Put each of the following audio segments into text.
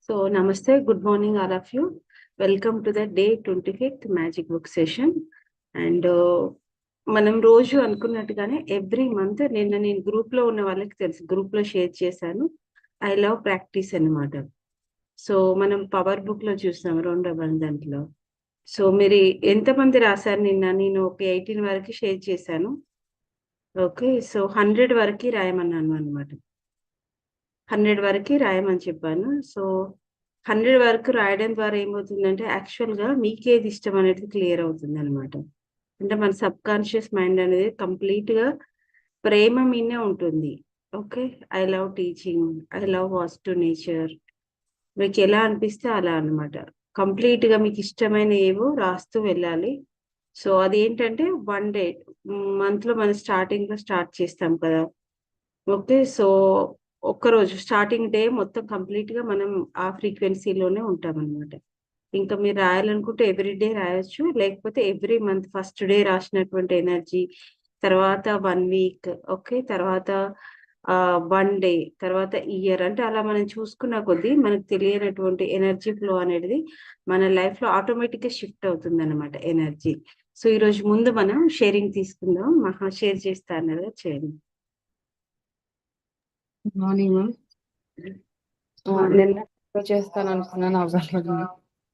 Namaste, good morning, all of you. Welcome to the day 25th Magic Book Session. And మనం రోజు అనుకున్నట్టుగానే every month నేను group లో ఉన్న వాళ్ళకి తెలుసు, గ్రూప్ లో షేర్ చేశాను. ఐ లవ్ ప్రాక్టీస్ అన్నమాట. సో మనం పవర్ బుక్ లో చూస్తాం 2వ దాంట్లో. సో మీరు ఎంతమంది రాశారు నిన్న? నేను ఒక 18 వరకు షేర్ చేశాను. ఓకే, సో 100 వరకు రాయమన్నాను అనమాట. 100 వరకు రాయమని చెప్పాను. సో 100 వరకు రాయడం ద్వారా ఏమవుతుందంటే యాక్చువల్గా మీకేది ఇష్టం అనేది క్లియర్ అవుతుంది అనమాట. అంటే మన సబ్ కాన్షియస్ మైండ్ అనేది కంప్లీట్ గా ప్రేమ మీదే ఉంటుంది. Okay, I love teaching, I love watch to nature, మీకు ఎలా అనిపిస్తే అలా అనమాట. కంప్లీట్ గా మీకు ఇష్టమైన ఏవో రాస్తూ వెళ్ళాలి. సో అదేంటంటే 1 డే మంత్ లో మనం స్టార్టింగ్ లో స్టార్ట్ చేస్తాం కదా. ఓకే, సో ఒక్కరోజు స్టార్టింగ్ డే మొత్తం కంప్లీట్ గా మనం ఆ ఫ్రీక్వెన్సీలోనే ఉంటాం అనమాట. ఇంకా మీరు రాయాలనుకుంటే ఎవ్రీ డే రాయొచ్చు, లేకపోతే ఎవ్రీ మంత్ ఫస్ట్ డే రాసినటువంటి ఎనర్జీ, తర్వాత 1 వీక్, ఓకే, తర్వాత 1 డే, తర్వాత ఇయర్, అంటే అలా మనం చూసుకున్న కొద్దీ మనకు తెలియనటువంటి ఎనర్జీ ఫ్లో అనేది మన లైఫ్ లో ఆటోమేటిక్ గా షిఫ్ట్ అవుతుంది అనమాట ఎనర్జీ. సో ఈ రోజు ముందు మనం షేరింగ్ తీసుకుందాం. మహా షేర్ చేస్తాను కదా, చేయండి. మార్నింగ్ నిన్న చేస్తాను అనుకున్నాను, అవ్వలేదు.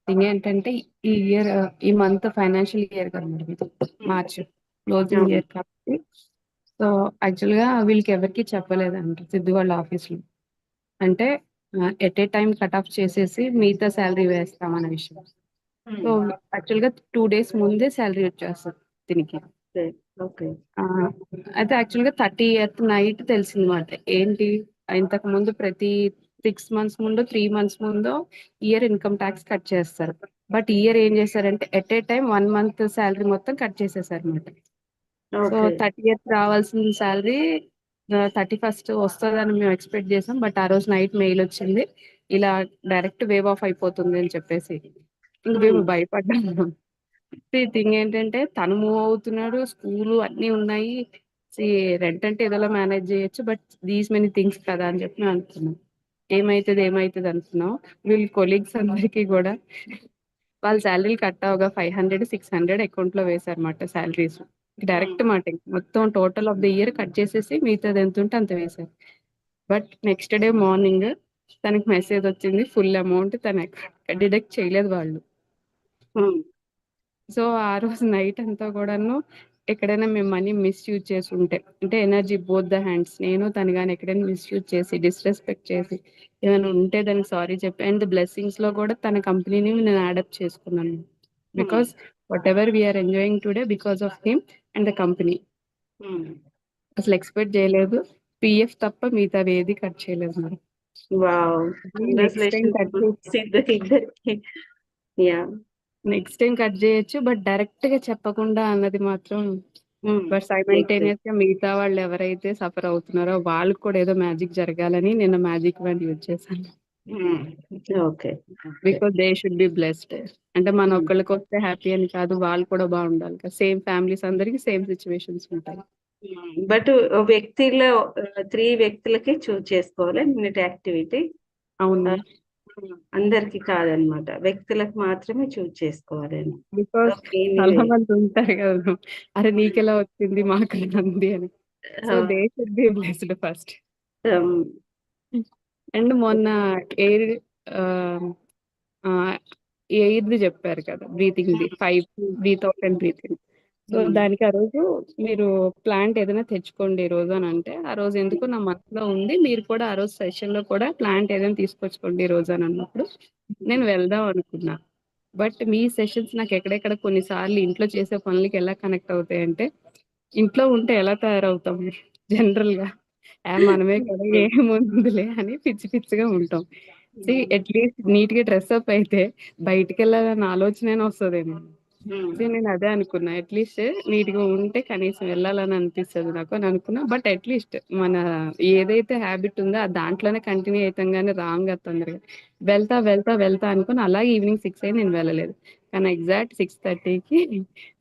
థింగ్ ఏంటంటే ఈ ఇయర్, ఈ మంత్ ఫైనాన్షియల్ ఇయర్ కదా మేడం, మార్చ్ క్లోజింగ్ ఇయర్ కాబట్టి. సో యాక్చువల్ గా వీళ్ళకి ఎవరికి చెప్పలేదంట సిద్ధు వాళ్ళ ఆఫీస్ లో. అంటే at a time cut off చేసేసి మిగతా శాలరీ వేస్తామన్న విషయం. సో యాక్చువల్ గా 2 days ముందే శాలరీ వచ్చేస్తుంది దీనికి. అయితే యాక్చువల్ గా 30th నైట్ తెలిసిందన్నమాట. ఏంటి, ఇంతకు ముందు ప్రతి 6 months ముందు 3 months ముందు ఇయర్ ఇన్కమ్ ట్యాక్స్ కట్ చేస్తారు. బట్ ఇయర్ ఏం చేశారంటే at a time 1 month salary మొత్తం కట్ చేసేసారు అనమాట. సో 30th రావాల్సిన శాలరీ 31st వస్తుందని మేము ఎక్స్పెక్ట్ చేసాం. బట్ ఆ రోజు నైట్ మెయిల్ వచ్చింది, ఇలా డైరెక్ట్ వేవ్ ఆఫ్ అయిపోతుంది అని చెప్పేసి. ఇంక మేము భయపడ్డాము. థింగ్ ఏంటంటే తను మూవ్ అవుతున్నాడు, స్కూలు అన్ని ఉన్నాయి, రెంట్ అంటే ఏదోలా మేనేజ్ చేయొచ్చు, బట్ దీస్ మెనీ థింగ్స్ కదా అని చెప్పి మేము అనుకున్నాం. ఏమైతుంది అనుకున్నాం. వీళ్ళ కొలీగ్స్ అందరికీ కూడా వాళ్ళ శాలరీలు కట్ అవగా 500-600 అకౌంట్ లో వేశారన్నమాట. శాలరీస్ డైరెక్ట్ మాట మొత్తం total of the year cut చేసేసి మిగతాది ఎంత ఉంటే అంత వేశారు. బట్ నెక్స్ట్ డే మార్నింగ్ తనకి మెసేజ్ వచ్చింది, ఫుల్ అమౌంట్ తన డిడక్ట్ చేయలేదు వాళ్ళు. సో ఆ రోజు నైట్ అంతా కూడాను ఎక్కడైనా మేము మనీ మిస్యూజ్ చేసి ఉంటే, అంటే ఎనర్జీ బోత్ ద హ్యాండ్స్, నేను తను కానీ ఎక్కడైనా మిస్యూజ్ చేసి డిస్రెస్పెక్ట్ చేసి ఏమైనా ఉంటే దానికి సారీ చెప్పి, అండ్ బ్లెస్సింగ్స్ లో కూడా తన కంపెనీని నేను యాడప్ట్ చేసుకున్నాను. Because whatever we are enjoying today because of him and the company. అసలు ఎక్స్పెక్ట్ చేయలేదు. పిఎఫ్ తప్ప మిగతా ఏది కట్ చేయలేదు మరి. నెక్స్ట్ టైం కట్ చేయొచ్చు, బట్ డైరెక్ట్ గా చెప్పకుండా అన్నది మాత్రం. బట్ సైమల్టేనియస్ గా మిగతా వాళ్ళు ఎవరైతే సఫర్ అవుతున్నారో వాళ్ళకి కూడా ఏదో మ్యాజిక్ జరగాలని నిన్న మ్యాజిక్ వర్డ్ యూజ్ చేశాను. Because they should be blessed. అంటే మన ఒక్కళ్ళకి వస్తే హ్యాపీ అని కాదు, వాళ్ళు కూడా బాగుండాలి కదా. సేమ్ ఫ్యామిలీస్ అందరికి సేమ్ సిచ్యువేషన్స్ ఉంటాయి. బట్ వ్యక్తిలో 3 వ్యక్తులకి చూస్ చేసుకోవాలి నిన్నటి యాక్టివిటీ. అవును, అందరికి కాదనమాట, వ్యక్తులకు మాత్రమే చూస్ చేసుకోవాలి. బికాస్ చాలా మంది ఉంటారు కదా, అరే నీకెలా వచ్చింది మాకు అంది అని. So they should be blessed first. And మొన్న ఎయిర్ది చెప్పారు కదా, breathing the 5 breathe out and breathe in. So దానికి ఆ రోజు మీరు ప్లాంట్ ఏదైనా తెచ్చుకోండి ఈ రోజు అని అంటే, ఆ రోజు ఎందుకు నా మనసులో ఉంది, మీరు కూడా ఆ రోజు సెషన్ లో కూడా ప్లాంట్ ఏదైనా తీసుకొచ్చుకోండి ఈ రోజు అని అన్నప్పుడు నేను వెళ్దాం అనుకున్నా. బట్ మీ సెషన్స్ నాకు ఎక్కడెక్కడ కొన్నిసార్లు ఇంట్లో చేసే పనులకి ఎలా కనెక్ట్ అవుతాయి అంటే, ఇంట్లో ఉంటే ఎలా తయారవుతాం జనరల్ గా, మనమే కదా ఏముందిలే అని పిచ్చి పిచ్చిగా ఉంటాం. అట్లీస్ట్ నీట్ గా డ్రెస్ అప్ అయితే బయటికి వెళ్ళాలన్న ఆలోచన వస్తుందేమో. నేను అదే అనుకున్నా, అట్లీస్ట్ నీట్ గా ఉంటే కనీసం వెళ్ళాలని అనిపిస్తుంది నాకు అని అనుకున్నా. బట్ అట్లీస్ట్ మన ఏదైతే హ్యాబిట్ ఉందో ఆ దాంట్లోనే కంటిన్యూ అవుతాం, కానీ రాంగ్ తొందరగా వెళ్తా వెళ్తా వెళ్తా అనుకుని అలాగే ఈవినింగ్ 6 అయ్యి నేను వెళ్ళలేదు. కానీ ఎగ్జాక్ట్ 6:30కి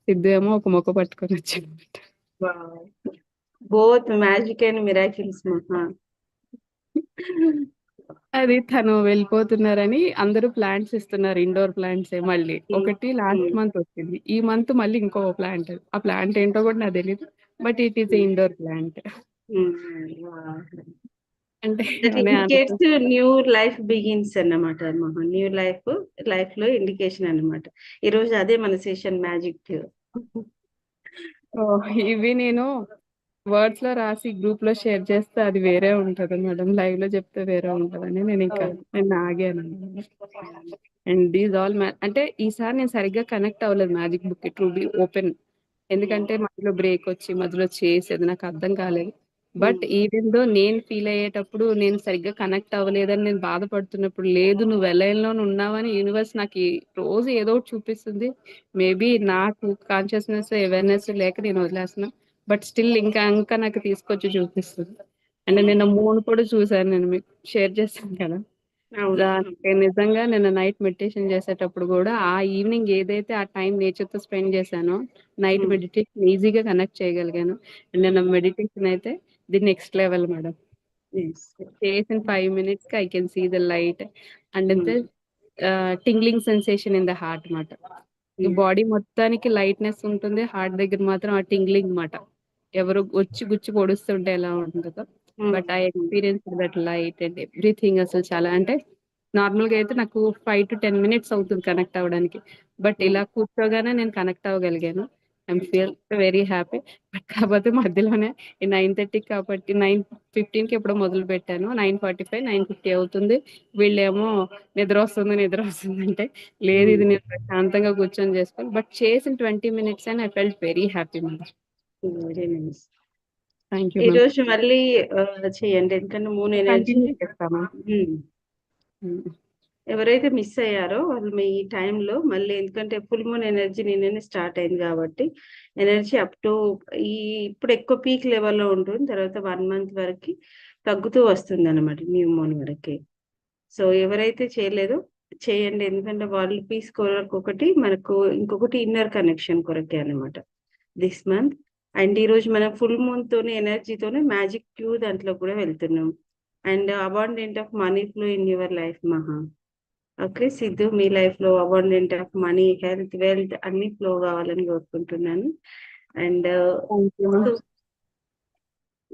సిద్ధు ఏమో ఒక మొక్క పట్టుకొని వచ్చాడు. Both magic and miracles. అది తను వెళ్ళిపోతున్నారని అందరూ ప్లాంట్స్ ఇస్తున్నారు. ఇండోర్ ప్లాంట్సే మళ్ళీ. హ్మ్. ఒకటి లాస్ట్ హ్మ్. మంత్ వచ్చింది. ఈ మంత్ మళ్ళీ ఇంకో ప్లాంట్. ఆ ప్లాంట్ ఏంటో కూడా నాకు తెలీదు. But it is a hmm. Indoor plant. Hmm. Wow! అంటే దట్ నేను ఇండికేట్స్ న్యూ లైఫ్ బిగిన్స్ అన్నమాట మోహన్. న్యూ లైఫ్‌లో ఇండికేషన్ అన్నమాట. ఈరోజు అదే మన సెషన్ మ్యాజిక్. ఓహ్! ఇవి నేను వర్డ్స్‌లో రాసి గ్రూప్‌లో షేర్ చేస్తే అది వేరే ఉంటది మేడం. లైవ్‌లో చెప్తే వేరే ఉంటదని అవును. నేను ఆగాను. అండ్ దీస్ ఆల్ అంటే ఈసారి నేను సరిగ్గా కనెక్ట్ అవ్వలేదు మ్యాజిక్ బుక్‌కి టు బి ఓపెన్. హ్మ్. ఎందుకంటే మధ్యలో బ్రేక్ వచ్చి మధ్యలో చేసేది నాకు అర్థం కాలేదు. బట్ హ్మ్. ఈవెన్ దో నేను ఫీల్ అయ్యేటప్పుడు నేను సరిగ్గా కనెక్ట్ అవ్వలేదని నేను బాధపడుతున్నప్పుడు లేదు నువ్వు ఎలైన్‌లోనే ఉన్నావని యూనివర్స్ నాకు రోజు ఏదో ఒకటి చూపిస్తుంది. మేబీ నాకు కాన్షియస్‌నెస్, అవేర్‌నెస్ లేక నేను వదిలేస్తున్నా. బట్ స్టిల్ ఇంకా నాకు తీసుకొచ్చి చూపిస్తుంది. అండ్ హ్మ్. నిన్న మూన్ కూడా చూసాను నేను మీకు షేర్ చేశాను కదా! అవును. అవును. దానికి నిజంగా నిన్న నైట్ మెడిటేషన్ చేసేటప్పుడు గూడా, ఆ ఈవినింగ్ ఏదైతే ఆ టైం నేచర్‌తో స్పెండ్ చేశానో, నైట్ హ్మ్. మెడిటేషన్ ఈజీగా కనెక్ట్ చేయగలిగాను. అండ్ నిన్న హ్మ్. మెడిటేషన్ అయితే the next level madam. Yes. చేసిన 5 మినిట్స్‌కి I can see the light and hmm. Tingling sensation in the heart మాట. ఈ హ్మ్. బాడీ మొత్తానికి లైట్‌నెస్ ఉంటుంది. హార్ట్ దగ్గర మాత్రం ఆ టింగ్లింగ్ మాట. ఎవరో వచ్చి గుచ్చి పొడుస్తుంటే ఎలా ఉంటదో, హ్మ్. బట్ ఐ హ్మ్. Experienced that light and everything అసలు చాలా అంటే నార్మల్‌గా అయితే నాకు 5-10 మినిట్స్ అవుతుంది కనెక్ట్ అవ్వడానికి. బట్ హ్మ్. ఇలా కూర్చోగానే నేను కనెక్ట్ అవ్వగలిగాను. ఐయామ్ హ్మ్. Feel very happy. బట్ కాపోతే మధ్యలోనే ఈ 9:30 కాబట్టి 9:15కి ఎప్పుడో మొదలుపెట్టాను. 9:45, 9:50 అవుతుంది. వీళ్ళేమో నిద్రొస్తుంది అంటే, లేదు హ్మ్. ఇది నేను ప్రశాంతంగా కూర్చొని చేసుకోవాలి. బట్ చేసిన 20 మినిట్స్ అని I felt very happy ma'am. Very nice. Thank you ma'am. ఈరోజు మళ్ళీ చేయండి. ఎందుకంటే మూన్ ఎనర్జీ. కంటిన్యూ చేస్తా మ్యామ్. హ్మ్. హ్మ్. ఎవరైతే మిస్ అయ్యారో వాళ్ళు మీ టైంలో మళ్ళీ ఎందుకంటే ఫుల్ మూన్ ఎనర్జీ నిన్ననే స్టార్ట్ అయింది కాబట్టి ఎనర్జీ అప్ టు ఈ ఇప్పుడు ఎక్కువ పీక్ లెవెల్‌లో ఉంటుంది. తర్వాత 1 మంత్ వరకి తగ్గుతూ వస్తుందన్నమాట న్యూ మూన్ వరకి. సో, ఎవరైతే చేయలేదో చేయండి. ఎందుకంటే వరల్డ్ పీస్ కొరకొకటి మనకు ఇంకొకటి ఇన్నర్ కనెక్షన్ కొరకే అన్నమాట. This month. అండ్ ఈరోజు మనం ఫుల్ మూన్‌తోని ఎనర్జీతోని మ్యాజిక్ క్యూ దాంట్లో కూడా వెళ్తున్నాం. And abundant of money flow in your life మహా. ఓకే. సిద్ధు మీ లైఫ్‌లో abundant of money, health, wealth అన్నీ ఫ్లో కావాలని కోరుకుంటున్నాను. And thank you so, ma'am.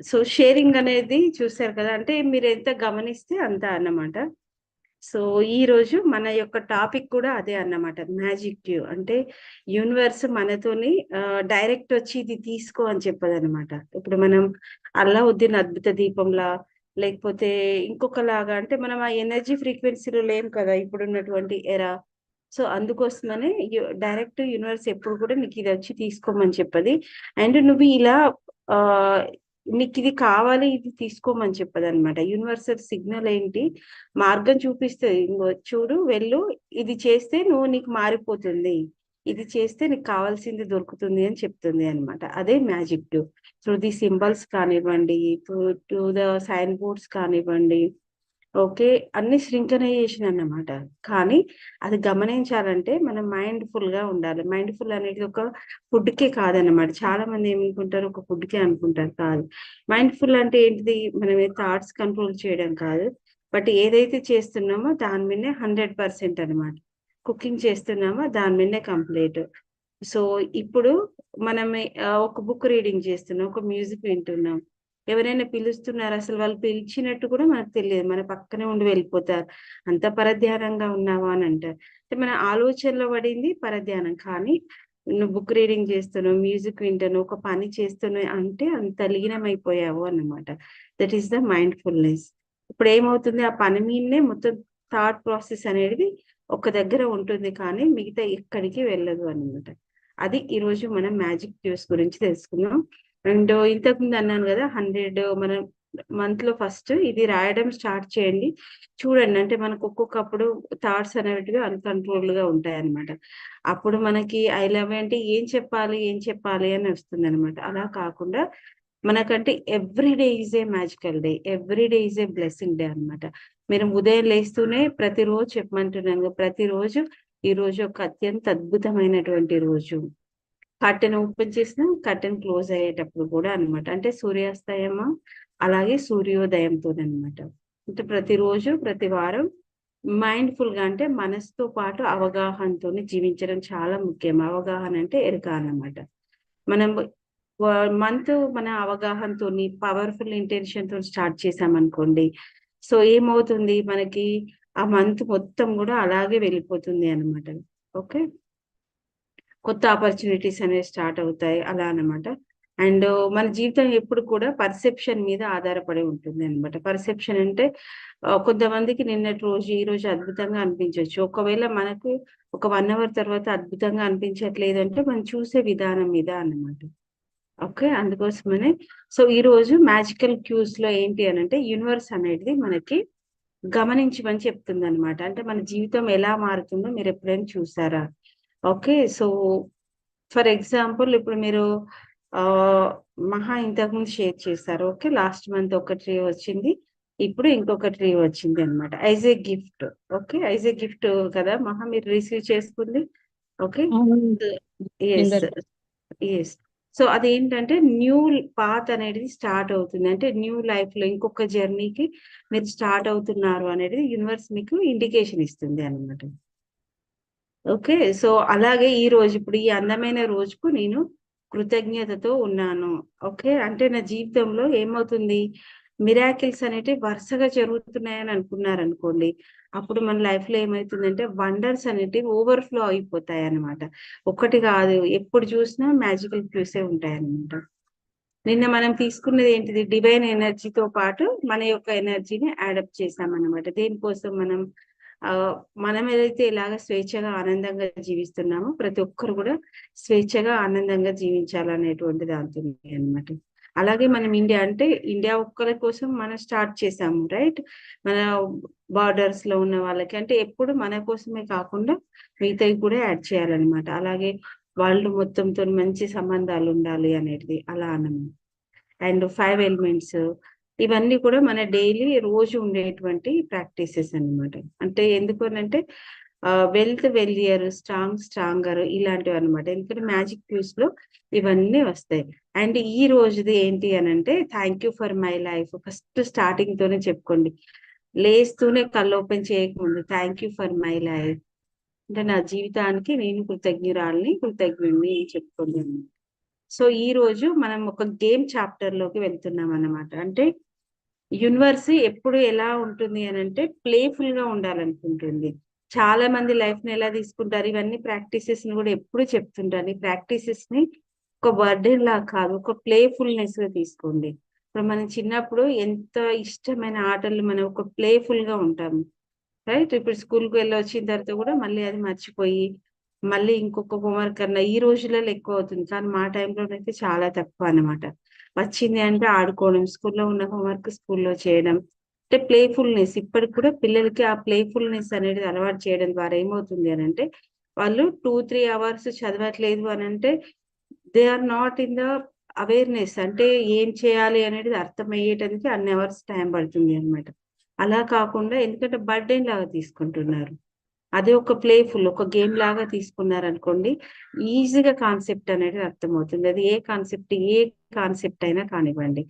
So sharing అనేది చూసారు కదా! అంటే మీరెంత గమనిస్తే అంత అన్నమాట. సో, ఈరోజు మన యొక్క టాపిక్ కూడా అదే అన్నమాట. Magic cue. అంటే యూనివర్స్ మనతోని డైరెక్ట్ వచ్చి ఇది తీసుకో అని చెప్పదనమాట. ఇప్పుడు మనం అల్లావుద్దీన్ అద్భుత దీపంలా, లేకపోతే ఇంకొకలాగా అంటే మనం ఆ ఎనర్జీ ఫ్రీక్వెన్సీలో లేము కదా! ఇప్పుడున్నటువంటి ఎరా. సో, అందుకోసమనే డైరెక్ట్ యూనివర్స్ ఎప్పుడు కూడా నీకిదొచ్చి తీసుకోమని చెప్పది. అండ్ నువ్వు ఇలా ఆహ్, నీకిది కావాలి, ఇది తీసుకోమని చెప్పదనమాట. యూనివర్సల్ సిగ్నల్ ఏంటి? మార్గం చూపిస్తది. ఇంగో చూడు వెళ్ళు, ఇది చేస్తే నీకు మారిపోతుంది. ఇది చేస్తే నీకు కావాల్సింది దొరుకుతుంది అని చెప్తుంది అన్నమాట. అదే మ్యాజిక్. త్రూ ది సింబల్స్ కానివ్వండి, through to the sign boards కానివ్వండి. ఓకే. అన్ని సింక్రనైజేషన్ అన్నమాట. కానీ అది గమనించాలంటే మనం మైండ్‌ఫుల్‌గా ఉండాలి. మైండ్‌ఫుల్ అనేది ఒక ఫుడ్‌కే కాదన్నమాట. చాలామంది ఏమనుకుంటారు ఒక ఫుడ్‌కే అనుకుంటారు. కాదు. మైండ్‌ఫుల్ అంటే ఏంటిది? మనం థాట్స్ కంట్రోల్ చేయడం కాదు. బట్ ఏదైతే చేస్తున్నామో దాని మీదనే 100% అన్నమాట. కుకింగ్ చేస్తున్నామా దాని మీదనే కంప్లీట్. సో, ఇప్పుడు మనమే ఒక బుక్ రీడింగ్ చేస్తున్నాం. ఒక మ్యూజిక్ వింటున్నాం. ఎవరైనా పిలుస్తున్నారు. అసలు వాళ్ళు పిలిచినట్టు కూడా మనకు తెలియదు. మన పక్కనే ఉండి వెళ్ళిపోతారు. అంత పరధ్యానంగా ఉన్నావా అని అంటారు. అంటే మన ఆలోచనలో పడింది పరధ్యానం. కానీ నువ్వు బుక్ రీడింగ్ చేస్తున్నావు, మ్యూజిక్ వింటున్నావు, ఒక పని చేస్తున్నావు అంటే అంత లీనమైపోయావు అన్నమాట. That is the mindfulness. ఇప్పుడేమవుతుంది ఆ పని మీదనే మొత్తం థాట్ ప్రాసెస్ అనేది ఒక దగ్గర ఉంటుంది. కానీ మిగతా ఎక్కడికి వెళ్ళదు అన్నమాట. అది ఈరోజు మనం మ్యాజిక్ క్యూస్ గురించి తెలుసుకుందాం. అండ్ ఇంతకుముందు అన్నాను గదా! 100 మనం మంత్‌లో ఫస్ట్ ఇది రాయడం స్టార్ట్ చేయండి. చూడండి అంటే మనకు ఒక్కొక్కప్పుడు థాట్స్ అనేటివి అన్‌కంట్రోల్డ్‌గా ఉంటాయన్నమాట. అప్పుడు మనకి ఐ లవ్ యూ అంటే ఏం చెప్పాలి? ఏం చెప్పాలి? అని వస్తుందన్నమాట. అలా కాకుండా మనకంటే every day is a magical day. Every day is a blessing day అన్నమాట. మీరు ఉదయం లేస్తూనే ప్రతిరోజు చెప్పమంటున్నాను. ప్రతిరోజు ఈరోజు ఒక అత్యంత అద్భుతమైనటువంటి రోజు. కర్టెన్ ఓపెన్ చేసినా, కర్టెన్ క్లోజ్ అయ్యేటప్పుడు కూడా అన్నమాట. అంటే సూర్యాస్తయమం, అలాగే సూర్యోదయంతోనన్నమాట. అంటే ప్రతిరోజు ప్రతి వారం మైండ్ఫుల్ గా అంటే మనసుతో పాటు అవగాహనతో జీవించడం చాలా ముఖ్యం. అవగాహన అంటే ఎరుక అన్నమాట. మనం మంత్ మన అవగాహనతోని పవర్ఫుల్ ఇంటెన్షన్ తో స్టార్ట్ చేసామనుకోండి, సో ఏమవుతుంది మనకి ఆ మంత్ మొత్తం కూడా అలాగే వెళ్ళిపోతుంది అన్నమాట. ఓకే, కొత్త ఆపర్చునిటీస్ అనేవి స్టార్ట్ అవుతాయి అలా అన్నమాట. అండ్ మన జీవితం ఎప్పుడు కూడా పర్సెప్షన్ మీద ఆధారపడి ఉంటుంది అన్నమాట. పర్సెప్షన్ అంటే కొంతమందికి నిన్నటి రోజు ఈ రోజు అద్భుతంగా అనిపించవచ్చు. ఒకవేళ మనకు ఒక 1 అవర్ తర్వాత అద్భుతంగా అనిపించట్లేదు అంటే మనం చూసే విధానం మీద అన్నమాట. ఓకే, అందుకోసమనే సో ఈ రోజు మ్యాజికల్ క్యూస్ లో ఏంటి అనంటే యూనివర్స్ అనేది మనకి గమనించమని చెప్తుందన్నమాట. అంటే మన జీవితం ఎలా మారుతుందో మీరు ఎప్పుడైనా చూసారా? ఓకే, సో ఫర్ ఎగ్జాంపుల్ ఇప్పుడు మీరు మహా ఇంతకుముందు షేర్ చేశారు. ఓకే, లాస్ట్ మంత్ ఒక ట్రీ వచ్చింది. ఇప్పుడు ఇంకొక ట్రీ వచ్చింది అన్నమాట. As a gift. Okay, as a gift కదా మహా మీరు రిసీవ్ చేసుకుంది. ఓకే, అవునండి. ఎస్ ఇందరికి. ఎస్. సో అదేంటంటే న్యూ పాత్ అనేది స్టార్ట్ అవుతుంది. అంటే న్యూ లైఫ్ లో ఇంకొక జర్నీకి మీరు స్టార్ట్ అవుతున్నారు అనేది యూనివర్స్ మీకు ఇండికేషన్ ఇస్తుంది అన్నమాట. ఓకే, సో అలాగే ఈ రోజు ఇప్పుడు ఈ అందమైన రోజుకు నేను కృతజ్ఞతతో ఉన్నాను. ఓకే, అంటే నా జీవితంలో ఏమవుతుంది మిరాకిల్స్ అనేటివి వరుసగా జరుగుతున్నాయని అనుకున్నారనుకోండి, అప్పుడు మన లైఫ్ లో ఏమైతుందంటే వండర్స్ అనేటివి ఓవర్‌ఫ్లో అయిపోతాయి అన్నమాట. ఒకటి కాదు, ఎప్పుడు చూసినా మ్యాజికల్ క్యూసే ఉంటాయన్నమాట. నిన్న మనం తీసుకున్నది ఏంటిది డివైన్ ఎనర్జీతో పాటు మన యొక్క ఎనర్జీని యాడప్ చేసామన్నమాట. దేనికోసం మనం ఏదైతే ఇలాగ స్వేచ్ఛగా ఆనందంగా జీవిస్తున్నామో ప్రతి ఒక్కరు కూడా స్వేచ్ఛగా ఆనందంగా జీవించాలనేటువంటి దాంతో అన్నమాట. అలాగే మనం ఇండియా అంటే ఇండియా ఒక్కరి కోసం మనం స్టార్ట్ చేసాము, రైట్? మన బార్డర్స్ లో ఉన్న వాళ్ళకి అంటే ఎప్పుడు మన కోసమే కాకుండా మిగతావి కూడా యాడ్ చేయాలన్నమాట. అలాగే వాళ్ళు మొత్తంతో మంచి సంబంధాలు ఉండాలి అనేది అలా అన్నమాట. అండ్ 5 ఎలిమెంట్స్ ఇవన్నీ కూడా మన డైలీ రోజు ఉండేటువంటి ప్రాక్టీసెస్ అన్నమాట. అంటే ఎందుకు అనంటే వెల్త్ వెల్లియర్, స్ట్రాంగ్ స్ట్రాంగర్ ఇలాంటివి అన్నమాట. ఎందుకంటే మ్యాజిక్ క్యూస్ లో ఇవన్నీ వస్తాయి. అండ్ ఈ రోజుది ఏంటి అనంటే thank you for my life. First starting తోనే చెప్పుకోండి. లేస్తూనే కళ్ళు ఓపెన్ చేయకముందు thank you for my life. అంటే నా జీవితానికి నేను కృతజ్ఞురాలిని, కృతజ్ఞుడిని అని చెప్పుకోండి అన్నమాట. సో ఈ రోజు మనం ఒక గేమ్ చాప్టర్ లోకి వెళ్తున్నాం అన్నమాట. అంటే యూనివర్స్ ఎప్పుడు ఎలా ఉంటుంది అని అంటే ప్లేఫుల్ గా ఉండాలనుకుంటుంది. చాలా మంది లైఫ్ ని ఎలా తీసుకుంటారు, ఇవన్నీ ప్రాక్టీసెస్ ని కూడా ఎప్పుడు చెప్తుంటారు. ఈ ప్రాక్టీసెస్ ని ఒక బర్డెన్ లా కాదు, ఒక ప్లేఫుల్నెస్ గా తీసుకోండి. ఇప్పుడు మనం చిన్నప్పుడు ఎంత ఇష్టమైన ఆటలు మనం ఒక ప్లేఫుల్ గా ఉంటాము, రైట్? ఇప్పుడు స్కూల్ కి వెళ్ళి వచ్చిన తర్వాత కూడా మళ్ళీ అది మర్చిపోయి మళ్ళీ ఇంకొక హోంవర్క్ అన్న ఈ రోజులలో ఎక్కువ అవుతుంది. కానీ మా టైంలోనైతే చాలా తక్కువ అన్నమాట. వచ్చింది అంటే ఆడుకోవడం, స్కూల్లో ఉన్న హోంవర్క్ స్కూల్లో చేయడం. అంటే ప్లేఫుల్నెస్ ఇప్పటికి కూడా పిల్లలకి ఆ ప్లేఫుల్నెస్ అనేది అలవాటు చేయడం ద్వారా ఏమవుతుంది అని అంటే వాళ్ళు 2-3 అవర్స్ చదవట్లేదు అని అంటే they are not in the awareness. అంటే ఏం చేయాలి అనేది అర్థమయ్యేటానికి అన్ని అవర్స్ టైం పడుతుంది అన్నమాట. అలా కాకుండా ఎందుకంటే బర్డెన్ లాగా తీసుకుంటున్నారు. అదే ఒక ప్లేఫుల్ ఒక గేమ్ లాగా తీసుకున్నారనుకోండి, ఈజీగా కాన్సెప్ట్ అనేది అర్థమవుతుంది. అది ఏ కాన్సెప్ట్ అయినా కానివ్వండి.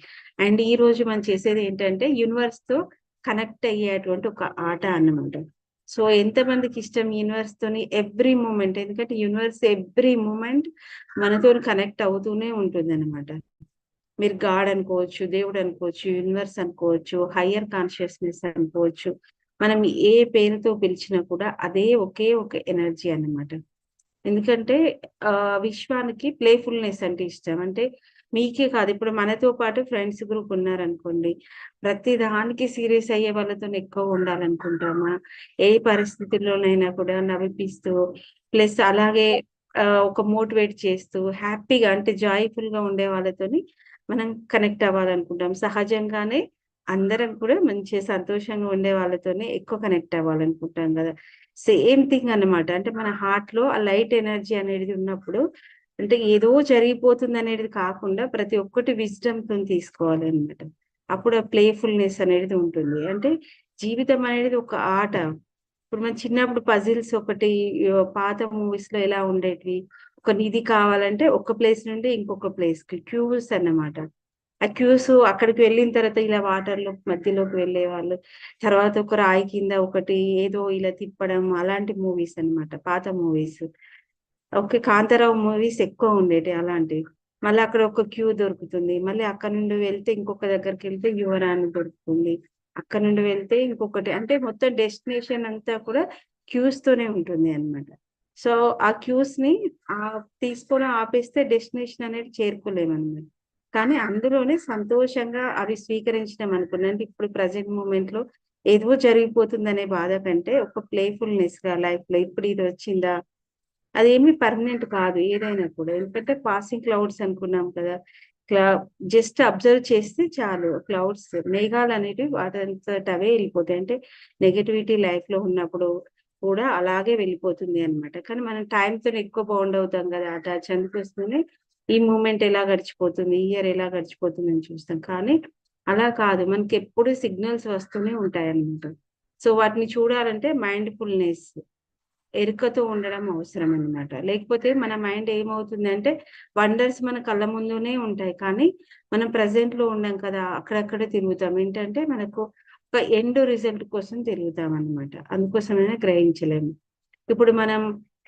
అండ్ ఈ రోజు మనం చేసేది ఏంటంటే యూనివర్స్ తో కనెక్ట్ అయ్యేటువంటి ఒక ఆట అన్నమాట. సో ఎంతమందికి ఇష్టం యూనివర్స్ తోని ఎవ్రీ మూమెంట్, ఎందుకంటే యూనివర్స్ ఎవ్రీ మూమెంట్ మనతోని కనెక్ట్ అవుతూనే ఉంటుందన్నమాట. మీరు గాడ్ అనుకోవచ్చు, దేవుడు అనుకోవచ్చు, యూనివర్స్ అనుకోవచ్చు, హయ్యర్ కాన్షియస్నెస్ అనుకోవచ్చు. మనం ఏ పేరుతో పిలిచినా కూడా అదే ఒకే ఒక ఎనర్జీ అన్నమాట. ఎందుకంటే విశ్వానికి ప్లేఫుల్నెస్ అంటే ఇష్టం. అంటే మీకే కాదు, ఇప్పుడు మనతో పాటు ఫ్రెండ్స్ గ్రూప్ ఉన్నారనుకోండి, ప్రతి దానికి సీరియస్ అయ్యే వాళ్ళతోని ఎక్కువ ఉండాలనుకుంటామా? ఏ పరిస్థితుల్లోనైనా కూడా నవ్విపిస్తూ ప్లస్ అలాగే ఒక మోటివేట్ చేస్తూ హ్యాపీగా అంటే జాయ్‌ఫుల్ గా ఉండే వాళ్ళతోని మనం కనెక్ట్ అవ్వాలనుకుంటాం. సహజంగానే అందరం కూడా మంచిగా సంతోషంగా ఉండే వాళ్ళతోనే ఎక్కువ కనెక్ట్ అవ్వాలనుకుంటాం గదా! సేమ్ థింగ్ అన్నమాట. అంటే మన హార్ట్‌లో ఆ లైట్ ఎనర్జీ అనేది ఉన్నప్పుడు అంటే ఏదో జరిగిపోతుందనేది కాకుండా ప్రతి ఒక్కటి విజ్డమ్‌తోని తీసుకోవాలన్నమాట. అప్పుడు ఆ ప్లేఫుల్‌నెస్ అనేది ఉంటుంది. అంటే జీవితం అనేది ఒక ఆట. ఇప్పుడు మనం చిన్నప్పుడు పజిల్స్ ఒకటి పాత మూవీస్‌లో ఎలా ఉండేటివి, ఒక నిధి కావాలంటే ఒక ప్లేస్ నుండి ఇంకొక ప్లేస్‌కి క్యూస్ అన్నమాట. ఆ క్యూస్ అక్కడికి వెళ్ళిన తర్వాత ఇలా వాటర్లో మధ్యలోకి వెళ్ళే వాళ్ళు, తర్వాత ఒక రాయి కింద ఒకటి ఏదో ఇలా తిప్పడం, అలాంటి మూవీస్ అన్నమాట, పాత మూవీస్. ఓకే, కాంతారావు మూవీస్ ఎక్కువ ఉండేటి అలాంటివి. మళ్ళీ అక్కడ ఒక క్యూ దొరుకుతుంది, మళ్ళీ అక్కడ నుండి వెళ్తే ఇంకొక దగ్గరికి వెళ్తే యువరాణి దొరుకుతుంది, అక్కడ నుండి వెళ్తే ఇంకొకటి, అంటే మొత్తం డెస్టినేషన్ అంతా కూడా క్యూస్ తోనే ఉంటుంది అన్నమాట. సో ఆ క్యూస్ ని ఆ తీసుకొని ఆపేస్తే డెస్టినేషన్ అనేది చేరుకోలేమన్నమాట. కానీ అందులోనే సంతోషంగా అవి స్వీకరించడం అనుకున్నాను. అంటే ఇప్పుడు ప్రజెంట్ మూమెంట్ లో ఏదో జరిగిపోతుందనే బాధ కంటే ఒక ప్లేఫుల్నెస్ గా లైఫ్ లో ఇప్పుడు ఇది వచ్చిందా, అదేమి పర్మనెంట్ కాదు ఏదైనా కూడా. ఎందుకంటే పాసింగ్ క్లౌడ్స్ అనుకున్నాం కదా, క్లా జస్ట్ అబ్జర్వ్ చేస్తే చాలు, క్లౌడ్స్ మేఘాలు అనేటివి వాటంతట అవే వెళ్ళిపోతాయి. అంటే నెగటివిటీ లైఫ్ లో ఉన్నప్పుడు కూడా అలాగే వెళ్ళిపోతుంది అన్నమాట. కానీ మనం టైంతో ఎక్కువ బౌండ్ అవుతాం కదా, అటాచ్, అందుకోసమనే ఈ మూమెంట్ ఎలా గడిచిపోతుంది, ఈ ఇయర్ ఎలా గడిచిపోతుంది అని చూస్తాం. కానీ అలా కాదు, మనకి ఎప్పుడు సిగ్నల్స్ వస్తూనే ఉంటాయి అన్నమాట. సో వాటిని చూడాలంటే మైండ్ఫుల్నెస్, ఎరుకతో ఉండడం అవసరం అన్నమాట. లేకపోతే మన మైండ్ ఏమవుతుందంటే వండర్స్ మన కళ్ళ ముందునే ఉంటాయి, కానీ మనం ప్రెసెంట్ లో ఉండం కదా, అక్కడక్కడే తిరుగుతాం. ఏంటంటే మనకు ఒక ఎండ్ రిజల్ట్ కోసం తిరుగుతాం అన్నమాట. అందుకోసమైనా గ్రహించలేము. ఇప్పుడు మనం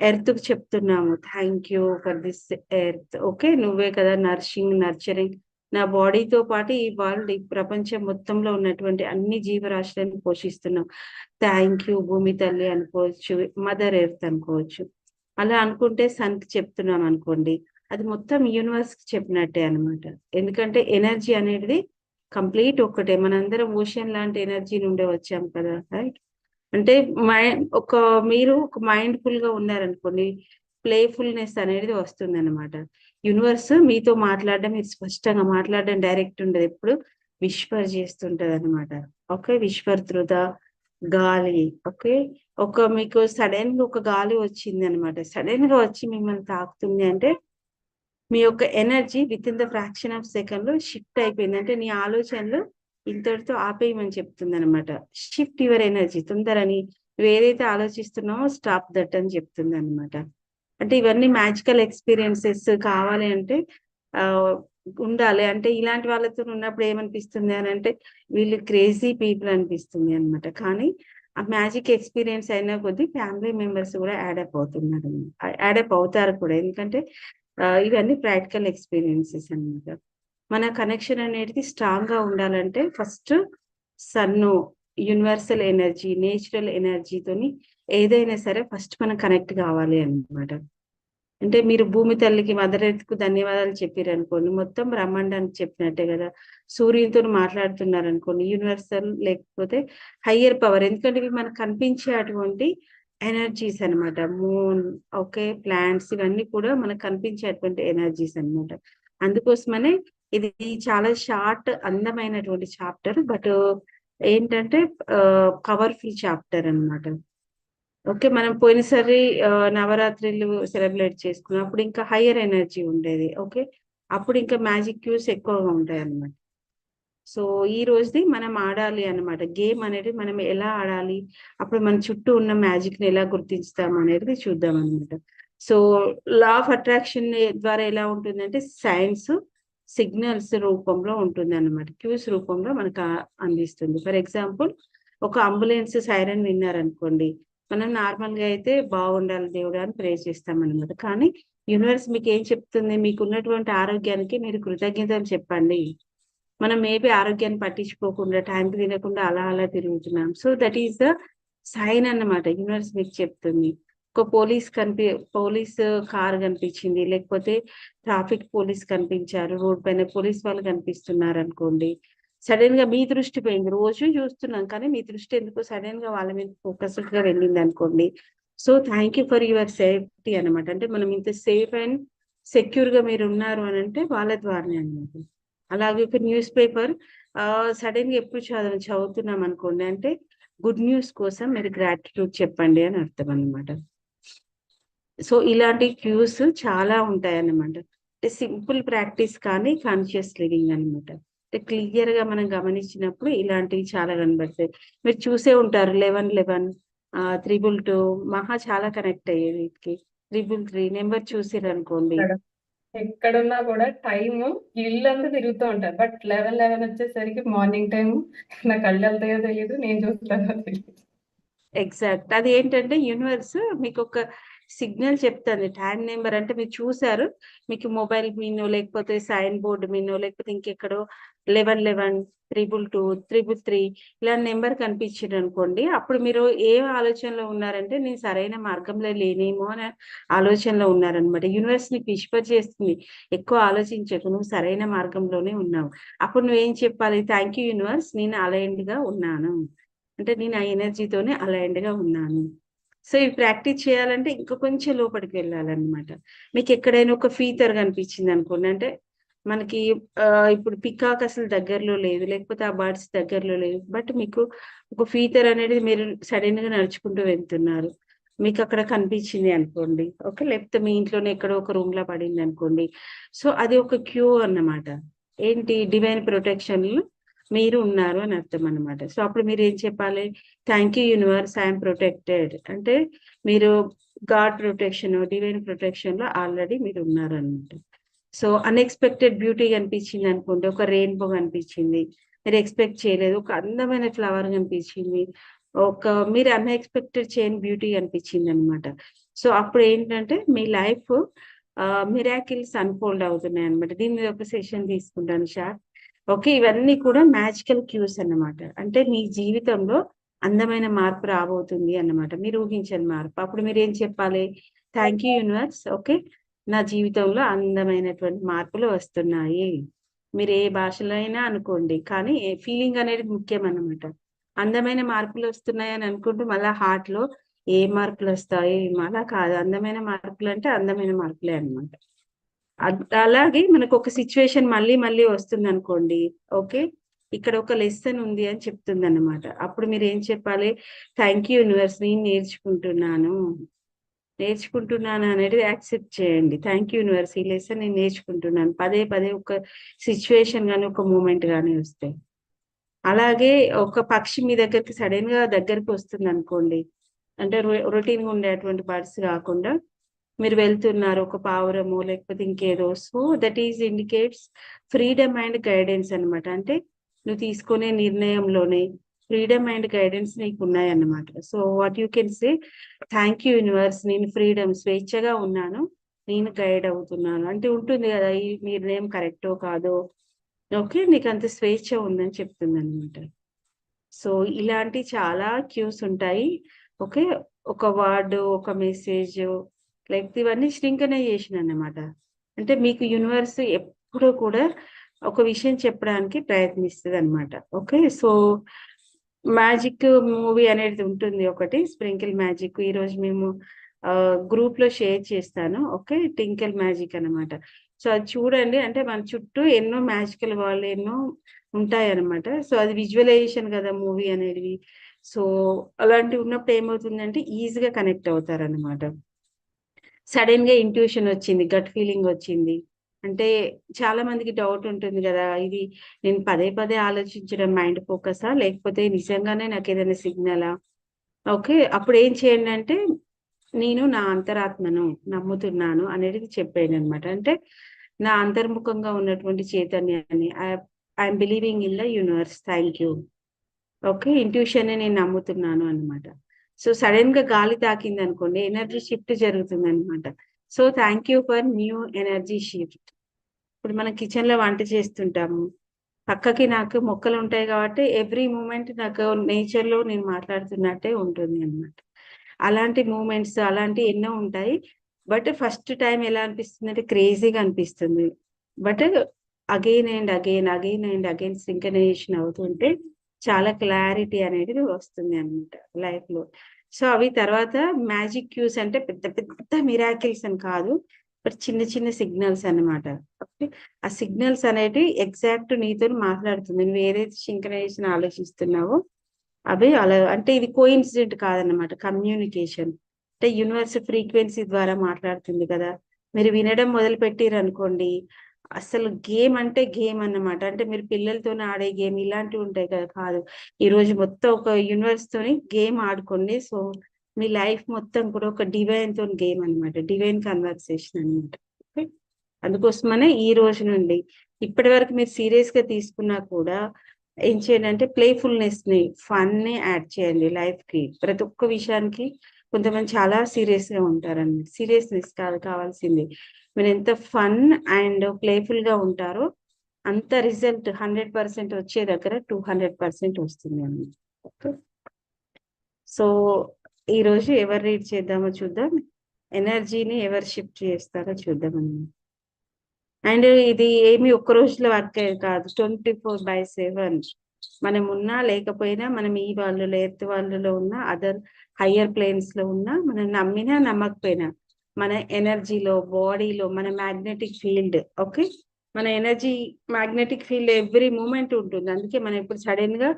ఎర్త్ కు చెప్తున్నాము thank you for this earth, okay నువ్వే కదా నర్షింగ్ నర్చరింగ్ నా బాడీతో పాటు ఈ వరల్డ్, ఈ ప్రపంచం మొత్తంలో ఉన్నటువంటి అన్ని జీవరాశులను పోషిస్తున్నావు, థ్యాంక్ యూ భూమి తల్లి అనుకోవచ్చు, మదర్ ఎర్త్ అనుకోవచ్చు. అలా అనుకుంటే సన్ కి చెప్తున్నాం అనుకోండి, అది మొత్తం యూనివర్స్ కి చెప్పినట్టే అన్నమాట. ఎందుకంటే ఎనర్జీ అనేది కంప్లీట్ ఒక్కటే, మనందరం ఓషన్ లాంటి ఎనర్జీ నుండే వచ్చాం కదా, రైట్? అంటే ఒక మీరు ఒక మైండ్ఫుల్ గా ఉన్నారనుకోండి, ప్లేఫుల్నెస్ అనేది వస్తుంది అనమాట. యూనివర్స్ మీతో మాట్లాడడం, మీరు స్పష్టంగా మాట్లాడడం డైరెక్ట్ ఉండదు, ఎప్పుడు విస్పర్ చేస్తుంటది అనమాట. ఓకే, విస్పర్ త్రూ ద గాలి. ఓకే, ఒక మీకు సడన్ గా ఒక గాలి వచ్చింది అనమాట, సడన్ గా వచ్చి మిమ్మల్ని తాకుతుంది అంటే మీ యొక్క energy with in the fraction of second లో షిఫ్ట్ అయిపోయింది. అంటే నీ ఆలోచనలు ఇంతటితో ఆపేయమని చెప్తుంది అనమాట. షిఫ్ట్ యువర్ ఎనర్జీ, తొందరని నువ్వు ఏదైతే ఆలోచిస్తున్నావో స్టాప్ దట్ అని చెప్తుంది అనమాట. అంటే ఇవన్నీ మ్యాజికల్ ఎక్స్పీరియన్సెస్ కావాలి అంటే ఆ ఉండాలి. అంటే ఇలాంటి వాళ్ళతో ఉన్నప్పుడు ఏమనిపిస్తుంది అని అంటే వీళ్ళు క్రేజీ పీపుల్ అనిపిస్తుంది అనమాట. కానీ ఆ మ్యాజిక్ ఎక్స్పీరియన్స్ అయిన కొద్దీ ఫ్యామిలీ మెంబర్స్ కూడా యాడప్ అవుతున్నారు, యాడప్ అవుతారు కూడా. ఎందుకంటే ఇవన్నీ ప్రాక్టికల్ ఎక్స్పీరియన్సెస్ అన్నమాట. మన కనెక్షన్ అనేది స్ట్రాంగ్ గా ఉండాలంటే ఫస్ట్ సన్ను, యూనివర్సల్ ఎనర్జీ, నేచురల్ ఎనర్జీతోని ఏదైనా సరే ఫస్ట్ మనం కనెక్ట్ కావాలి అన్నమాట. అంటే మీరు భూమి తల్లికి, మదర్ ఎర్త్ కు ధన్యవాదాలు చెప్పారు అనుకోండి, మొత్తం బ్రహ్మాండానికి చెప్పినట్టే కదా. సూర్యునితో మాట్లాడుతున్నారు అనుకోండి, యూనివర్సల్ లేకపోతే హయ్యర్ పవర్. ఎందుకంటే ఇవి మనకు కనిపించే అటువంటి ఎనర్జీస్ అన్నమాట. మూన్, ఓకే, ప్లాంట్స్, ఇవన్నీ కూడా మనకు కనిపించేటువంటి ఎనర్జీస్ అన్నమాట. అందుకోసమనే ఇది చాలా షార్ట్ అందమైనటువంటి చాప్టర్, బట్ ఏంటంటే పవర్ఫుల్ చాప్టర్ అన్నమాట. ఓకే, మనం పోయినసారి నవరాత్రులు సెలబ్రేట్ చేసుకున్నాం, అప్పుడు ఇంకా హయ్యర్ ఎనర్జీ ఉండేది. ఓకే, అప్పుడు ఇంకా మ్యాజిక్ క్యూస్ ఎక్కువగా ఉంటాయి అన్నమాట. సో ఈ రోజుది మనం ఆడాలి అన్నమాట. గేమ్ అనేది మనం ఎలా ఆడాలి, అప్పుడు మన చుట్టూ ఉన్న మ్యాజిక్ ని ఎలా గుర్తిస్తాం అనేది చూద్దాం అన్నమాట. సో లా ఆఫ్ అట్రాక్షన్ ద్వారా ఎలా ఉంటుందంటే సైన్స్ సిగ్నల్స్ రూపంలో ఉంటుంది అన్నమాట, క్యూస్ రూపంలో మనకు అందిస్తుంది. ఫర్ ఎగ్జాంపుల్, ఒక అంబులెన్స్ సైరన్ విన్నారనుకోండి, మనం నార్మల్ గా అయితే బాగుండాలి దేవుడు అని ప్రే చేస్తాం అనమాట. కానీ యూనివర్స్ మీకు ఏం చెప్తుంది, మీకు ఉన్నటువంటి ఆరోగ్యానికి మీరు కృతజ్ఞతలు చెప్పండి. మనం మేబీ ఆరోగ్యాన్ని పట్టించుకోకుండా టైంకి తినకుండా అలా అలా తిరుగుతున్నాం. So that is the sign అన్నమాట, యూనివర్స్ మీకు చెప్తుంది. ఒక పోలీస్ కార్ కనిపించింది, లేకపోతే ట్రాఫిక్ పోలీస్ కనిపించారు, రోడ్ పైన పోలీస్ వాళ్ళు కనిపిస్తున్నారు అనుకోండి, సడన్ గా మీ దృష్టి పోయింది, రోజు చూస్తున్నాం కానీ మీ దృష్టి ఎందుకో సడన్ గా వాళ్ళ మీద ఫోకస్డ్ గా వెళ్ళింది అనుకోండి. So thank you for your safety అనమాట. అంటే మనం ఇంత సేఫ్ అండ్ సెక్యూర్ గా మీరు ఉన్నారు అని అంటే వాళ్ళ ద్వారానే అనమాట. అలాగే ఒక న్యూస్ పేపర్ సడన్ గా ఎప్పుడు చదువుతున్నాం అనుకోండి, అంటే గుడ్ న్యూస్ కోసం మీరు గ్రాటిట్యూడ్ చెప్పండి అని అర్థం అన్నమాట. సో ఇలాంటి క్యూస్ చాలా ఉంటాయి అన్నమాట. అంటే సింపుల్ ప్రాక్టీస్ కానీ కాన్షియస్ లివింగ్ అన్నమాట. అంటే క్లియర్ గా మనం గమనించినప్పుడు ఇలాంటివి చాలా కనబడతాయి. మీరు చూసే ఉంటారు 1111, 222, మహా చాలా కనెక్ట్ అయ్యేది వీటికి. 333 నెంబర్ చూసిరనుకోండి, ఎక్కడున్నా కూడా టైము ఇల్లంతా తిరుగుతూ ఉంటారు. బట్ 11 వచ్చేసరికి మార్నింగ్ టైము నా కళ్ళు వెళ్తాయో తెలియదు, నేను చూస్తానో తెలియదు. ఎగ్జాక్ట్. అది ఏంటంటే యూనివర్స్ మీకు ఒక సిగ్నల్ చెప్తుంది. ట్యాగ్ నెంబర్ అంటే మీరు చూసారు. మీకు మొబైల్ మీనో, లేకపోతే సైన్ బోర్డ్ మీనో, లేకపోతే ఇంకెక్కడో 1111, 222, 333 ఇలా నెంబర్ కనిపించిందనుకోండి. అప్పుడు మీరు ఏ ఆలోచనలో ఉన్నారంటే, నేను సరైన మార్గంలో లేనేమో అనే ఆలోచనలో ఉన్నారనమాట. యూనివర్స్ నీకు విస్పర్ చేస్తుంది. ఎక్కువ ఆలోచించకు, నువ్వు సరైన మార్గంలోనే ఉన్నావు. అప్పుడు నువ్వేం చెప్పాలి? థ్యాంక్ యూ యూనివర్స్, నేను అలైన్డ్‌గా ఉన్నాను. అంటే నేను ఆ ఎనర్జీతోనే అలైన్డ్‌గా ఉన్నాను. సో, ఇవి ప్రాక్టీస్ చేయాలంటే ఇంకా కొంచెం లోపలికి వెళ్ళాలన్నమాట. మీకు ఎక్కడైనా ఒక ఫీచర్ కనిపించింది అనుకోండి. అంటే మనకి ఇప్పుడు పికాక్ అసలు దగ్గరలో లేదు. లేకపోతే ఆ బర్డ్స్ దగ్గరలో లేవు. బట్ మీకు ఒక ఫీచర్ అనేది మీరు సడెన్‌గా నడుచుకుంటూ వెళ్తున్నారు. మీకు అక్కడ కనిపించింది అనుకోండి. ఓకే. లేకపోతే మీ ఇంట్లోనే ఎక్కడో ఒక రూమ్‌లో పడింది అనుకోండి. సో, అది ఒక క్యూ అన్నమాట. ఏంటి? డివైన్ ప్రొటెక్షన్‌లో మీరు ఉన్నారు అని అర్థం అన్నమాట. సో, అప్పుడు మీరు ఏం చెప్పాలి? Thank you universe, I am protected. అంటే మీరు గాడ్ ప్రొటెక్షన్, డివైన్ ప్రొటెక్షన్‌లో ఆల్రెడీ మీరు ఉన్నారన్నమాట. సో, అన్‌ఎక్స్‌పెక్టెడ్ బ్యూటీ కనిపించింది అనుకోండి. ఒక రెయిన్‌బో కనిపించింది. మీరు ఎక్స్‌పెక్ట్ చేయలేదు. ఒక అందమైన ఫ్లవర్ కనిపించింది. ఒక మీరు అన్‌ఎక్స్‌పెక్టెడ్ చేయని బ్యూటీ కనిపించిందన్నమాట. సో, అప్పుడు ఏంటంటే మీ లైఫ్ మిరాకిల్స్ అన్‌ఫోల్డ్ అవుతున్నాయన్నమాట. దీని మీద ఒక సెషన్ తీసుకుంటాను షార్ట్. ఓకే. ఇవన్నీ కూడా మ్యాజికల్ క్యూస్ అన్నమాట. అంటే మీ జీవితంలో అందమైన మార్పు రాబోతుంది అన్నమాట. మీరు ఊహించని మార్పు. అప్పుడు మీరేం చెప్పాలి? Thank you universe. ఓకే. నా జీవితంలో అందమైనటువంటి మార్పులు వస్తున్నాయి. మీరు ఏ భాషలో అయినా అనుకోండి. కానీ ఫీలింగ్ అనేది ముఖ్యం అన్నమాట. అందమైన మార్పులు వస్తున్నాయని అనుకుంటూ మళ్ళా హార్ట్‌లో ఏ మార్పులొస్తాయి? అలా కాదు. అందమైన మార్పులంటే అందమైన మార్పులే అన్నమాట. అలాగే మనకొక సిట్యుయేషన్ మళ్ళీ మళ్ళీ వస్తుందనుకోండి. ఓకే. ఇక్కడ ఒక లెసన్ ఉంది అని చెప్తుందన్నమాట. అప్పుడు మీరేం చెప్పాలి? థాంక్ యూ యూనివర్స్, నేను నేర్చుకుంటున్నాను. నేర్చుకుంటున్నాను అనేది యాక్సెప్ట్ చేయండి. థాంక్ యూ యూనివర్స్, ఈ లెసన్ నేను నేర్చుకుంటున్నాను. పదే పదే ఒక సిట్యుయేషన్ గాని, ఒక మూమెంట్ గాని వస్తే. అలాగే ఒక పక్షి మీ దగ్గరికి సడెన్‌గా దగ్గరికి వస్తుందనుకోండి. అంటే రొటీన్‌గా ఉండేటువంటి బర్డ్స్ గాకుండా మీరు వెళ్తున్నారు. ఒక పావురమో లేకపోతే ఇంకేదో. So, that is indicates freedom and guidance అన్నమాట. అంటే నువ్వు తీసుకునే నిర్ణయంలోనే ఫ్రీడమ్ అండ్ గైడెన్స్ నీకున్నాయన్నమాట. So, what you can say, thank you universe, నేను ఫ్రీడమ్ స్వేచ్ఛగా ఉన్నాను. నేను గైడ్ అవుతున్నాను. అంటే ఉంటుంది గదా! ఈ నిర్ణయం కరెక్టో కాదో. ఓకే. నీకంత స్వేచ్ఛ ఉందని చెప్తుందన్నమాట. సో, ఇలాంటి చాలా క్యూస్ ఉంటాయి. ఓకే. ఒక వర్డ్, ఒక మెసేజు లేకపోతే ఇవన్నీ సింక్రనైజేషన్ అన్నమాట. అంటే మీకు యూనివర్స్ ఎప్పుడూ కూడా ఒక విషయం చెప్పడానికి ప్రయత్నిస్తదన్నమాట. ఓకే. సో, మ్యాజిక్ మూవీ అనేది ఉంటుంది ఒకటి. 'స్ప్రింకిల్ మ్యాజిక్' ఈరోజు మేము గ్రూప్‌లో షేర్ చేస్తాను. ఓకే. 'టింకిల్ మ్యాజిక్' అన్నమాట. సో, అది చూడండి. అంటే మన చుట్టూ ఎన్నో మ్యాజికల్ వరల్డ్ ఎన్నో ఉంటాయన్నమాట. సో, అది విజువలైజేషన్ గదా! మూవీ అనేటివి. సో, అలాంటివి ఉన్నప్పుడు ఏమవుతుందంటే ఈజీగా కనెక్ట్ అవుతారన్నమాట. సడెన్‌గా ఇంట్యూషన్ వచ్చింది. గట్ ఫీలింగ్ వచ్చింది. అంటే చాలా మందికి డౌట్ ఉంటుంది గదా! ఇది నేను పదే పదే ఆలోచించడం మైండ్ ఫోకసా? లేకపోతే నిజంగానే నాకేదైనా సిగ్నలా? ఓకే. అప్పుడేం చేయండంటే, నేను నా అంతరాత్మను నమ్ముతున్నాను అనేది చెప్పేయడనమాట. అంటే నా అంతర్ముఖంగా ఉన్నటువంటి చైతన్యాన్ని I'm believing in the universe. Thank you. Okay. ఇంట్యూషన్‌ని నేను నమ్ముతున్నాను అన్నమాట. సో, సడెన్‌గా గాలి తాకిందనుకోండి ఎనర్జీ షిఫ్ట్ జరుగుతుందనమాట. So, thank you for new energy shift. ఇప్పుడు మనం కిచెన్‌లో వంట చేస్తుంటాము. పక్కకి నాకు మొక్కలుంటాయి గాబట్టి ఎవ్రీ మూమెంట్ నాకు నేచర్‌లో నేను మాట్లాడుతున్నట్టే ఉంటుంది అన్నమాట. అలాంటి మూమెంట్స్ అలాంటియి ఎన్నో ఉంటాయి. బట్ ఫస్ట్ టైమ్ ఎలా అనిపిస్తుందంటే క్రేజీగా అనిపిస్తుంది. But again and again, again and again synchronisation అవుతుంటే చాలా క్లారిటీ అనేది వస్తుంది అన్నమాట లైఫ్‌లో. సో, అవి తర్వాత మ్యాజిక్ క్యూస్ అంటే పెద్ద పెద్ద మిరాకిల్స్ అని కాదు. బట్ చిన్న చిన్న సిగ్నల్స్ అన్నమాట. ఓకే. ఆ సిగ్నల్స్ అనేటివి ఎగ్జాక్ట్ నీతోని మాట్లాడుతుంది. నువ్వు ఏదైతే సింక్రనైజేషన్ ఆలోచిస్తున్నావో అవి అలా అంటే ఇది కోయిన్సిడెంట్ కాదన్నమాట. కమ్యూనికేషన్. అంటే యూనివర్స్ ఫ్రీక్వెన్సీ ద్వారా మాట్లాడుతుంది కదా! మీరు వినడం మొదలుపెట్టిరనుకోండి, అసలు గేమ్ అంటే గేమ్ అన్నమాట. అంటే మీరు పిల్లలతోని ఆడే గేమ్ ఇలాంటివి ఉంటాయి కదా! కాదు. ఈరోజు మొత్తం ఒక యూనివర్స్‌తోని గేమ్ ఆడుకోండి. సో, మీ లైఫ్ మొత్తం కూడా ఒక డివైన్‌తోని గేమ్ అన్నమాట. డివైన్ కన్వర్సేషన్ అన్నమాట. ఓకే. అందుకోసమనే ఈ రోజు నుండి ఇప్పటి వరకు మీరు సీరియస్ గా తీసుకున్నా కూడా ఏం చేయండి అంటే ప్లేఫుల్నెస్ ని ఫన్ ని యాడ్ చేయండి లైఫ్ కి. ప్రతి ఒక్క విషయానికి కొంతమంది చాలా సీరియస్ గా ఉంటారండి. సీరియస్నెస్ కావాల్సింది. మీరు ఎంత ఫన్ అండ్ ప్లేఫుల్ గా ఉంటారో అంత రిజల్ట్ 100% వచ్చే దగ్గర 200% వస్తుంది అండి. ఓకే. సో ఈ రోజు ఎవరు రీడ్ చేద్దామో చూద్దాం. ఎనర్జీని ఎవరు షిఫ్ట్ చేస్తారో చూద్దామండి. అండ్ ఇది ఏమి ఒక్క రోజులో వర్క్ కాదు, 24/7. మనం ఉన్నా లేకపోయినా, మనం ఈ వాళ్ళలో ఎర్త్ వాళ్ళలో ఉన్నా, అదర్ హయ్యర్ ప్లేన్స్ లో ఉన్నా, మనం నమ్మినా నమ్మకపోయినా మన ఎనర్జీలో, బాడీలో, మన మ్యాగ్నెటిక్ ఫీల్డ్, ఓకే, మన energy magnetic field every moment ఉంటుంది. అందుకే మనం ఇప్పుడు సడన్ గా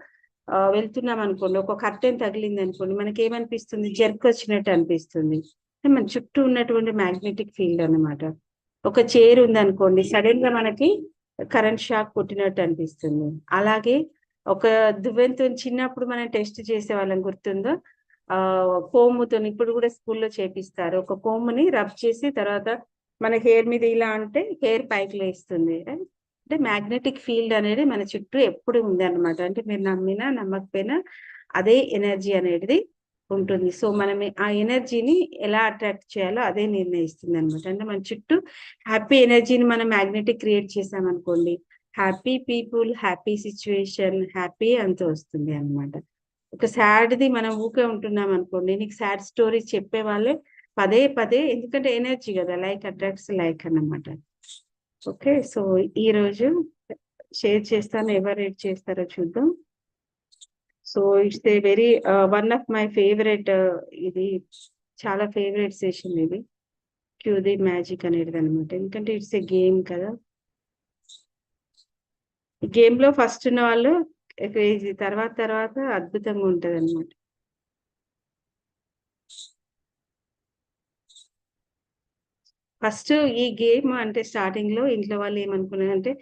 వెళ్తున్నాం అనుకోండి, ఒక కర్టెన్ తగిలింది అనుకోండి, మనకి ఏమనిపిస్తుంది, జర్క్ వచ్చినట్టు అనిపిస్తుంది. మన చుట్టూ ఉన్నటువంటి మ్యాగ్నెటిక్ ఫీల్డ్ అన్నమాట. ఒక చైర్ ఉంది అనుకోండి, సడన్ గా మనకి కరెంట్ షాక్ కొట్టినట్టు అనిపిస్తుంది. అలాగే ఒక దువ్వెనతో చిన్నప్పుడు మనం టెస్ట్ చేసే వాళ్ళం గుర్తుందో, కోముతో ఇప్పుడు కూడా స్కూల్లో చేపిస్తారు. ఒక కోముని రబ్ చేసి తర్వాత మన హెయిర్ మీద ఇలా అంటే హెయిర్ పైకి లేస్తుంది. అంటే మ్యాగ్నెటిక్ ఫీల్డ్ అనేది మన చుట్టూ ఎప్పుడు ఉంది అనమాట. అంటే మీరు నమ్మినా నమ్మకపోయినా అదే ఎనర్జీ అనేది ఉంటుంది. సో మనం ఆ ఎనర్జీని ఎలా అట్రాక్ట్ చేయాలో అదే నిర్ణయిస్తుంది అనమాట. అంటే మన చుట్టూ హ్యాపీ ఎనర్జీని మనం మ్యాగ్నెటిక్ క్రియేట్ చేసామనుకోండి, happy people, happy situation, happy అంత వస్తుంది అనమాట. ఒక సాడ్ది మనం ఊకే ఉంటున్నాం అనుకోండి, నీకు సాడ్ స్టోరీస్ చెప్పే వాళ్ళే పదే పదే, ఎందుకంటే ఎనర్జీ కదా, లైక్ అట్రాక్ట్స్ లైక్ అన్నమాట. ఓకే. సో ఈ రోజు షేర్ చేస్తాను, ఎవరు రీడ్ చేస్తారో చూద్దాం. So it's a very one of my favourite, ఇది చాలా ఫేవరెట్ సెషన్ ఇది, క్యూ ది మ్యాజిక్ అనేది అనమాట. ఎందుకంటే ఇట్స్ ఏ గేమ్ కదా. ఈ గేమ్ లో ఫస్ట్ ఉన్న వాళ్ళు క్రేజీ, తర్వాత తర్వాత అద్భుతంగా ఉంటది అనమాట. ఫస్ట్ ఈ గేమ్ అంటే స్టార్టింగ్ లో ఇంట్లో వాళ్ళు ఏమనుకున్నారంటే,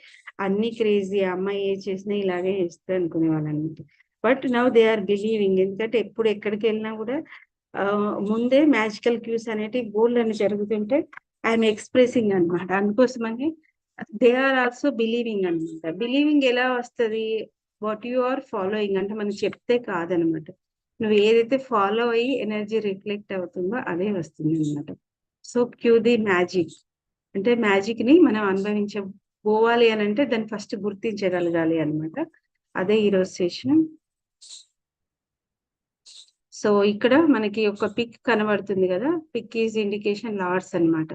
అన్ని క్రేజీ, అమ్మాయి ఏ చేసినా ఇలాగే చేస్తుంది అనుకునే వాళ్ళు అనమాట. But now they are believing. ఎందుకంటే ఎప్పుడు ఎక్కడికి వెళ్ళినా కూడా ముందే మ్యాజికల్ క్యూస్ అనేటి బోల్డ్ అని జరుగుతుంటే ఐఎమ్ ఎక్స్ప్రెసింగ్ అనమాట. అందుకోసమని దే ఆర్ ఆల్సో బిలీవింగ్ అనమాట. బిలీవింగ్ ఎలా వస్తుంది, వాట్ యు ఆర్ ఫాలోయింగ్, అంటే మనం చెప్తే కాదనమాట. నువ్వు ఏదైతే ఫాలో అయ్యి ఎనర్జీ రిఫ్లెక్ట్ అవుతుందో అదే వస్తుంది అనమాట. సో క్యూ ది మ్యాజిక్ అంటే మ్యాజిక్ ని మనం అనుభవించబోవాలి అని అంటే దాన్ని ఫస్ట్ గుర్తించగలగాలి అనమాట. అదే ఈరోజు సెషన్. సో ఇక్కడ మనకి ఒక పిక్ కనబడుతుంది కదా, పిక్ ఈజ్ ఇండికేషన్ లార్డ్స్ అన్నమాట.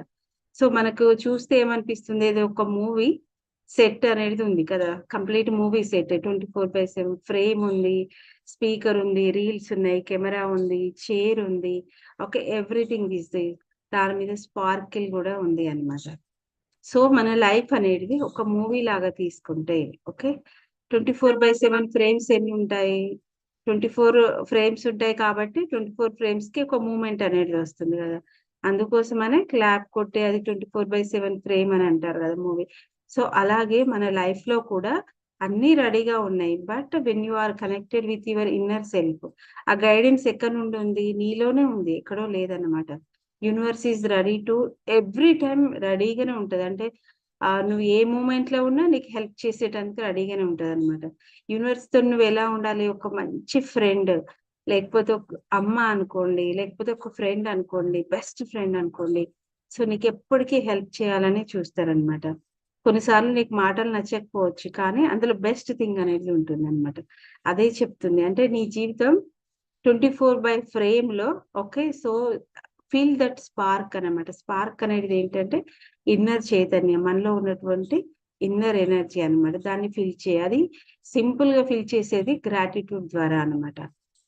సో మనకు చూస్తే ఏమనిపిస్తుంది, ఏదో ఒక మూవీ సెట్ అనేది ఉంది కదా, కంప్లీట్ మూవీ సెట్, 24/7 ఫ్రేమ్ ఉంది, స్పీకర్ ఉంది, రీల్స్ ఉన్నాయి, కెమెరా ఉంది, చైర్ ఉంది, ఓకే, ఎవ్రీథింగ్ ఈజ్ దాని మీద స్పార్కిల్ కూడా ఉంది అన్నమాట. సో మన లైఫ్ అనేది ఒక మూవీ లాగా తీసుకుంటే, ఓకే, 24/7 ఫ్రేమ్స్ ఎన్ని ఉంటాయి, 24 ఫ్రేమ్స్ ఉంటాయి కాబట్టి 24 ఫ్రేమ్స్ కి ఒక మూమెంట్ అనేది వస్తుంది కదా. అందుకోసమనే క్లాప్ కొట్టే అది 24/7 ఫ్రేమ్ అని అంటారు కదా మూవీ. సో అలాగే మన లైఫ్ లో కూడా అన్ని రెడీగా ఉన్నాయి. But when you are connected with your inner self, ఆ గైడెన్స్ ఎక్కడ నుండి ఉంది, నీలోనే ఉంది, ఎక్కడో లేదన్నమాట. Universe is ready to every time, రెడీగానే ఉంటది. అంటే నువ్వు ఏ మూమెంట్ లో ఉన్నా నీకు హెల్ప్ చేసేటానికి రెడీగానే ఉంటది అనమాట. యూనివర్స్ తో నువ్వు ఎలా ఉండాలి, ఒక మంచి ఫ్రెండ్, లేకపోతే ఒక అమ్మ అనుకోండి, లేకపోతే ఒక ఫ్రెండ్ అనుకోండి, బెస్ట్ ఫ్రెండ్ అనుకోండి. సో నీకు ఎప్పటికీ హెల్ప్ చేయాలని చూస్తారనమాట. కొన్నిసార్లు నీకు మాటలు నచ్చకపోవచ్చు, కానీ అందులో బెస్ట్ థింగ్ అనేది ఉంటుంది అనమాట. అదే చెప్తుంది. అంటే నీ జీవితం 24 ఫ్రేమ్ లో, okay. So feel that spark అన్నమాట. స్పార్క్ అనేది ఏంటంటే ఇన్నర్ చైతన్యం, మనలో ఉన్నటువంటి ఇన్నర్ ఎనర్జీ అన్నమాట. దాన్ని ఫీల్ చేయాలి. సింపుల్ గా ఫీల్ చేసేది గ్రాటిట్యూడ్ ద్వారా అన్నమాట.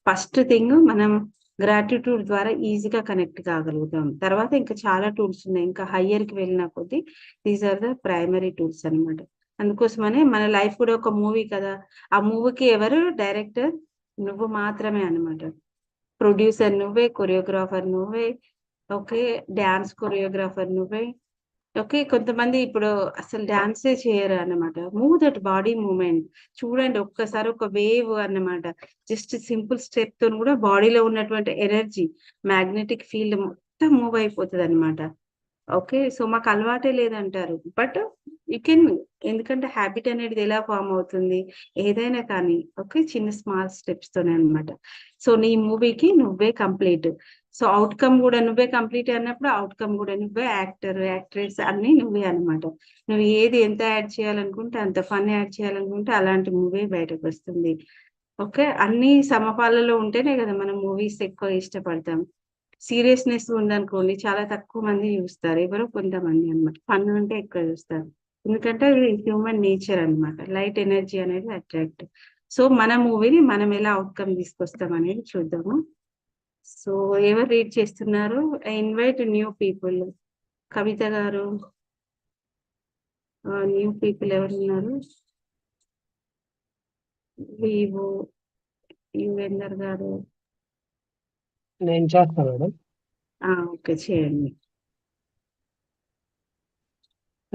ఫస్ట్ థింగ్ మనం గ్రాటిట్యూడ్ ద్వారా ఈజీగా కనెక్ట్ కాగలుగుతాం. తర్వాత ఇంకా చాలా టూల్స్ ఉన్నాయి, ఇంకా హయ్యర్ కి వెళ్ళిన కొద్దీ these are the primary tools అన్నమాట. అందుకోసమనే మన లైఫ్ కూడా ఒక మూవీ కదా. ఆ మూవీకి ఎవరు డైరెక్టర్, నువ్వు మాత్రమే అన్నమాట. ప్రొడ్యూసర్ నువ్వే, కొరియోగ్రాఫర్ నువ్వే, ఓకే, డాన్స్ కొరియోగ్రాఫర్ నువ్వే, ఓకే. కొంతమంది ఇప్పుడు అసలు డాన్సే చేయరు అన్నమాట. మూవ్ దట్ బాడీ మూవ్మెంట్ చూడండి ఒక్కసారి, ఒక వేవ్ అన్నమాట. జస్ట్ సింపుల్ స్టెప్ తో కూడా బాడీలో ఉన్నటువంటి ఎనర్జీ, మ్యాగ్నెటిక్ ఫీల్డ్ మొత్తం మూవ్ అయిపోతుంది అనమాట. ఓకే. సో మాకు అలవాటే లేదంటారు. బట్ యూ కెన్, ఎందుకంటే హ్యాబిట్ అనేది ఎలా ఫార్మ్ అవుతుంది? ఏదైనా కానీ ఓకే. చిన్న స్మాల్ స్టెప్స్‌తోనే అన్నమాట. సో నీ మూవీకి నువ్వే కంప్లీట్. సో ఔట్‌కమ్ గూడా నువ్వే కంప్లీట్ అన్నప్పుడు ఔట్‌కమ్ గూడా నువ్వే, యాక్టర్, యాక్ట్రెస్ అన్నీ నువ్వే అన్నమాట. నువ్వు ఏది ఎంత యాడ్ చేయాలనుకుంటే అంత ఫన్ యాడ్ చేయాలనుకుంటే అలాంటి మూవీ బయటకొస్తుంది. ఓకే. అన్నీ సమపాలలో ఉంటేనే గదా మనం మూవీస్ ఎక్కువ ఇష్టపడతాం. సీరియస్‌నెస్ ఉందనుకోండి చాలా తక్కువ మంది జూస్తారు. ఎవరో కొంతమంది అన్నమాట. ఫన్ ఉంటే ఎక్కువ జూస్తారు. ఎందుకంటే అది హ్యూమన్ నేచర్ అన్నమాట. లైట్ ఎనర్జీ అనేది అట్రాక్ట్. సో మన మూవీని మనం ఎలా ఔట్‌కమ్ తీసుకొస్తాం అనేది చూద్దాము. సో ఎవరు రీడ్ చేస్తున్నారు? Invite new people. కవిత గారు, న్యూ పీపుల్ ఎవరున్నారు? వివో, యువేందర్ గారు. నేను చేస్తాను మేడం. ఓకే. చేయండి.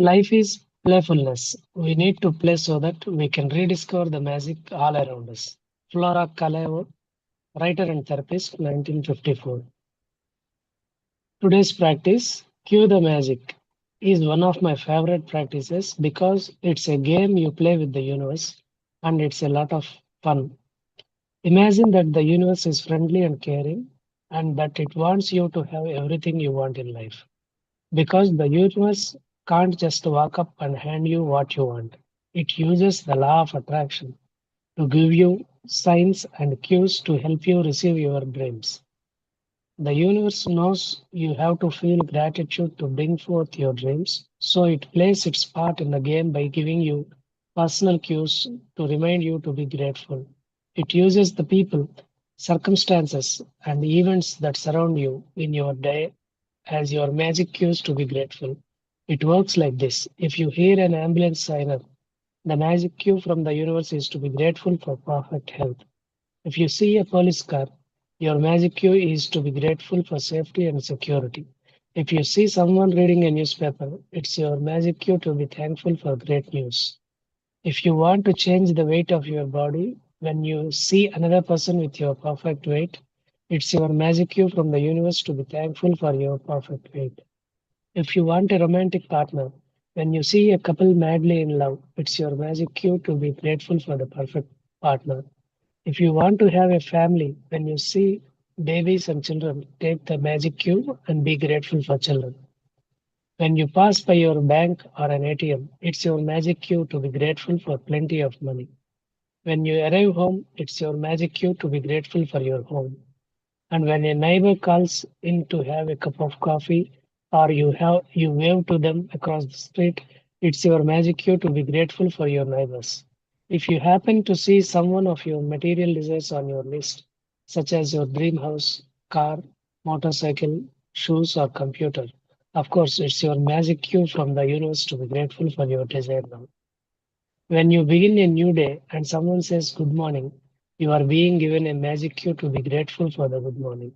Life is playfulness. We need to play so that we can rediscover the magic all around us. Flora Kaleo, writer and therapist, 1954. Today's practice, Cue the Magic, is one of my favorite practices because it's a game you play with the universe and it's a lot of fun. Imagine that the universe is friendly and caring and that it wants you to have everything you want in life. Because the universe can't just walk up and hand you what you want. It uses the law of attraction to give you signs and cues to help you receive your dreams. The universe knows you have to feel gratitude to bring forth your dreams, so it plays its part in the game by giving you personal cues to remind you to be grateful. It uses the people, circumstances, and events that surround you in your day as your magic cues to be grateful. It works like this. If you hear an ambulance siren, the magic cue from the universe is to be grateful for perfect health. If you see a police car, your magic cue is to be grateful for safety and security. If you see someone reading a newspaper, it's your magic cue to be thankful for great news. If you want to change the weight of your body, when you see another person with your perfect weight, it's your magic cue from the universe to be thankful for your perfect weight. If you want a romantic partner, when you see a couple madly in love, it's your magic cue to be grateful for the perfect partner. If you want to have a family, when you see babies and children, take the magic cue and be grateful for children. When you pass by your bank or an ATM, it's your magic cue to be grateful for plenty of money. When you arrive home, it's your magic cue to be grateful for your home. And when a neighbor calls in to have a cup of coffee or you wave to them across the street, it's your magic cue to be grateful for your neighbors. If you happen to see someone of your material desires on your list, such as your dream house, car, motorcycle, shoes, or computer, of course, it's your magic cue from the universe to be grateful for your desire now. When you begin a new day and someone says good morning, you are being given a magic cue to be grateful for the good morning.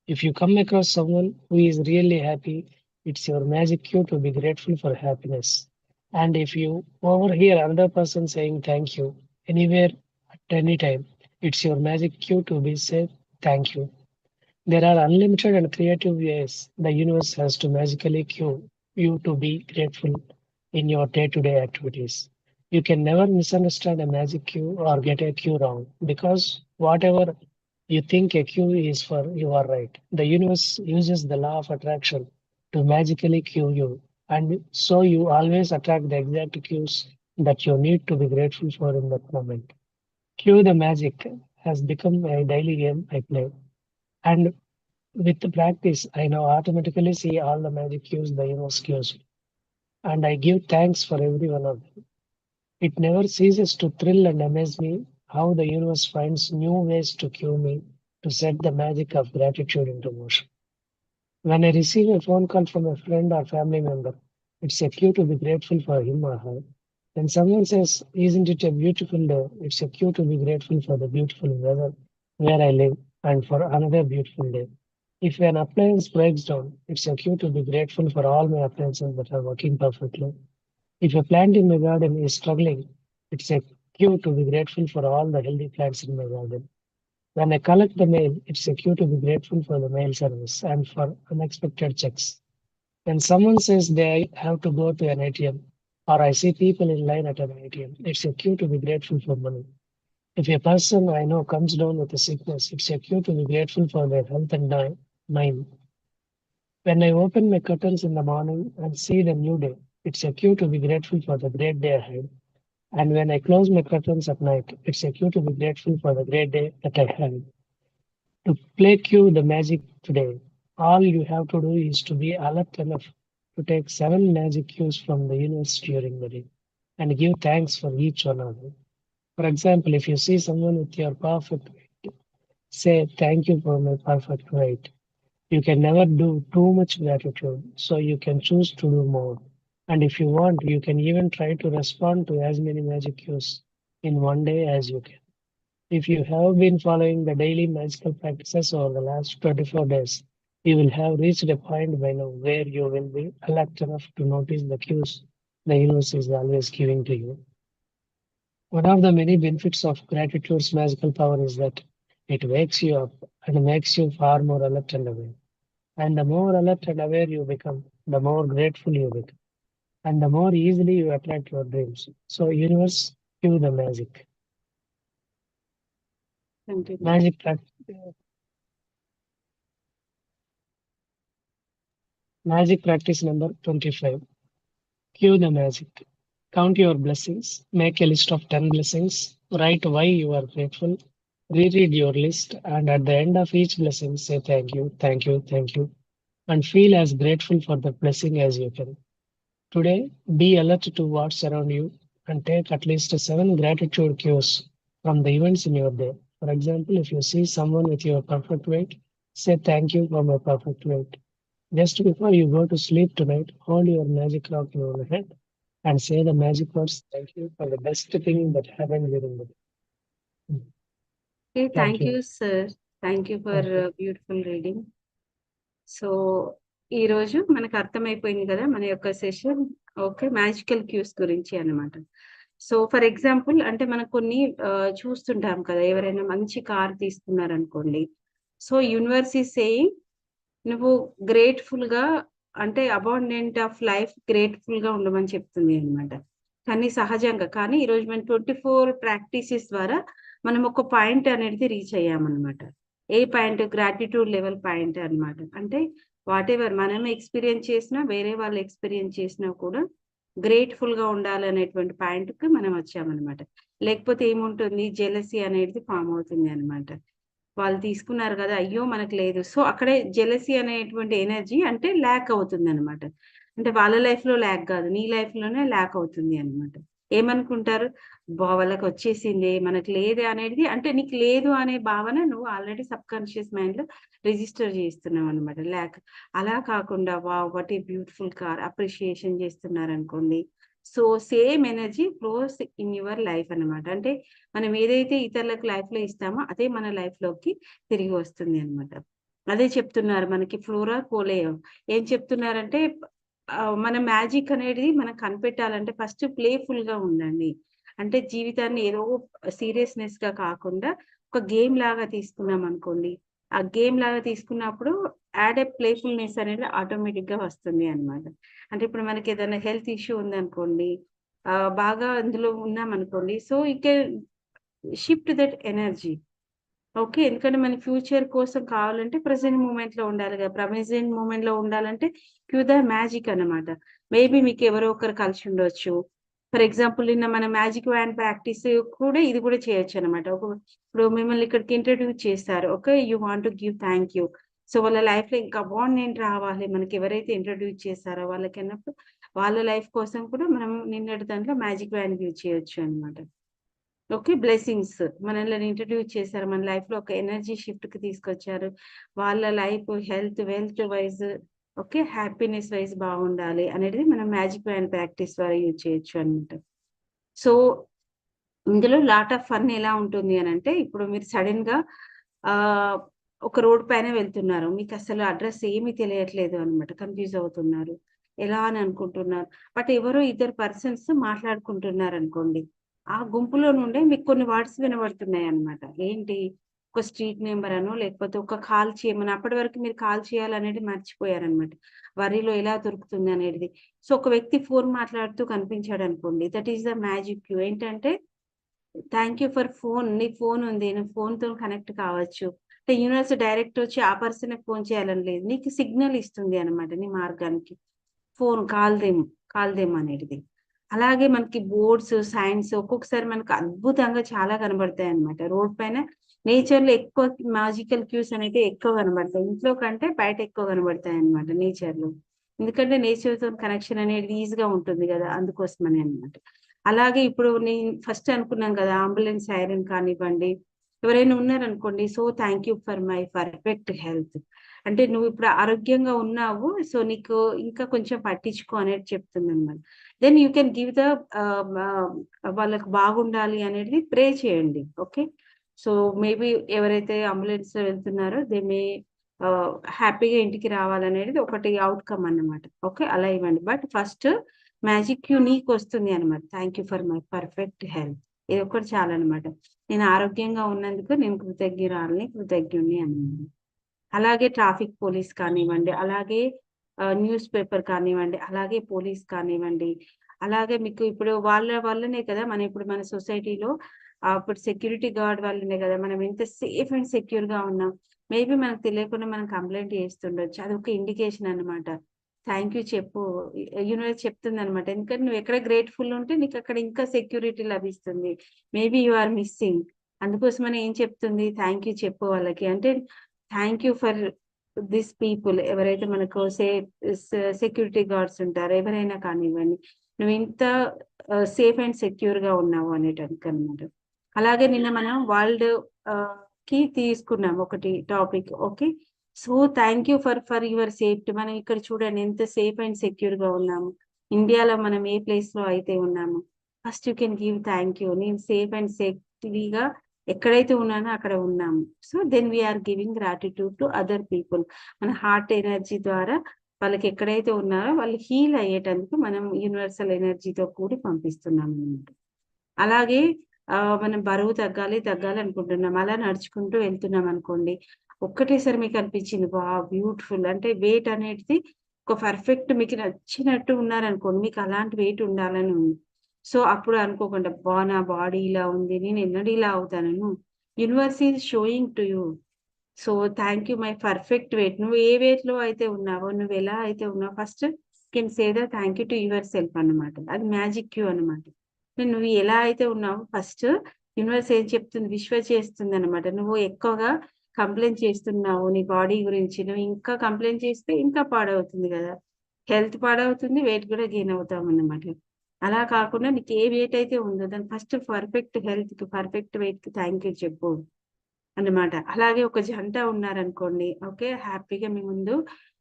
If you come across someone who is really happy, it's your magic cue to be grateful for happiness. And if you overhear another person saying thank you anywhere at any time, it's your magic cue to be say thank you. There are unlimited and creative ways the universe has to magically cue you to be grateful in your day-to-day activities. You can never misunderstand a magic cue or get a cue wrong because whatever you think a cue is for, you are right. The universe uses the law of attraction to magically cue you, and so you always attract the exact cues that you need to be grateful for in that moment. Cue the magic has become a daily game I play. And with the practice, I now automatically see all the magic cues the universe gives me, and I give thanks for every one of them. It never ceases to thrill and amaze me how the universe finds new ways to cue me to set the magic of gratitude into motion. When I receive a phone call from a friend or family member, it's a cue to be grateful for him or her. When someone says, "Isn't it a beautiful day?" it's a cue to be grateful for the beautiful weather where I live and for another beautiful day. If an appliance breaks down, it's a cue to be grateful for all my appliances that are working perfectly. If a plant in my garden is struggling, it's a cue to be grateful for all the healthy plants in my garden. When I collect the mail, it's a cue to be grateful for the mail service and for unexpected checks. When someone says they have to go to an ATM, or I see people in line at an ATM, it's a cue to be grateful for money. If a person I know comes down with a sickness, it's a cue to be grateful for their health and mind. When I open my curtains in the morning and see the new day, it's a cue to be grateful for the great day ahead. And when I close my curtains at night, it's a cue to be grateful for the great day that I had. To play cue the magic today, all you have to do is to be alert enough to take 7 magic cues from the universe during the day and give thanks for each one of them. For example, if you see someone with your perfect weight, say thank you for my perfect weight. You can never do too much gratitude, so you can choose to do more. And if you want, you can even try to respond to as many magic cues in one day as you can. If you have been following the daily magical practices over the last 24 days, you will have reached a point by now where you will be alert enough to notice the cues the universe is always giving to you. One of the many benefits of gratitude's magical power is that it wakes you up and makes you far more alert and aware. And the more alert and aware you become, the more grateful you become, and the more easily you attract your dreams. So, universe, cue the magic. Continue. Magic practice number 25. Cue the magic. Count your blessings. Make a list of 10 blessings. Write why you are grateful. Reread your list, and at the end of each blessing, say thank you, thank you, thank you, and feel as grateful for the blessing as you can. Today, be alert to what's around you and take at least 7 gratitude cues from the events in your day. For example, if you see someone with your perfect weight, say thank you for my perfect weight. Just before you go to sleep tonight, hold your magic rock in your hand and say the magic words thank you for the best thing that happened during the day. Okay, Thank thank you. you, sir. Thank you for Thank you. Beautiful reading. So ఈ రోజు మనకు అర్థమైపోయింది కదా మన యొక్క session. Okay, magical cues గురించి అన్నమాట. So for example అంటే మనం కొన్ని చూస్తుంటాం కదా, ఎవరైనా మంచి కార్ తీసుకున్నారనుకోండి. సో యూనివర్స్ ఈజ్ సేయింగ్ నువ్వు గ్రేట్ఫుల్ గా అంటే అబాండెంట్ ఆఫ్ లైఫ్ గ్రేట్ఫుల్ గా ఉండమని చెప్తుంది అనమాట. కానీ సహజంగా కానీ ఈరోజు మనం 24 ప్రాక్టీసెస్ ద్వారా మనం ఒక పాయింట్ అనేది రీచ్ అయ్యామన్నమాట. ఏ పాయింట్? గ్రాటిట్యూడ్ లెవెల్ పాయింట్ అన్నమాట. అంటే వాట్ ఎవర్ మనం ఎక్స్పీరియన్స్ చేసినా వేరే వాళ్ళు ఎక్స్పీరియన్స్ చేసినా కూడా గ్రేట్ఫుల్ గా ఉండాలనేటువంటి పాయింట్ కి మనం వచ్చామన్నమాట. లేకపోతే ఏముంటుంది, జెలసీ అనేది ఫామ్ అవుతుంది అన్నమాట. వాళ్ళు తీసుకున్నారు కదా, అయ్యో మనకు లేదు. సో అక్కడే జెలసీ అనేటువంటి ఎనర్జీ అంటే ల్యాక్ అవుతుంది అనమాట. అంటే వాళ్ళ లైఫ్ లో ల్యాక్ కాదు, నీ లైఫ్ లోనే ల్యాక్ అవుతుంది అనమాట. ఏమనుకుంటారు, వాళ్ళకి వచ్చేసింది మనకు లేదే అనేది, అంటే నీకు లేదు అనే భావన నువ్వు ఆల్రెడీ సబ్ కాన్షియస్ మైండ్ లో రిజిస్టర్ చేస్తున్నావు అనమాట. ల్యాక్ అలా కాకుండా what a beautiful car appreciation చేస్తున్నారు అనుకోండి. So same energy flows in your life అన్నమాట. అంటే మనం ఏదైతే ఇతరులకు లైఫ్ లో ఇస్తామో అదే మన లైఫ్ లోకి తిరిగి వస్తుంది అన్నమాట. అదే చెప్తున్నారు మనకి ఫ్లోరా కోలేయో. ఏం చెప్తున్నారంటే మన మ్యాజిక్ అనేది మనం కనిపెట్టాలంటే ఫస్ట్ ప్లేఫుల్ గా ఉండండి. అంటే జీవితాన్ని ఏదో సీరియస్నెస్ గా కాకుండా ఒక గేమ్ లాగా తీసుకున్నాం అనుకోండి. ఆ గేమ్ లాగా తీసుకున్నప్పుడు యాడ్ ఏ ప్లేఫుల్నెస్ అనేది ఆటోమేటిక్ గా వస్తుంది అన్నమాట. అంటే ఇప్పుడు మనకి ఏదైనా హెల్త్ ఇష్యూ ఉందనుకోండి, బాగా అందులో ఉన్నాం అనుకోండి. సో ఇక షిఫ్ట్ దట్ ఎనర్జీ. ఓకే, ఎందుకంటే మన ఫ్యూచర్ కోసం కావాలంటే ప్రెసెంట్ మూమెంట్ లో ఉండాలి కదా. ప్రెసెంట్ మూమెంట్ లో ఉండాలంటే క్యూ ద మ్యాజిక్ అన్నమాట. మేబీ మీకు ఎవరో ఒకరు కలిసి ఉండొచ్చు. ఫర్ ఎగ్జాంపుల్ నిన్న మన మ్యాజిక్ వ్యాన్ ప్రాక్టీస్ కూడా ఇది కూడా చేయొచ్చు అనమాట. ఇప్పుడు మిమ్మల్ని ఇక్కడికి ఇంట్రడ్యూస్ చేస్తారు. Okay, you want to give thank you. So వాళ్ళ లైఫ్ లో ఇంకా బాండ్ రావాలి మనకి, ఎవరైతే ఇంట్రడ్యూస్ చేస్తారో వాళ్ళకి అన్నప్పుడు వాళ్ళ లైఫ్ కోసం కూడా మనం నిన్నటి దాంట్లో మ్యాజిక్ వ్యాన్ యూజ్ చేయొచ్చు అనమాట. ఓకే, బ్లెస్సింగ్స్ మనల్ని ఇంట్రడ్యూస్ చేశారు, మన లైఫ్ లో ఒక ఎనర్జీ షిఫ్ట్ కి తీసుకొచ్చారు. వాళ్ళ life health wealth wise okay happiness wise బాగుండాలి అనేది మనం మ్యాజిక్ వ్యాన్ ప్రాక్టీస్ ద్వారా యూజ్ చేయొచ్చు అనమాట. సో ఇందులో లాట్ ఆఫ్ ఫన్ ఎలా ఉంటుంది అని అంటే, ఇప్పుడు మీరు సడన్ గా ఒక రోడ్ పైన వెళ్తున్నారు, మీకు అసలు అడ్రస్ ఏమీ తెలియట్లేదు అనమాట, కన్ఫ్యూజ్ అవుతున్నారు, ఎలా అని అనుకుంటున్నారు. బట్ ఎవరో ఇద్దరు పర్సన్స్ మాట్లాడుకుంటున్నారు అనుకోండి. ఆ గుంపులో నుండే మీకు కొన్ని వర్డ్స్ వినబడుతున్నాయి అన్నమాట. ఏంటి, ఒక స్ట్రీట్ నెంబర్ అనో లేకపోతే ఒక కాల్ చేయమని, అప్పటి వరకు మీరు కాల్ చేయాలనేది మర్చిపోయారనమాట. వరిలో ఎలా దొరుకుతుంది అనేది. సో ఒక వ్యక్తి ఫోన్ మాట్లాడుతూ కనిపించాడు అనుకోండి, that is the magic cue. ఏంటంటే థ్యాంక్ యూ ఫర్ ఫోన్. నీ ఫోన్ ఉంది, నువ్వు ఫోన్తో కనెక్ట్ కావచ్చు. అంటే యూనివర్స్ డైరెక్ట్ వచ్చి ఆ పర్సన్ ఫోన్ చేయాలని లేదు, నీకు సిగ్నల్ ఇస్తుంది అనమాట నీ మార్గానికి. ఫోన్ కాల్దేమో అనేది. అలాగే మనకి బోర్డ్స్, సైన్స్ ఒక్కొక్కసారి మనకు అద్భుతంగా చాలా కనబడతాయి అనమాట. రోడ్ పైన నేచర్‌లో ఎక్కువ మ్యాజికల్ క్యూస్ అనేవి ఎక్కువ కనబడతాయి. ఇంట్లో కంటే బయట ఎక్కువ కనబడతాయి అనమాట నేచర్‌లో. ఎందుకంటే నేచర్‌తో కనెక్షన్ అనేది ఈజీగా ఉంటుంది గదా! అందుకోసమని అన్నమాట. అలాగే ఇప్పుడు నేను ఫస్ట్ అనుకున్నాం కదా! అంబులెన్స్ సైరన్ కానివ్వండి, ఎవరైనా ఉన్నారనుకోండి, so thank you for my perfect health. అంటే నువ్వు ఇప్పుడు ఆరోగ్యంగా ఉన్నావు. సో నీకు ఇంకా కొంచెం పట్టించుకో అనేది చెప్తుందన్నమాట. Then you can give the వాళ్ళకి బాగుండాలి అనేది ప్రే చేయండి. ఓకే. సో మేబీ ఎవరైతే అంబులెన్స్‌లో వెళ్తున్నారో దే మే హ్యాపీగా ఇంటికి రావాలనేది ఒకటి ఔట్‌కమ్ అన్నమాట. ఓకే. అలా ఇవ్వండి. బట్ ఫస్ట్ మ్యాజిక్ క్యూ నీకొస్తుంది అన్నమాట. Thank you for my perfect health. ఇదొక్కటి చాలన్నమాట. నేను ఆరోగ్యంగా ఉన్నందుకు నేను కృతజ్ఞుడిని అనండి. అలాగే ట్రాఫిక్ పోలీస్ కానివ్వండి, అలాగే న్యూస్ పేపర్ కానివ్వండి, అలాగే పోలీస్ కానివ్వండి, అలాగే మీకు ఇప్పుడు వాళ్ళ వల్లనే కదా మనం ఇప్పుడు మన సొసైటీలో ఇప్పుడు సెక్యూరిటీ గార్డ్ వల్లనే కదా మనం ఎంత సేఫ్ అండ్ సెక్యూర్‌గా ఉన్నాం. మేబీ మనకు తెలియకుండా మనం కంప్లెయింట్ చేస్తుండొచ్చు. అదొక ఇండికేషన్ అన్నమాట. థాంక్ యూ చెప్పు. యూనివర్స్ చెప్తుందన్నమాట. ఎందుకంటే నువ్వు ఎక్కడ గ్రేట్‌ఫుల్ ఉంటే నీకు అక్కడ ఇంకా సెక్యూరిటీ లభిస్తుంది. Maybe you are missing. అందుకోసమని ఏం చెప్తుంది? థాంక్ యూ చెప్పు వాళ్ళకి. అంటే thank you for this people. ఎవరైతే మనకు సెక్యూరిటీ గార్డ్స్ ఉంటారో ఎవరైనా కానివ్వండి. నువ్వు ఇంత సేఫ్ అండ్ సెక్యూర్‌గా ఉన్నావు అనేటానికన్నమాట. అలాగే నిన్న మనం వరల్డ్ కి తీసుకున్నాం ఒకటి topic. Okay. So thank you for your safety. మనం ఇక్కడ చూడండి ఎంత సేఫ్ అండ్ సెక్యూర్‌గా ఉన్నాము. ఇండియాలో మనం ఏ ప్లేస్‌లో అయితే ఉన్నామో. First you can give thank you. నేను సేఫ్ అండ్ సేఫ్టీగా ఎక్కడైతే ఉన్నానో అక్కడ ఉన్నాము. So then we are giving gratitude to other people. మన హార్ట్ ఎనర్జీ ద్వారా వాళ్ళకి ఎక్కడైతే ఉన్నారో వాళ్ళు హీల్ అయ్యేటందుకు మనం యూనివర్సల్ ఎనర్జీతో కూడి పంపిస్తున్నామన్నమాట. అలాగే మనం బరువు తగ్గాలి అనుకుంటున్నాం. అలా నడుచుకుంటూ వెళ్తున్నాం అనుకోండి. ఒక్కటేసారి మీకు అనిపించింది వావ్! బ్యూటిఫుల్. అంటే వెయిట్ అనేది ఒక పర్ఫెక్ట్ మీకు నచ్చినట్టు ఉన్నారనుకోండి. మీకు అలాంటి వెయిట్ ఉండాలని ఉంది. సో అప్పుడు అనుకోకుండా అబ్బా! నా బాడీ ఇలా ఉంది. నేను ఎన్నడూ ఇలా అవుతానను. Universe is showing to you. So thank you my perfect weight. నువ్వు ఏ వెయిట్‌లో అయితే ఉన్నావో, నువ్వు ఎలా అయితే ఉన్నావో first can say the thank you to yourself అన్నమాట. అది మ్యాజిక్ క్యూ అన్నమాట. నువ్వు ఎలా అయితే ఉన్నావో ఫస్ట్ యూనివర్స్ ఏం చెప్తుంది చేస్తుందన్నమాట. నువ్వు ఎక్కువగా కంప్లెయింట్ చేస్తున్నావు నీ బాడీ గురించి. నువ్వు ఇంకా కంప్లెయింట్ చేస్తే ఇంకా పాడవుతుంది గదా! హెల్త్ పాడవుతుంది. వెయిట్ కూడా గెయిన్ అవుతామన్నమాట. అలా కాకుండా నీకు ఏ వెయిట్ అయితే ఉందో దాన్ని ఫస్ట్ పర్ఫెక్ట్ హెల్త్‌కి, పర్ఫెక్ట్ వెయిట్‌కి థాంక్ యూ చెప్పు అన్నమాట. అలాగే ఒక జంట ఉన్నారనుకోండి. ఓకే. హ్యాపీగా మీ ముందు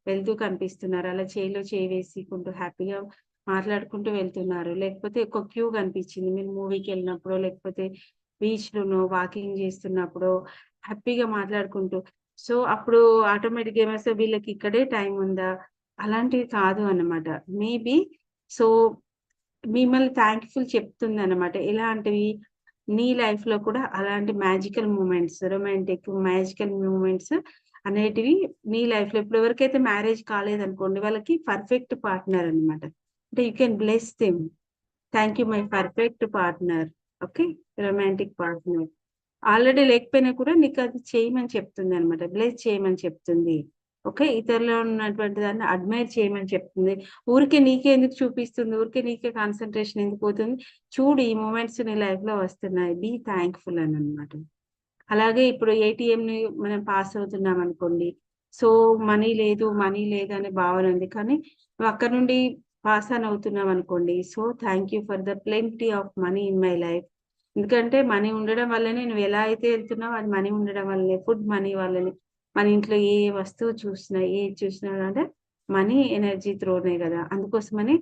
వెళ్తూ కనిపిస్తున్నారు. అలా చేయిలో చేయి వేసుకుంటూ హ్యాపీగా మాట్లాడుకుంటూ వెళ్తున్నారు. లేకపోతే ఒక క్యూ కనిపించింది. మీరు మూవీకెళ్ళినప్పుడో, లేకపోతే బీచ్‌లోనో వాకింగ్ చేస్తున్నప్పుడో హ్యాపీగా మాట్లాడుకుంటూ. సో, అప్పుడు ఆటోమేటిక్‌గా ఏమొస్తది వీళ్ళకి ఇక్కడే టైం ఉందా? అలాంటివి కాదు అన్నమాట. మేబీ సో, మిమ్మల్ని థాంక్‌ఫుల్ చెప్తుందన్నమాట. ఎలాంటివి? నీ లైఫ్‌లో కూడా అలాంటి magical moments, romantic magical moments అనేటివి నీ లైఫ్‌లో ఇప్పుడు ఎవరికైతే మ్యారేజ్ కాలేదనుకోండి, వాళ్ళకి పర్ఫెక్ట్ పార్ట్నర్ అన్నమాట. అంటే you can bless them. Thank you my perfect partner. Okay. Romantic partner. Already లేకపోయినా కూడా నీకది చేయమని చెప్తుందన్నమాట. బ్లెస్ చేయమని చెప్తుంది. ఓకే. ఇతరులో ఉన్నటువంటి దాన్ని అడ్మైర్ చేయమని చెప్తుంది. ఊరికే నీకే ఎందుకు చూపిస్తుంది? ఊరికే నీకే కాన్సంట్రేషన్ ఎందుకు పోతుంది? చూడు ఈ మూమెంట్స్ నీ లైఫ్‌లో వస్తున్నాయి. బీ థాంక్‌ఫుల్ అనన్నమాట. అలాగే ఇప్పుడు ఏటీఎంని మనం పాస్ అవుతున్నామనుకోండి. సో, మనీ లేదు అనే భావన ఉంది. కానీ నువ్వు అక్కడి నుండి పాస్ ఆన్ అవుతున్నామనుకోండి. So, thank you for the plenty of money in my life. ఎందుకంటే మనీ ఉండడం వల్లనే నువ్వు ఎలా అయితే వెళ్తున్నావో అది మనీ ఉండడం వల్లనే, ఫుడ్ మనీ వల్లనే. మన ఇంట్లో ఏ వస్తువు చూసినా, ఏది చూసినా అంటే మనీ ఎనర్జీ త్రోనే గదా! అందుకోసమని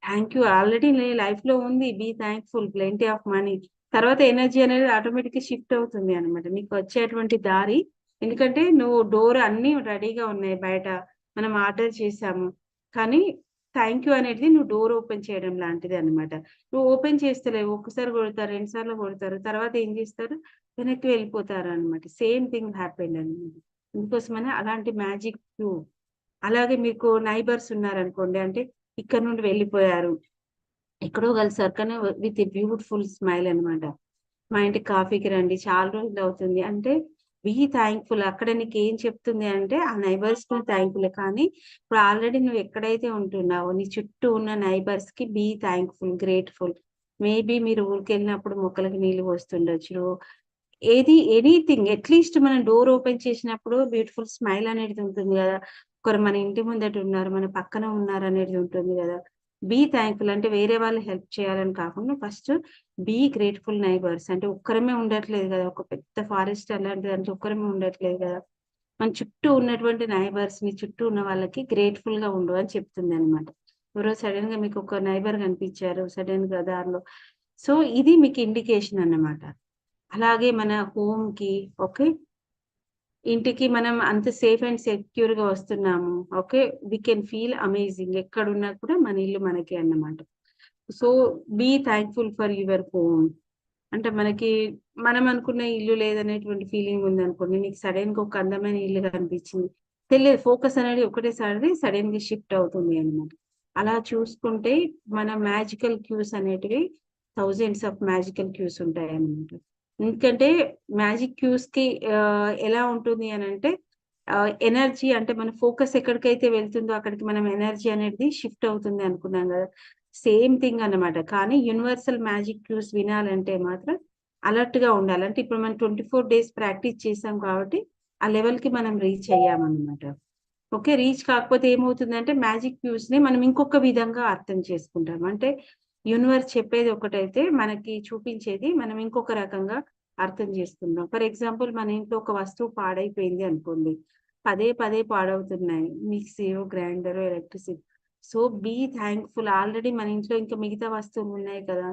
థాంక్ యూ ఆల్రెడీ నీ లైఫ్‌లో ఉంది. Be thankful plenty of money. తర్వాత ఎనర్జీ అనేది ఆటోమేటిక్‌గా షిఫ్ట్ అవుతుంది అన్నమాట. నీకు వచ్చేటువంటి దారి ఎందుకంటే నువ్వు డోర్ అన్నీ రెడీగా ఉన్నాయి బయట. మనం ఆర్డర్ చేసాము. కానీ థ్యాంక్ యూ అనేది నువ్వు డోర్ ఓపెన్ చేయడం లాంటిది అన్నమాట. నువ్వు ఓపెన్ చేస్తలేవు. ఒక్కసారి కొడతారు, 2 సార్లు కొడతారు. తర్వాత ఏం చేస్తారు? వెనక్కి వెళ్ళిపోతారన్నమాట. సేమ్ థింగ్ హ్యాపెండ్ అన్నమాట. అందుకోసమని అలాంటి మ్యాజిక్ క్యూ. అలాగే మీకు నైబర్స్ ఉన్నారనుకోండి. అంటే ఇక్కడ నుండి వెళ్ళిపోయారు. ఎక్కడో కలిసారు కానీ విత్ ఎ బ్యూటిఫుల్ స్మైల్ అన్నమాట. మా ఇంటికి కాఫీకి రండి, చాలా రోజులు అవుతుంది అంటే బీ థ్యాంక్ఫుల్. అక్కడ నీకేం చెప్తుంది అంటే ఆ నైబర్స్ కు థ్యాంక్ఫుల్. కానీ ఇప్పుడు ఆల్రెడీ నువ్వు ఎక్కడైతే ఉంటున్నావో నీ చుట్టూ ఉన్న నైబర్స్ కి బీ థ్యాంక్ఫుల్, గ్రేట్ఫుల్. మేబీ మీరు ఊరికెళ్ళినప్పుడు మొక్కలకి నీళ్లు పోస్తుండొచ్చు. ఎనీథింగ్ అట్లీస్ట్ మనం డోర్ ఓపెన్ చేసినప్పుడు బ్యూటిఫుల్ స్మైల్ అనేది ఉంటుంది కదా. ఒకరు మన ఇంటి ముందట ఉన్నారు, మన పక్కన ఉన్నారు అనేది ఉంటుంది కదా. బీ థ్యాంక్ఫుల్ అంటే వేరే వాళ్ళు హెల్ప్ చేయాలని కాకుండా ఫస్ట్ బీ గ్రేట్ఫుల్ నైబర్స్. అంటే ఒక్కరమే ఉండట్లేదు కదా, ఒక పెద్ద ఫారెస్ట్ అలాంటిది అంటే ఒక్కరమే ఉండట్లేదు కదా. మన చుట్టూ ఉన్నటువంటి నైబర్స్ ని చుట్టూ ఉన్న వాళ్ళకి గ్రేట్ఫుల్ గా ఉండు అని చెప్తుంది అనమాట. ఎవరో సడన్ గా మీకు ఒక నైబర్ కనిపించారు సడన్ గా దారిలో, సో ఇది మీకు ఇండికేషన్ అన్నమాట. అలాగే మన హోమ్ కి ఓకే, ఇంటికి మనం అంత సేఫ్ అండ్ సెక్యూర్ గా వస్తున్నాము. Okay, we can feel amazing. ఎక్కడున్నా కూడా మన ఇల్లు మనకే అన్నమాట. So be thankful for your home. అంటే మనకి మనం అనుకున్న ఇల్లు లేదనేటువంటి ఫీలింగ్ ఉంది అనుకోండి, నీకు సడన్ గా ఒక అందమైన ఇల్లు కనిపించింది, తెలియదు ఫోకస్ అనేది ఒకటేసారి సడన్ గా షిఫ్ట్ అవుతుంది అన్నమాట. అలా చూసుకుంటే మన మ్యాజికల్ క్యూస్ అనేటివి థౌజండ్స్ ఆఫ్ మ్యాజికల్ క్యూస్ ఉంటాయి అన్నమాట. ఎందుకంటే మ్యాజిక్ క్యూస్ కి ఎలా ఉంటుంది అని అంటే ఎనర్జీ అంటే మన ఫోకస్ ఎక్కడికైతే వెళ్తుందో అక్కడికి మనం ఎనర్జీ అనేది షిఫ్ట్ అవుతుంది అనుకున్నాం కదా. సేమ్ థింగ్ అన్నమాట. కానీ యూనివర్సల్ మ్యాజిక్ క్యూస్ వినాలంటే మాత్రం అలర్ట్ గా ఉండాలి. అంటే ఇప్పుడు మనం 24 days ప్రాక్టీస్ చేసాం కాబట్టి ఆ లెవెల్ కి మనం రీచ్ అయ్యామన్నమాట. ఓకే, రీచ్ కాకపోతే ఏమవుతుందంటే మ్యాజిక్ క్యూస్ ని మనం ఇంకొక విధంగా అర్థం చేసుకుంటాం. అంటే యూనివర్స్ చెప్పేది ఒకటైతే మనకి చూపించేది మనం ఇంకొక రకంగా అర్థం చేసుకుందాం. ఫర్ ఎగ్జాంపుల్ మన ఇంట్లో ఒక వస్తువు పాడైపోయింది అనుకోండి, పదే పదే పాడవుతున్నాయి, mixie, grinder, electricity. So be thankful, already మన ఇంట్లో ఇంకా మిగతా వస్తువులు ఉన్నాయి కదా,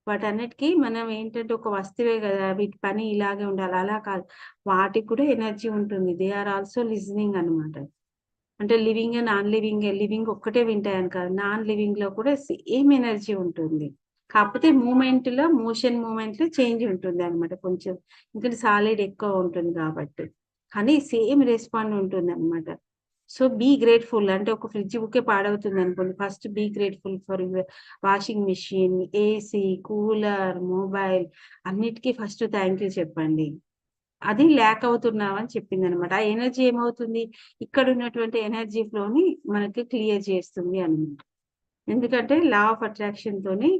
వాటన్నిటికీ మనం ఏంటంటే ఒక వస్తువే కదా, వీటి పని ఇలాగే ఉండాలి అలా కాదు, వాటికి కూడా ఎనర్జీ ఉంటుంది. దే ఆర్ ఆల్సో లిజనింగ్ అనమాట. అంటే లివింగ్ నాన్ లివింగ్, లివింగ్ ఒక్కటే వింటాయని కాదు, నాన్ లివింగ్ లో కూడా సేమ్ ఎనర్జీ ఉంటుంది. కాకపోతే మూమెంట్ లో మోషన్ మూమెంట్ లో చేంజ్ ఉంటుంది అనమాట కొంచెం, ఇంకా సాలిడ్ ఎక్కువ ఉంటుంది కాబట్టి, కానీ సేమ్ రెస్పాండ్ ఉంటుంది అనమాట. So be grateful. అంటే ఒక ఫ్రిడ్జ్ బుకే పాడవుతుంది అనుకోండి, first be grateful for your washing machine, AC, cooler, mobile, అన్నిటికీ ఫస్ట్ థ్యాంక్ యూ చెప్పండి. అది ల్యాక్ అవుతున్నావు అని చెప్పింది అనమాట. ఆ ఎనర్జీ ఏమవుతుంది, ఇక్కడ ఉన్నటువంటి ఎనర్జీ ఫ్లోని మనకి క్లియర్ చేస్తుంది అనమాట. ఎందుకంటే లా ఆఫ్ అట్రాక్షన్ తోని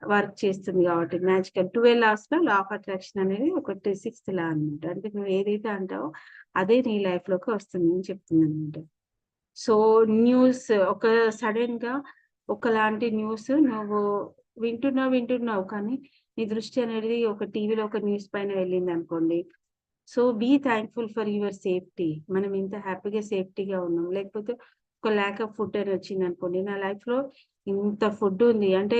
వర్క్ చేస్తుంది కాబట్టి మ్యాజికల్ 12 laws లో లా ఆఫ్ అట్రాక్షన్ అనేది ఒకటి 6th లా అనమాట. అంటే నువ్వు ఏదైతే అంటావో అదే నీ లైఫ్ లోకి వస్తుంది అని చెప్తుంది అనమాట. సో న్యూస్ ఒక సడన్ గా ఒకలాంటి న్యూస్ నువ్వు వింటున్నావు కానీ నీ దృష్టి అనేది ఒక టీవీలో ఒక న్యూస్ పైన వెళ్ళింది అనుకోండి. So be thankful for your safety. మనం ఇంత హ్యాపీగా సేఫ్టీగా ఉన్నాం. లేకపోతే ఒక ల్యాక్ ఆఫ్ ఫుడ్ అని వచ్చింది అనుకోండి, నా లైఫ్ లో ఇంత ఫుడ్ ఉంది అంటే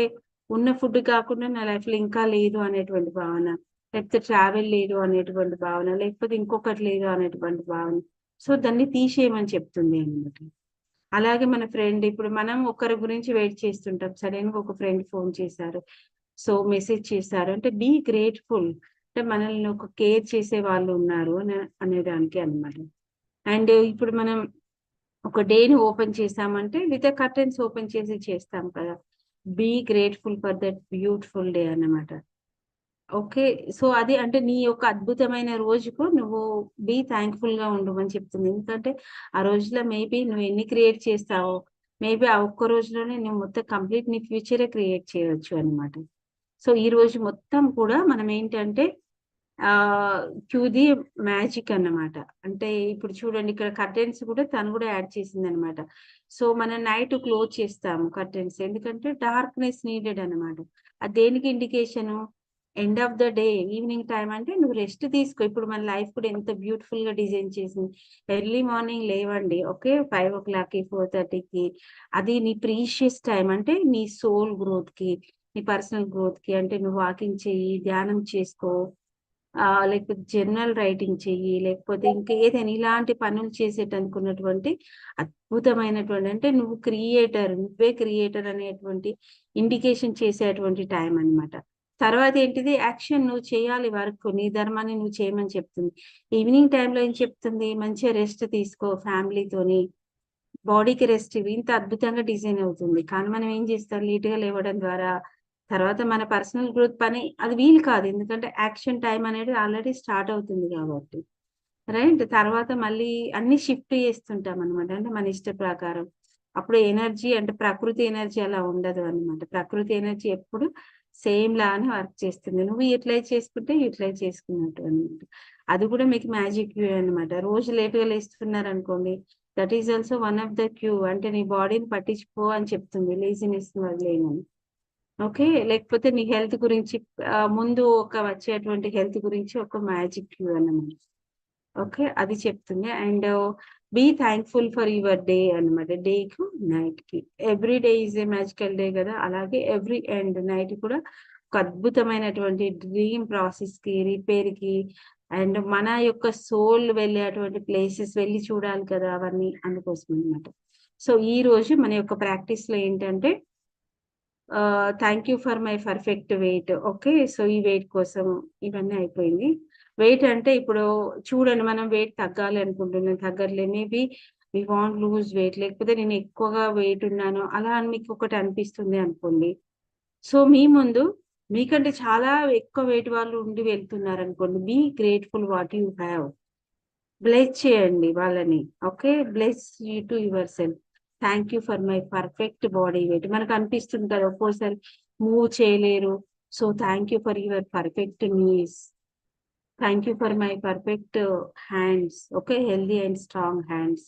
ఉన్న ఫుడ్ కాకుండా నా లైఫ్ లో ఇంకా లేదు అనేటువంటి భావన, లేకపోతే ట్రావెల్ లేదు అనేటువంటి భావన, లేకపోతే ఇంకొకటి లేదు అనేటువంటి భావన. సో దాన్ని తీసేయమని చెప్తుంది అన్నమాట. అలాగే మన ఫ్రెండ్, ఇప్పుడు మనం ఒకరి గురించి వెయిట్ చేస్తుంటాం, సడన్ గా ఒక ఫ్రెండ్ ఫోన్ చేశారు, సో మెసేజ్ చేశారు అంటే బీ గ్రేట్ఫుల్. అంటే మనల్ని ఒక కేర్ చేసే వాళ్ళు ఉన్నారు అనేదానికి అన్నమాట. అండ్ ఇప్పుడు మనం ఒక డేని ఓపెన్ చేసామంటే విత్ కర్టెన్స్ ఓపెన్ చేసి చేస్తాం కదా, be grateful for that beautiful day అన్నమాట. ఓకే, సో అది అంటే నీ యొక్క అద్భుతమైన రోజుకు నువ్వు బీ థ్యాంక్ఫుల్ గా ఉండమని చెప్తుంది. ఎందుకంటే ఆ రోజులో మేబీ నువ్వు ఎన్ని క్రియేట్ చేస్తావో, మేబీ ఆ ఒక్క రోజులోనే నువ్వు మొత్తం కంప్లీట్ నీ ఫ్యూచరే క్రియేట్ చేయవచ్చు అన్నమాట. సో ఈ రోజు మొత్తం కూడా మనం ఏంటంటే క్యూ ది మ్యాజిక్ అన్నమాట. అంటే ఇప్పుడు చూడండి ఇక్కడ కర్టెన్స్ కూడా తను కూడా యాడ్ చేసింది అనమాట. సో మనం నైట్ క్లోజ్ చేస్తాము కర్టెన్స్, ఎందుకంటే డార్క్నెస్ నీడెడ్ అన్నమాట. అది దేనికి indication, end of the day, evening time అంటే నువ్వు రెస్ట్ తీసుకో. ఇప్పుడు మన లైఫ్ కూడా ఎంత బ్యూటిఫుల్ గా డిజైన్ చేసింది. ఎర్లీ మార్నింగ్ లేవండి, ఓకే, 5 o'clock 4:30కి. అది నీ ప్రీషియస్ టైం, అంటే నీ సోల్ గ్రోత్ కి, నీ పర్సనల్ గ్రోత్ కి. అంటే నువ్వు వాకింగ్ చెయ్యి, ధ్యానం చేసుకో, లేకపోతే జర్నల్ రైటింగ్ చెయ్యి, లేకపోతే ఇంకా ఏదైనా ఇలాంటి పనులు చేసేటనుకున్నటువంటి అద్భుతమైనటువంటి, అంటే నువ్వే క్రియేటర్ అనేటువంటి ఇండికేషన్ చేసేటువంటి టైం అన్నమాట. తర్వాత ఏంటిది, యాక్షన్ నువ్వు చేయాలి, వర్క్ నీ ధర్మాన్ని నువ్వు చేయమని చెప్తుంది. ఈవినింగ్ టైంలో ఏం చెప్తుంది, మంచిగా రెస్ట్ తీసుకో ఫ్యామిలీతోని, బాడీకి రెస్ట్ ఇవి. ఇంత అద్భుతంగా డిజైన్ అవుతుంది. కానీ మనం ఏం చేస్తాం, లేట్‌గా లేవడం ద్వారా తర్వాత మన పర్సనల్ గ్రోత్ పని అది వీలు కాదు. ఎందుకంటే యాక్షన్ టైం అనేది ఆల్రెడీ స్టార్ట్ అవుతుంది కాబట్టి. రైట్. తర్వాత మళ్ళీ అన్ని షిఫ్ట్ చేస్తుంటాం అన్నమాట. అంటే మన ఇష్ట ప్రకారం. అప్పుడు ఎనర్జీ అంటే ప్రకృతి ఎనర్జీ అలా ఉండదు అన్నమాట. ప్రకృతి ఎనర్జీ ఎప్పుడు సేమ్ లానే వర్క్ చేస్తుంది. నువ్వు యుటిలైజ్ చేసుకుంటే యుటిలైజ్ చేసుకున్నట్టు అన్నమాట. అది కూడా మీకు మ్యాజిక్ వ్యూ అన్నమాట. రోజు లేట్‌గా లేస్తున్నారనుకోండి, that is also one of the cue. అంటే నీ బాడీని పట్టించుకో అని చెప్తుంది. లేజినెస్‌ని వదిలేయమని. ఓకే. లేకపోతే నీ హెల్త్ గురించి ముందు వచ్చేటువంటి హెల్త్ గురించి ఒక మ్యాజిక్ క్యూ అన్నమాట. ఓకే. అది చెప్తుంది. And be thankful for your day అన్నమాట. డేకు, నైట్‌కి. Every day is a magical day గదా! అలాగే ఎవ్రీ ఎండ్ నైట్ కూడా ఒక అద్భుతమైనటువంటి డ్రీమ్ ప్రాసెస్‌కి, రిపేర్‌కి అండ్ మన యొక్క సోల్ వెళ్ళేటువంటి ప్లేసెస్ వెళ్ళి చూడాలి కదా! అవన్నీ అందుకోసం అన్నమాట. సో, ఈరోజు మన యొక్క ప్రాక్టీస్‌లో ఏంటంటే thank you for my perfect weight. Okay. So, ఈ వెయిట్ కోసం ఇవన్నీ అయిపోయింది. వెయిట్ అంటే ఇప్పుడు చూడండి, మనం వెయిట్ తగ్గాలి అనుకుంటున్నాం. తగ్గట్లే. Maybe we want lose weight, లేకపోతే నేను ఎక్కువగా వెయిట్ ఉన్నాను అలా అని మీకు ఒకటి అనిపిస్తుంది అనుకోండి. సో, మీ ముందు మీకంటే చాలా ఎక్కువ వెయిట్ వాళ్ళు ఉండి వెళ్తున్నారనుకోండి. Be grateful what you have. Bless చేయండి వాళ్ళని. Okay. Bless you to yourself. Thank you for my perfect body weight. మనకు అనిపిస్తుంది కదా! ఒక్కోసారి మూవ్ చేయలేరు. So, thank you for your perfect knees. Thank you for my perfect hands. Okay. Healthy and strong hands.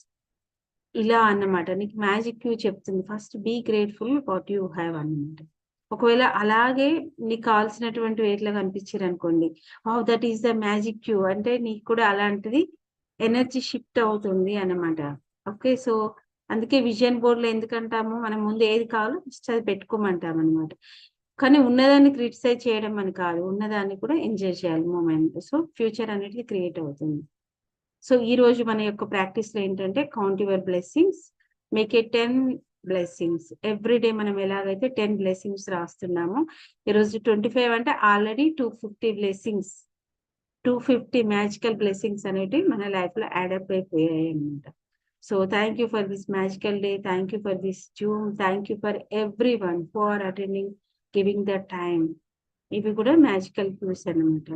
ఇలా అన్నమాట. నీకు magic cue చెప్తుంది. First be grateful what you have అన్నమాట. ఒకవేళ అలాగే నీకు కావాల్సినటువంటి వెయిట్‌లో కనిపించిరనుకోండి. Wow! That is the magic cue. అంటే నీకు కూడా అలాంటిది ఎనర్జీ షిఫ్ట్ అవుతుంది అన్నమాట. ఓకే. సో, అందుకే విజన్ బోర్డ్‌లో ఎందుకంటాము, మనం ముందు ఏది కావాలో ఫస్ట్ అది పెట్టుకోమంటామన్నమాట. కానీ ఉన్నదాన్ని క్రిటిసైజ్ చేయడం అని కాదు. ఉన్నదాన్ని కూడా ఎంజాయ్ చేయాలి మూమెంట్. సో, ఫ్యూచర్ అనేది క్రియేట్ అవుతుంది. సో, ఈరోజు మన యొక్క ప్రాక్టీస్‌లో ఏంటంటే count your blessings, make it 10 blessings. Every day మనం ఎలాగైతే 10 బ్లెస్సింగ్స్ రాస్తున్నామో, ఈరోజు 25 అంటే ఆల్రెడీ 250 బ్లెస్సింగ్స్, 250 మ్యాజికల్ బ్లెస్సింగ్స్ అనేటివి మన లైఫ్‌లో యాడప్ అయిపోయాయన్నమాట. So, thank you for this magical day. Thank you for this zoom. Thank you for everyone for attending, giving the time. ఇవి కూడా మ్యాజికల్ క్యూస్ అన్నమాట.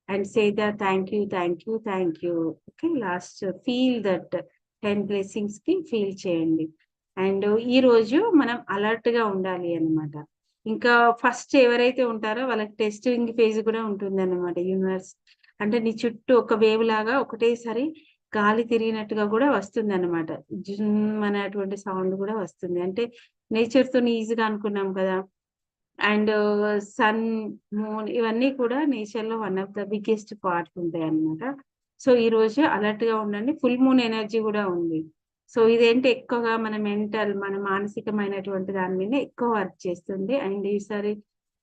And say the thank you, thank you, thank you. Okay. Last feel that 10 బ్లెస్సింగ్స్‌కి feel చేయండి. And ఈరోజు మనం అలర్ట్‌గా ఉండాలి అన్నమాట. ఇంకా ఫస్ట్ ఎవరైతే ఉంటారో వాళ్ళకి టెస్టింగ్ ఫేజ్ కూడా ఉంటుందన్నమాట యూనివర్స్. అంటే నీ చుట్టూ ఒక వేవ్ లాగా ఒకటేసారి గాలి తిరిగినట్టుగా కూడా వస్తుందన్నమాట. జుమ్ అనేటువంటి సౌండ్ కూడా వస్తుంది. అంటే నేచర్‌తోని ఈజీగా అనుకున్నాం కదా! అండ్ సన్, మూన్ ఇవన్నీ కూడా నేచర్‌లో one of the biggest part ఉంటాయన్నమాట. సో, ఈరోజు అలర్ట్‌గా ఉండండి. ఫుల్ మూన్ ఎనర్జీ గూడా ఉంది. సో, ఇదేంటి ఎక్కువగా మన మెంటల్, మన మానసికమైనటువంటి దాని మీద ఎక్కువ వర్క్ చేస్తుంది. అండ్ ఈసారి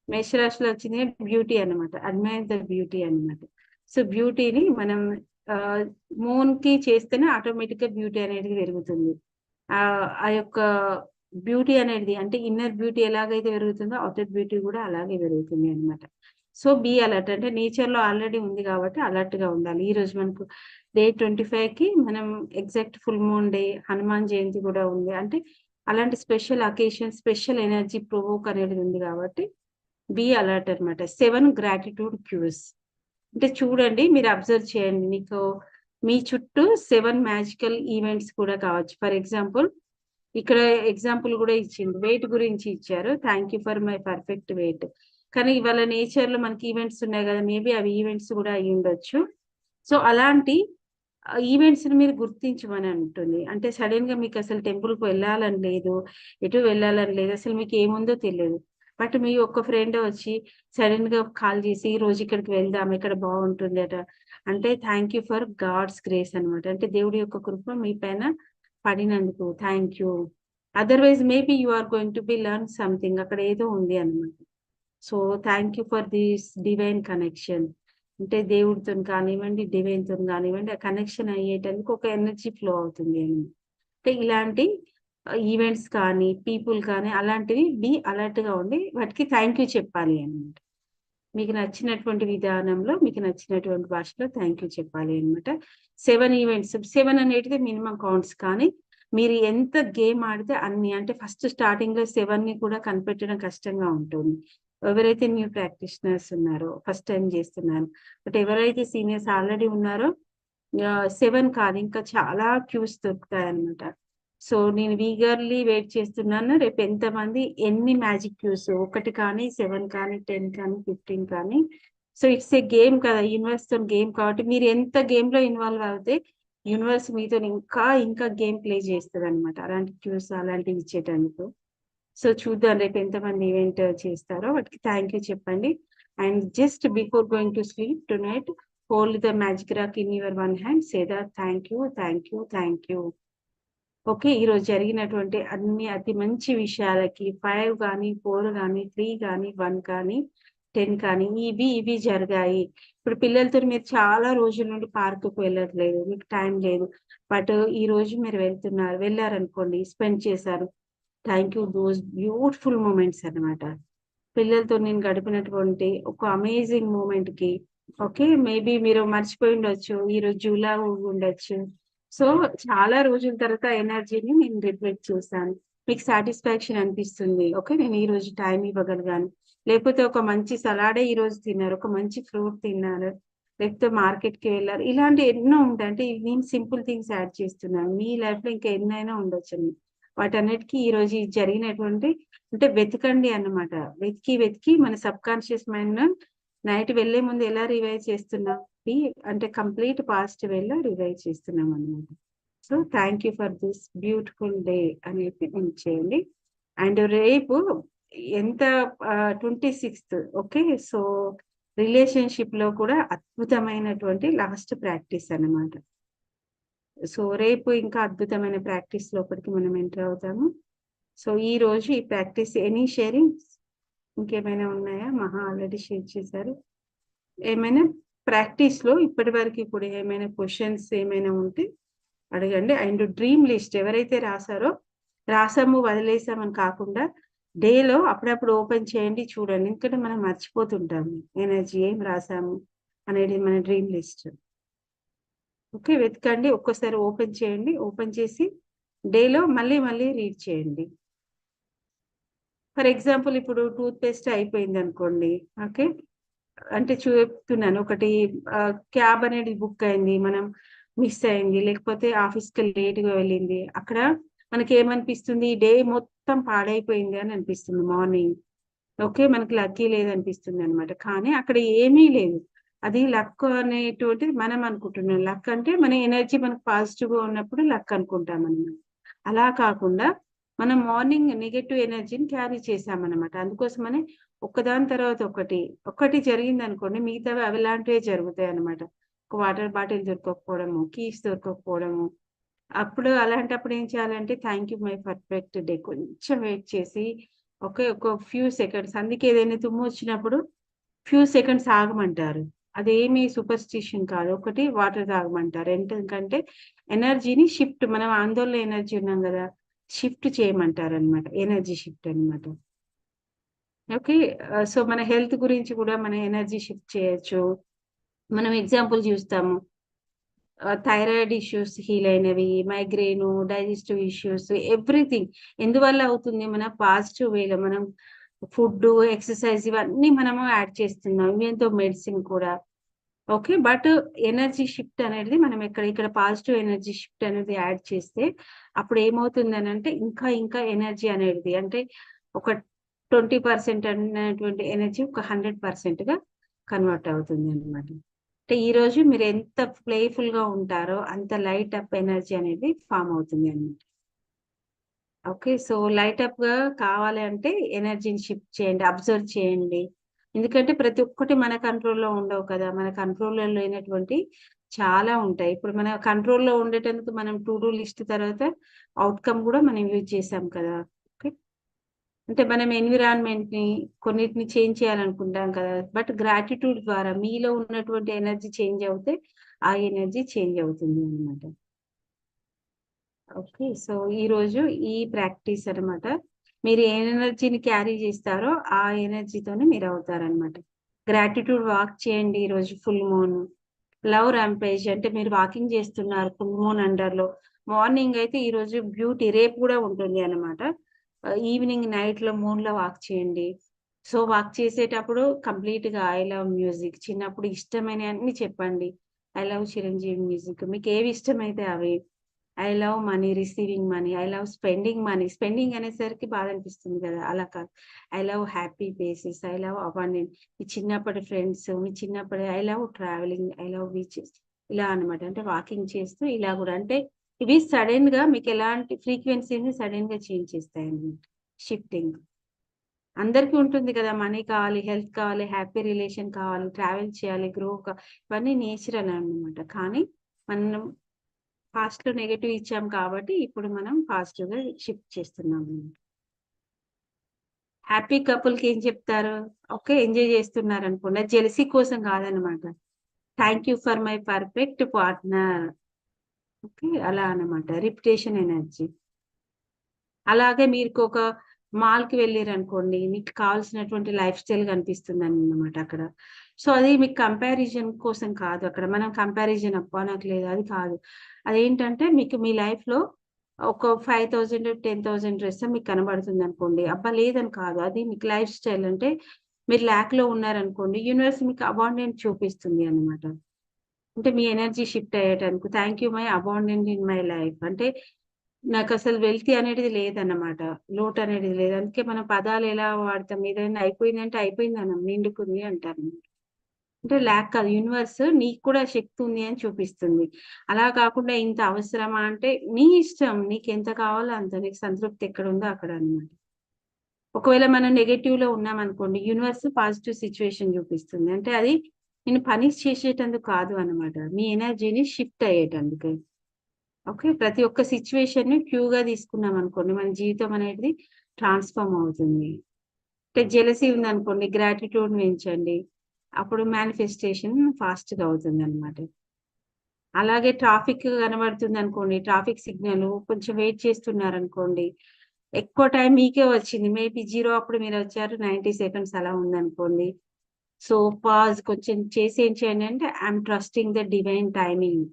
మేషరాశిలో వచ్చింది బ్యూటీ అన్నమాట. అడ్మైర్ ద బ్యూటీ అన్నమాట. సో, బ్యూటీని మనం ఆహ్, మూన్‌కి చేస్తేనే ఆటోమేటిక్‌గా బ్యూటీ అనేది పెరుగుతుంది. ఆ యొక్క బ్యూటీ అనేది అంటే ఇన్నర్ బ్యూటీ ఎలాగైతే పెరుగుతుందో ఔటర్ బ్యూటీ కూడా అలాగే పెరుగుతుంది అన్నమాట. So, be alert. అంటే నేచర్‌లో ఆల్రెడీ ఉంది కాబట్టి అలర్ట్‌గా ఉండాలి. ఈరోజు మనకు డే 25కి మనం exact full moon day, Hanuman Jayanti కూడా ఉంది. అంటే అలాంటి special occasion, special energy provoke అనేది ఉంది కాబట్టి బీ అలర్ట్ అన్నమాట. 7 గ్రాటిట్యూడ్ క్యూస్. అంటే చూడండి, మీరు అబ్జర్వ్ చేయండి. మీకు మీ చుట్టూ 7 మ్యాజికల్ ఈవెంట్స్ కూడా కావచ్చు. ఫర్ ఎగ్జాంపుల్ ఇక్కడ ఎగ్జాంపుల్ గూడా ఇచ్చింది. వెయిట్ గురించి ఇచ్చారు. Thank you for my perfect weight. కానీ ఇవాళ నేచర్‌లో మనకి ఈవెంట్స్ ఉన్నాయి గదా! మేబీ అవి ఈవెంట్స్ గూడా అయ్యుండొచ్చు. సో, అలాంటి ఈవెంట్స్‌ని మీరు గుర్తించమని అంటుంది. అంటే సడెన్‌గా మీకసలు టెంపుల్‌కి వెళ్ళాలని లేదు, ఎటు వెళ్ళాలని లేదు. అసలు మీకేముందో తెలీదు. బట్ మీ ఒక్క ఫ్రెండ్ వచ్చి సడెన్‌గా కాల్ చేసి, "ఈరోజు ఇక్కడికి వెళ్దాం. ఇక్కడ బావుంటుందట." అంటే thank you for God's grace అన్నమాట. అంటే దేవుడి యొక్క కృప మీ పైన పడినందుకు thank you. Otherwise maybe you are going to be learn something. అక్కడ ఏదో ఉంది అన్నమాట. So, thank you for this divine connection. అంటే దేవుడితో కానివ్వండి, డివైన్‌తో కానివ్వండి, ఆ కనెక్షన్ అయ్యేటందుకు ఒక ఎనర్జీ ఫ్లో అవుతుంది అని. అంటే ఇలాంటి ఈవెంట్స్ కానీ, పీపుల్ కానీ అలాంటివి అలర్ట్‌గా ఉండి వాటికి థాంక్ యూ చెప్పాలి అన్నమాట. మీకు నచ్చినటువంటి విధానంలో, మీకు నచ్చినటువంటి భాషలో థాంక్ యూ చెప్పాలి అన్నమాట. 7 ఈవెంట్స్ 7 అనేటిది మినిమమ్ కౌంట్స్ కానీ, మీరు ఎంత గేమ్ ఆడితే అన్ని అంటే ఫస్ట్ స్టార్టింగ్‌లో 7ని కూడా కనిపెట్టడం కష్టంగా ఉంటుంది. ఎవరైతే న్యూ ప్రాక్టీషనర్స్ ఉన్నారో, ఫస్ట్ టైమ్ చేస్తున్నారు. బట్ ఎవరైతే సీనియర్స్ ఆల్రెడీ ఉన్నారో 7 కాదు ఇంకా చాలా క్యూస్ దొరుకుతాయన్నమాట. సో, నేను ఈగర్‌లీ వెయిట్ చేస్తున్నాను. రేపు ఎంతమంది ఎన్ని మ్యాజిక్ క్యూస్ 1 కానీ, 7 కానీ, 10 కానీ, 15 కానీ. సో, ఇట్స్ ఎ గేమ్ కదా! యూనివర్స్‌తోని గేమ్ కాబట్టి మీరు ఎంత గేమ్‌లో ఇన్వాల్వ్ అవుతే యూనివర్స్ మీతోని ఇంకా గేమ్ ప్లే చేస్తదన్నమాట. అలాంటి క్యూస్ అలాంటివి ఇచ్చేటందుకు. సో, చూద్దాం రేపు ఎంతమంది ఈవెంట్ చేస్తారో వాటికి థాంక్ యూ చెప్పండి. And just before going to sleep tonight hold the magic rock in your one hand. Say the thank you, thank you, thank you. Okay. ఈరోజు జరిగినటువంటి అన్ని అతి మంచి విషయాలకి 5 గాని, 4 గాని, 3 గాని, 1 కానీ, 10 కానీ ఇవి జరిగాయి. ఇప్పుడు పిల్లలతోని మీరు చాలా రోజుల నుండి పార్క్‌కి వెళ్ళట్లేదు. మీకు టైం లేదు. బట్ ఈరోజు మీరు వెళ్లారనుకోండి, స్పెండ్ చేశారు. Thank you those beautiful moments అన్నమాట. పిల్లలతో నేను గడిపినటువంటి ఒక అమేజింగ్ మూమెంట్‌కి ఓకే. మేబీ మీరు మర్చిపోయి ఉండొచ్చు. ఈరోజు జూలా ఉండొచ్చు. సో, చాలా రోజుల తర్వాత ఎనర్జీని నేను రిఫ్లెక్ట్ చేశాను. మీకు సాటిస్ఫాక్షన్ అనిపిస్తుంది. ఓకే. నేను ఈరోజు టైం ఇవ్వగలిగాను. లేకపోతే ఒక మంచి సలాడే ఈరోజు తిన్నారు. ఒక మంచి ఫ్రూట్ తిన్నారు. లేకపోతే మార్కెట్‌కి వెళ్లారు. ఇలాంటివి ఎన్నో ఉంటాయి. అంటే నేను సింపుల్ థింగ్స్ యాడ్ చేస్తున్నాను. మీ లైఫ్‌లో ఇంకా ఎన్నైనా ఉండొచ్చండి. వాటన్నిటికి ఈరోజు ఇది జరిగినటువంటి అంటే వెతకండి అన్నమాట. వెతికి మన సబ్‌కాన్షియస్ మైండ్‌ను నైట్ వెళ్ళే ముందు ఎలా రివైజ్ చేస్తున్నాం? అంటే కంప్లీట్ పాస్ట్ వేలో రివైజ్ చేస్తున్నాం అన్నమాట. So, thank you for this beautiful day అనేది చేయండి. అండ్ రేపు ఎంత 26థ్ ఓకే. సో, రిలేషన్‌షిప్‌లో కూడా అద్భుతమైనటువంటి లాస్ట్ ప్రాక్టీస్ అన్నమాట. సో, రేపు ఇంకా అద్భుతమైన ప్రాక్టీస్ లోపలికి మనం ఎంటర్ అవుతాము. సో, ఈరోజు ఈ ప్రాక్టీస్ ఎనీ షేరింగ్స్? ఇంకేమైనా ఉన్నాయా? మహా ఆల్రెడీ షేర్ చేశారు. ఏమైనా ప్రాక్టీస్‌లో ఇప్పటివరకు ఇప్పుడు ఏమైనా క్వెషన్స్ ఏమైనా ఉంటే అడగండి. అండ్ డ్రీమ్ లిస్ట్ ఎవరైతే రాసారో, రాసాము వదిలేసామని కాకుండా డేలో అప్పుడప్పుడు ఓపెన్ చేయండి చూడండి. ఎందుకంటే మనం మర్చిపోతుంటాము. ఎనర్జీ ఏం రాసాము అనేది మన డ్రీమ్ లిస్ట్. ఓకే. వెతకండి. ఒక్కసారి ఓపెన్ చేయండి. ఓపెన్ చేసి డేలో మళ్ళీ రీడ్ చేయండి. ఫర్ ఎగ్జాంపుల్ ఇప్పుడు టూత్ పేస్ట్ అయిపోయిందనుకోండి. ఓకే. అంటే చెప్తున్నాను. ఒకటి క్యాబ్ అనేది బుక్ అయింది. మనం మిస్ అయింది. లేకపోతే ఆఫీస్‌కి లేట్‌గా వెళ్ళింది. అక్కడ మనకేమనిపిస్తుంది? డే మొత్తం పాడైపోయింది అని అనిపిస్తుంది మార్నింగ్. ఓకే. మనకి లక్కీ లేదనిపిస్తుందనమాట. కానీ అక్కడ ఏమీ లేదు. అది లక్ అనేటువంటిది మనం అనుకుంటున్నాం. లక్ అంటే మన ఎనర్జీ మనకు పాజిటివ్‌గా ఉన్నప్పుడు లక్ అనుకుంటామనమాట. అలా కాకుండా మనం మార్నింగ్ నెగెటివ్ ఎనర్జీని క్యారీ చేశామనమాట. అందుకోసమని ఒకదాని తర్వాత ఒకటి జరిగిందనుకోండి మిగతావి అలాంటివే జరుగుతాయన్నమాట. ఒక వాటర్ బాటిల్ దొరకకపోవడము, కీస్ దొరకకపోవడము. అలాంటప్పుడు ఏం చేయాలంటే thank you my perfect day కొంచెం వెయిట్ చేసి ఒక ఫ్యూ సెకండ్స్ అందుకే ఏదైనా తుమ్మొచ్చినప్పుడు ఫ్యూ సెకండ్స్ ఆగమంటారు. అదేమి సూపర్‌స్టిషన్ కాదు. ఒకటి వాటర్ తాగమంటారు. ఎందుకంటే ఎనర్జీని షిఫ్ట్ మనం ఆందోళన ఎనర్జీ ఉన్నాం గదా! షిఫ్ట్ చేయమంటారనమాట. ఎనర్జీ షిఫ్ట్ అనమాట. ఓకే. సో, మన హెల్త్ గురించి కూడా మన ఎనర్జీ షిఫ్ట్ చేయొచ్చు. మనం ఎగ్జాంపుల్ చూస్తాము. థైరాయిడ్ ఇష్యూస్ హీల్ అయినవి, మైగ్రేను, డైజెస్టివ్ ఇష్యూస్ ఎవ్రీథింగ్. ఎందువల్ల అవుతుంది? మన పాజిటివ్ వేలో మనం ఫుడ్డు, ఎక్సర్‌సైజ్ ఇవన్నీ మనము యాడ్ చేస్తున్నాం. ఇవేంతో మెడిసిన్ కూడా. ఓకే. బట్ ఎనర్జీ షిఫ్ట్ అనేది మనం ఇక్కడ పాజిటివ్ ఎనర్జీ షిఫ్ట్ అనేది యాడ్ చేస్తే అప్పుడు ఏమవుతుందనంటే ఇంకా ఎనర్జీ అనేది అంటే ఒక 20% అన్నటువంటి ఎనర్జీ ఒక 100%గా కన్వర్ట్ అవుతుందన్నమాట. అంటే ఈరోజు మీరు ఎంత ప్లేఫుల్‌గా ఉంటారో అంత లైట్ అప్ ఎనర్జీ అనేది ఫార్మ్ అవుతుంది అన్నమాట. ఓకే. సో, లైట్ అప్‌గా కావాలి అంటే ఎనర్జీని షిఫ్ట్ చేయండి. అబ్జర్వ్ చేయండి. ఎందుకంటే ప్రతి ఒక్కటి మన కంట్రోల్‌లో ఉండవు కదా! మన కంట్రోల్‌లో లేనటువంటి చాలా ఉంటాయి. ఇప్పుడు మన కంట్రోల్‌లో ఉండేటందుకు మనం టు డూ లిస్ట్ తర్వాత ఔట్‌కమ్ గూడా మనం యూజ్ చేసాం కదా! ఓకే. అంటే మనం ఎన్విరాన్మెంట్ ని కొన్నిటిని చేంజ్ చేయాలనుకుంటాం కదా, బట్ గ్రాటిట్యూడ్ ద్వారా మీలో ఉన్నటువంటి ఎనర్జీ చేంజ్ అవుతే ఆ ఎనర్జీ చేంజ్ అవుతుంది అనమాట. ఓకే, సో ఈ రోజు ఈ ప్రాక్టీస్ అన్నమాట. మీరు ఏ ఎనర్జీని క్యారీ చేస్తారో ఆ ఎనర్జీతోనే మీరు అవుతారనమాట. గ్రాటిట్యూడ్ వాక్ చేయండి ఈ రోజు ఫుల్ మూన్. లవ్ ర్యాంపేజ్ అంటే మీరు వాకింగ్ చేస్తున్నారు ఫుల్ మూన్ అండర్ లో. మార్నింగ్ అయితే ఈ రోజు బ్యూటీ, రేపు కూడా ఉంటుంది అన్నమాట. ఈవినింగ్ నైట్ లో మూన్ లో వాక్ చేయండి. సో వాక్ చేసేటప్పుడు కంప్లీట్ గా ఐ లవ్ మ్యూజిక్, చిన్నప్పుడు ఇష్టమైన అన్ని చెప్పండి. ఐ లవ్ చిరంజీవి మ్యూజిక్, మీకు ఏవి ఇష్టమైతే అవి. I love money, receiving money. I love spending money. Spending అనేసరికి బాధ అనిపిస్తుంది కదా, అలా కాదు. I love happy places, I love abundant. మీ చిన్నప్పటి ఫ్రెండ్స్, మీ చిన్నప్పటి I love travelling, I love beaches, ఇలా అన్నమాట. అంటే వాకింగ్ చేస్తూ ఇలా కూడా, అంటే ఇవి సడన్ గా మీకు ఎలాంటి ఫ్రీక్వెన్సీని సడన్ గా చేంజ్ చేస్తాయి అన్నమాట. షిఫ్టింగ్ అందరికీ ఉంటుంది కదా, మనీ కావాలి, హెల్త్ కావాలి, హ్యాపీ రిలేషన్ కావాలి, ట్రావెల్ చేయాలి, గ్రో, ఇవన్నీ నేచురల్ అన్నమాట. కానీ మనం పాస్ట్ లో నెగటివ్ ఇచ్చాం కాబట్టి ఇప్పుడు మనం పాజిటివ్ గా షిఫ్ట్ చేస్తున్నాం. హ్యాపీ కపుల్ కి ఏం చెప్తారు? ఓకే, ఎంజాయ్ చేస్తున్నారు అనుకోండి, అది జెలసీ కోసం కాదనమాట. Thank you for my perfect partner. Okay, అలా అన్నమాట. Repetition energy. అలాగే మీరు ఒక మాల్ కి వెళ్ళారు అనుకోండి, మీకు కావాల్సినటువంటి లైఫ్ స్టైల్ కనిపిస్తుంది అన్నమాట అక్కడ. సో అది మీకు కంపారిజన్ కోసం కాదు, అక్కడ మనం కంపారిజన్ అప్ప నాకు లేదు అది కాదు. అదేంటంటే మీకు మీ లైఫ్ లో ఒక 5,000 10,000 డ్రెస్ మీకు కనబడుతుంది అనుకోండి, అబ్బా లేదని కాదు, అది మీకు లైఫ్ స్టైల్. అంటే మీరు ల్యాక్ లో ఉన్నారనుకోండి, యూనివర్స్ మీకు అబాండెంట్ చూపిస్తుంది అన్నమాట. అంటే మీ ఎనర్జీ షిఫ్ట్ అయ్యేటానికి thank you my abundant in my life. అంటే నాకు అసలు వెల్తీ అనేది లేదన్నమాట, లోటు అనేది లేదు. అందుకే మనం పదాలు ఎలా వాడతాం, ఏదైనా అయిపోయిందంటే అయిపోయింది అనం, నిండుకుంది అంటారు. అంటే ల్యాక్ కాదు, యూనివర్స్ నీకు కూడా శక్తి ఉంది అని చూపిస్తుంది. అలా కాకుండా ఇంత అవసరమా అంటే నీ ఇష్టం, నీకు ఎంత కావాలో అంత, నీకు సంతృప్తి ఎక్కడ ఉందో అక్కడ అన్నమాట. ఒకవేళ మనం నెగటివ్ లో ఉన్నాం అనుకోండి, యూనివర్స్ పాజిటివ్ సిచ్యువేషన్ చూపిస్తుంది. అంటే అది నేను పనిష్ చేసేటందుకు కాదు అన్నమాట, మీ ఎనర్జీని షిఫ్ట్ అయ్యేటందుకు. ఓకే, ప్రతి ఒక్క సిచ్యువేషన్ ని క్యూగా తీసుకున్నాం అనుకోండి, మన జీవితం అనేది ట్రాన్స్ఫార్మ్ అవుతుంది. అంటే జెలసీ ఉంది అనుకోండి, గ్రాటిట్యూడ్ పెంచండి, అప్పుడు మేనిఫెస్టేషన్ ఫాస్ట్ గా అవుతుంది అనమాట. అలాగే ట్రాఫిక్ కనబడుతుంది అనుకోండి, ట్రాఫిక్ సిగ్నల్ కొంచెం వెయిట్ చేస్తున్నారు అనుకోండి, ఎక్కువ టైం మీకే వచ్చింది, మేబీ 0 అప్పుడు మీరు వచ్చారు, 90 సెకండ్స్ అలా ఉందనుకోండి. సో పాజ్ కొంచెం చేసి ఏం చేయండి అంటే, I'm trusting the divine timing.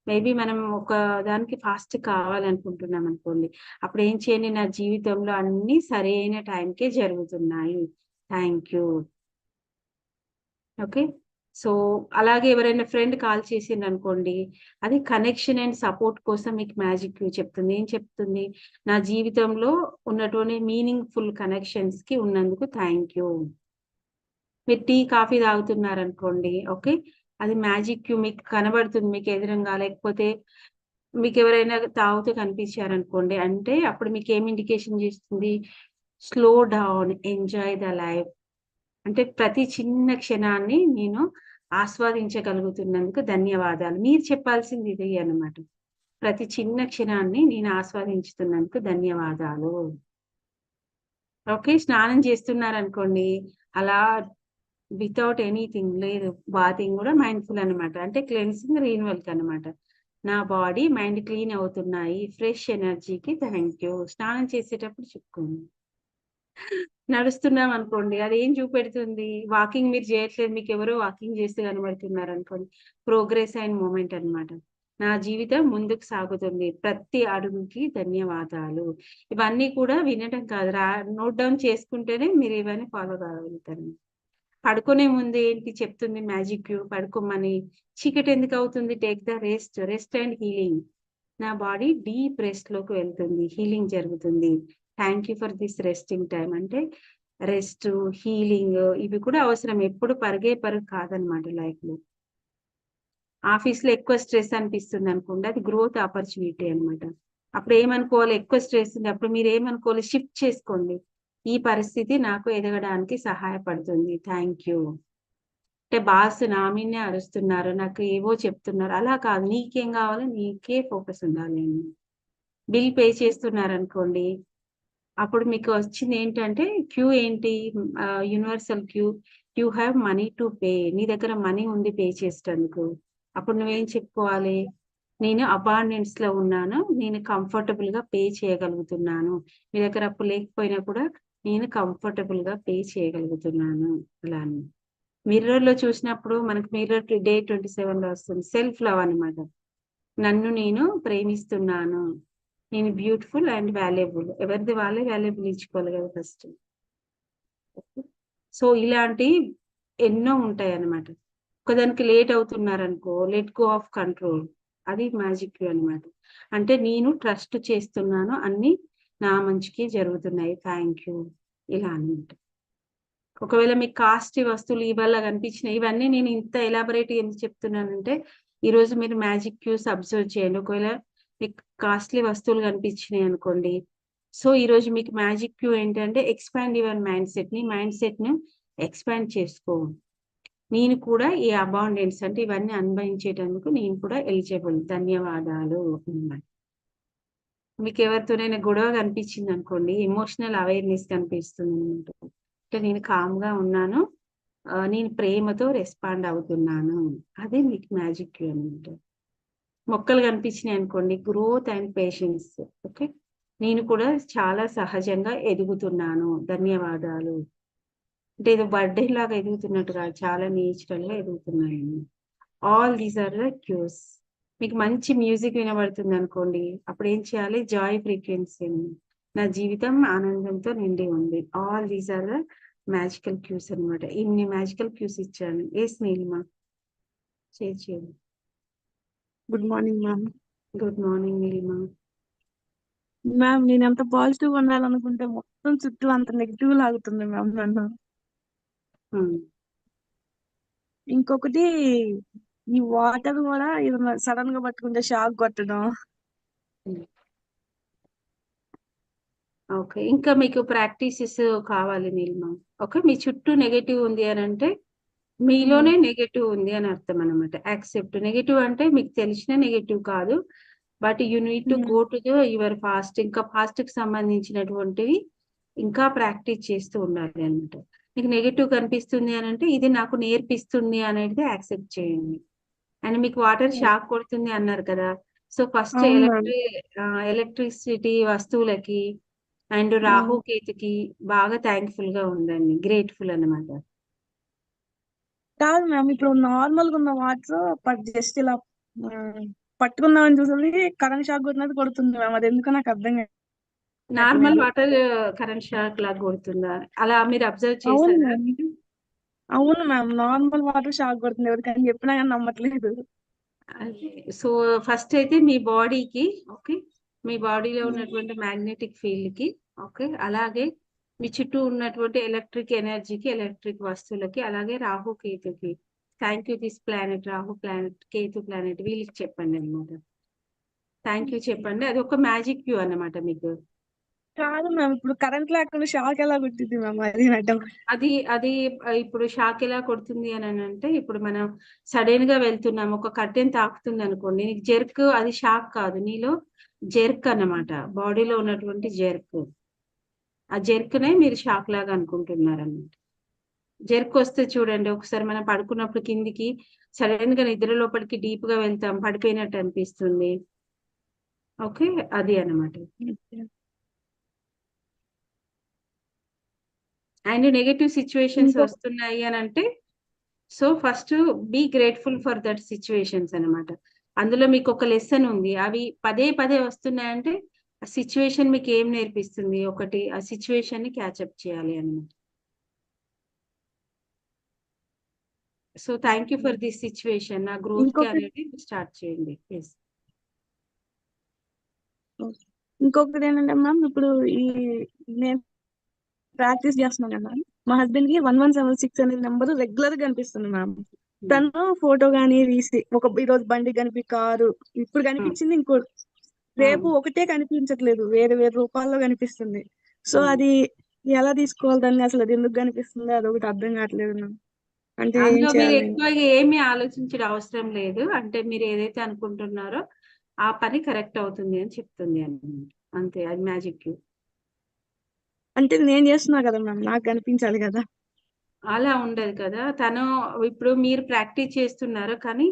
Maybe మనం ఒక దానికి ఫాస్ట్ కావాలనుకుంటున్నాం అనుకోండి, అప్పుడు ఏం చేయండి, నా జీవితంలో అన్ని సరైన టైంకే జరుగుతున్నాయి, థ్యాంక్ యూ. ఓకే, సో అలాగే ఎవరైనా ఫ్రెండ్ కాల్ చేసింది అనుకోండి, అది కనెక్షన్ అండ్ సపోర్ట్ కోసం మీకు మ్యాజిక్ చెప్తుంది. ఏం చెప్తుంది? నా జీవితంలో ఉన్నటువంటి మీనింగ్ఫుల్ కనెక్షన్స్ కి ఉన్నందుకు థ్యాంక్ యూ. మీరు టీ కాఫీ తాగుతున్నారనుకోండి, ఓకే, అది మ్యాజిక్ క్యూ మీకు కనబడుతుంది, మీకు ఎదురుంగా. లేకపోతే మీకు ఎవరైనా తాగుతూ కనిపించారనుకోండి, అంటే అప్పుడు మీకు ఏం ఇండికేషన్ చేస్తుంది? Slow down, enjoy the life. అంటే ప్రతి చిన్న క్షణాన్ని నేను ఆస్వాదించగలుగుతున్నందుకు ధన్యవాదాలు. మీరు చెప్పాల్సింది ఇది అన్నమాట. ప్రతి చిన్న క్షణాన్ని నేను ఆస్వాదించుతున్నందుకు ధన్యవాదాలు. ఓకే, స్నానం చేస్తున్నారనుకోండి, అలా వితౌట్ ఎనీథింగ్ లేదు, బాతింగ్ కూడా మైండ్ఫుల్ అన్నమాట. అంటే క్లెన్సింగ్, రీన్యూవల్ కి అన్నమాట. నా బాడీ మైండ్ క్లీన్ అవుతున్నాయి, ఫ్రెష్ ఎనర్జీకి థ్యాంక్ యూ. స్నానం చేసేటప్పుడు చెప్పుకోండి. నడుస్తున్నాం అనుకోండి, అది ఏం చూపెడుతుంది? వాకింగ్ మీరు చేయట్లేదు, మీకు ఎవరో వాకింగ్ చేస్తూ కనబడుతున్నారు అనుకోండి, ప్రోగ్రెస్ అండ్ మూమెంట్ అన్నమాట. నా జీవితం ముందుకు సాగుతుంది, ప్రతి అడుగుకి ధన్యవాదాలు. ఇవన్నీ కూడా వినటం కాదు, నోట్ డౌన్ చేసుకుంటేనే మీరు ఇవన్నీ ఫాలో కాగలుగుతారు. పడుకునే ముందు ఏంటి చెప్తుంది మ్యాజిక్ క్యూ? పడుకోమని. చీకటి ఎందుకు అవుతుంది? Take the rest, rest and healing. నా బాడీ డీప్ రెస్ట్ లోకి వెళ్తుంది, హీలింగ్ జరుగుతుంది. Thank you for this resting time. అంటే రెస్ట్, హీలింగ్ ఇవి కూడా అవసరం. ఎప్పుడు పరుగు కాదనమాట లైఫ్ లో. ఆఫీస్ లో ఎక్కువ స్ట్రెస్ అనిపిస్తుంది అనుకోండి, అది గ్రోత్ ఆపర్చునిటీ అన్నమాట. అప్పుడు ఏమనుకోవాలి? ఎక్కువ స్ట్రెస్ ఉంది, అప్పుడు మీరు ఏమనుకోవాలి? షిఫ్ట్ చేసుకోండి, ఈ పరిస్థితి నాకు ఎదగడానికి సహాయపడుతుంది, థ్యాంక్ యూ. అంటే బాస్ నా మీదనే అరుస్తున్నారు, నాకు ఏవో చెప్తున్నారు, అలా కాదు. నీకేం కావాలో నీకే ఫోకస్ ఉండాలి. బిల్ పే చేస్తున్నారు అనుకోండి, అప్పుడు మీకు వచ్చింది ఏంటంటే క్యూ ఏంటి, universal cue, you have money to pay. నీ దగ్గర మనీ ఉంది పే చేసేందుకు. అప్పుడు నువ్వేం చెప్పుకోవాలి, నేను అబాండెన్స్ లో ఉన్నాను, నేను కంఫర్టబుల్ గా పే చేయగలుగుతున్నాను. మీ దగ్గర అప్పు లేకపోయినా కూడా నేను కంఫర్టబుల్ గా పే చేయగలుగుతున్నాను. అలా అని మిర్రర్ లో చూసినప్పుడు మనకు మిర్రర్ డే 27 లో వస్తుంది సెల్ఫ్ లవ్ అన్నమాట. నన్ను నేను ప్రేమిస్తున్నాను, నేను బ్యూటిఫుల్ అండ్ వాల్యుబుల్. ఎవరిది వాళ్ళే వాల్యుబుల్ ఇచ్చుకోవాలి కదా ఫస్ట్. సో ఇలాంటి ఎన్నో ఉంటాయి అన్నమాట. ఒకదానికి లేట్ అవుతున్నారనుకో, లెట్ గో ఆఫ్ కంట్రోల్, అది మ్యాజిక్ అన్నమాట. అంటే నేను ట్రస్ట్ చేస్తున్నాను, అన్ని నా మంచికి జరుగుతున్నాయి, థ్యాంక్ యూ, ఇలా అన్నమాట. ఒకవేళ మీకు కాస్ట్ వస్తువులు ఇవాళ కనిపించినాయి, ఇవన్నీ నేను ఇంత ఎలాబరేట్ ఎందుకు చెప్తున్నానంటే ఈ రోజు మీరు మ్యాజిక్ క్యూస్ అబ్జర్వ్ చేయండి. ఒకవేళ మీకు కాస్ట్లీ వస్తువులు కనిపించినాయి అనుకోండి, సో ఈ రోజు మీకు మ్యాజిక్ క్యూ ఏంటంటే ఎక్స్పాండ్ యువర్ మైండ్ సెట్ ని, మైండ్ సెట్ ను ఎక్స్పాండ్ చేసుకో. నేను కూడా ఈ అబాండెన్స్ అంటే ఇవన్నీ అనుభవించేటందుకు నేను కూడా ఎలిజిబుల్, ధన్యవాదాలు అన్నమాట. మీకు ఎవరితోనైనా గొడవ కనిపించింది అనుకోండి, ఎమోషనల్ అవేర్నెస్ కనిపిస్తుంది అనమాట. అంటే నేను కామ్గా ఉన్నాను, నేను ప్రేమతో రెస్పాండ్ అవుతున్నాను, అదే మీకు మ్యాజిక్ క్యూ అనమాట. మొక్కలు కనిపించినాయి అనుకోండి, గ్రోత్ అండ్ పేషెన్స్. ఓకే, నేను కూడా చాలా సహజంగా ఎదుగుతున్నాను, ధన్యవాదాలు. అంటే ఏదో బర్త్డే లాగా ఎదుగుతున్నట్టు కాదు, చాలా నేచురల్ గా ఎదుగుతున్నాను. All these are the cues. మీకు మంచి మ్యూజిక్ వినబడుతుంది అనుకోండి, అప్పుడు ఏం చేయాలి, జాయ్ ఫ్రీక్వెన్సీ, నా జీవితం ఆనందంతో నిండి ఉంది. All these are the magical cues అనమాట. ఇన్ని మ్యాజికల్ క్యూస్ ఇచ్చాను. ఏ స్నేహిమా చేయండి. Good morning ma'am. Good morning Neelima. Ma'am నేను ఎంత పాజిటివ్ ఉండాలనుకుంటే మొత్తం చుట్టూ అంత నెగిటివ్ లాగుతుంది మ్యామ్ నన్ను. ఇంకొకటి ఈ వాటర్ కూడా సడన్ గా పట్టుకుంటే షాక్ కొట్టడం. ఓకే, ఇంకా మీకు ప్రాక్టీసెస్ కావాలి నీలిమా. ఓకే, మీ చుట్టూ నెగటివ్ ఉంది అని అంటే మీలోనే నెగటివ్ ఉంది అని అర్థం అనమాట. యాక్సెప్ట్. నెగటివ్ అంటే మీకు తెలిసిన నెగటివ్ కాదు, but you need to go to your fast. ఇంకా ఫాస్ట్ కి సంబంధించినటువంటివి ఇంకా ప్రాక్టీస్ చేస్తూ ఉండాలి అనమాట. మీకు నెగటివ్ కనిపిస్తుంది అని అంటే ఇది నాకు నేర్పిస్తుంది అనేది యాక్సెప్ట్ చేయండి. అండ్ మీకు వాటర్ షాక్ కొడుతుంది అన్నారు కదా, సో ఫస్ట్ ఎలక్ట్రిసిటీ వస్తువులకి అండ్ రాహుకేతుకి బాగా థ్యాంక్ఫుల్ గా ఉండండి, గ్రేట్ఫుల్ అన్నమాట. కాదు మ్యామ్, ఇప్పుడు నార్మల్ గా ఉన్న వాటర్ జస్ట్ ఇలా పట్టుకుందామని చూసింది, కరెంట్ షాక్ కొట్టినట్టు కొడుతుంది మ్యామ్. అది ఎందుకో నాకు అర్థం కాదు. నార్మల్ వాటర్ కరెంట్ షాక్ లాగా కొడుతుందా, అలా మీరు అబ్జర్వ్ అవును చేశారా? మ్యామ్, అవును మ్యామ్, నార్మల్ వాటర్ షాక్ కొడుతుంది. ఎవరికైనా చెప్పినా కానీ నమ్మట్లేదు. సో ఫస్ట్ అయితే మీ బాడీకి, ఓకే, మీ బాడీలో ఉన్నటువంటి మ్యాగ్నెటిక్ ఫీల్డ్ కి, ఓకే, అలాగే మీ చుట్టూ ఉన్నటువంటి ఎలక్ట్రిక్ ఎనర్జీకి, ఎలక్ట్రిక్ వస్తువులకి, అలాగే రాహు కేతుకి thank you this planet, Rahu planet, Ketu planet, వీళ్ళకి చెప్పండి అనమాట. థ్యాంక్ యూ చెప్పండి. అది ఒక మ్యాజిక్ క్యూ అన్నమాట మీకు. కాదు మ్యామ్, ఇప్పుడు కరెంట్ లేకుండా షాక్ ఎలా కొట్టింది మ్యామ్? అది మేడం. అది అది ఇప్పుడు షాక్ ఎలా కొడుతుంది అని అంటే, ఇప్పుడు మనం సడన్ గా వెళ్తున్నాం, ఒక కట్టెన్ తాకుతుంది అనుకోండి, నీకు జెర్క్, అది షాక్ కాదు, నీలో జెర్క్ అన్నమాట, బాడీలో ఉన్నటువంటి జెర్క్. ఆ జెర్క్ నే మీరు షాక్ లాగా అనుకుంటున్నారు అన్నమాట. జెర్క్ వస్తే చూడండి, ఒకసారి మనం పడుకున్నప్పుడు కిందికి సడన్ గా నిద్ర లోపలికి డీప్ గా వెళ్తాం, పడిపోయినట్టు అనిపిస్తుంది. ఓకే, అది అన్నమాట. అండ్ నెగటివ్ సిచ్యువేషన్స్ వస్తున్నాయి అని అంటే, so first be grateful for that situations అన్నమాట. అందులో మీకు ఒక లెసన్ ఉంది, అవి పదే పదే వస్తున్నాయంటే ఆ సిచ్యువేషన్ మీకు ఏం నేర్పిస్తుంది, ఒకటి ఆ సిచ్యువేషన్ ని క్యాచప్ చేయాలి అన్నమాట. So thank you for this situation, నా గ్రోత్ కి అనేది స్టార్ట్ చేయండి. ఎస్. ఇంకొకటి ఏంటంటే మ్యామ్, ఇప్పుడు ఈ నేను ప్రాక్టీస్ చేస్తున్నాను కదా, మా హస్బెండ్ కి 1176 అనే నెంబర్ రెగ్యులర్ గా కనిపిస్తుంది మ్యామ్. తను ఫోటో గానీ తీసి ఈ రోజు బండి కారు ఇప్పుడు కనిపించింది, ఇంకో రేపు ఒకటే కనిపించట్లేదు, వేరే వేరే రూపాల్లో కనిపిస్తుంది. సో అది ఎలా తీసుకోవాలి దాన్ని, అసలు అది ఎందుకు కనిపిస్తుంది, అది ఒకటి అర్థం కావట్లేదు మ్యామ్. అంటే ఏం అందులో మీరు చేయాలి? ఎక్కువగా ఏమీ ఆలోచించడం అవసరం లేదు. అంటే మీరు ఏదైతే అనుకుంటున్నారో ఆ పని కరెక్ట్ అవుతుంది అని చెప్తుంది అన్నమాట. అంతే, అది మ్యాజిక్. అంటే నేను చేస్తున్నా కదా మ్యామ్, నాకు కనిపించాలి కదా. అలా ఉండదు కదా. తను ఇప్పుడు మీరు ప్రాక్టీస్ చేస్తున్నారు కానీ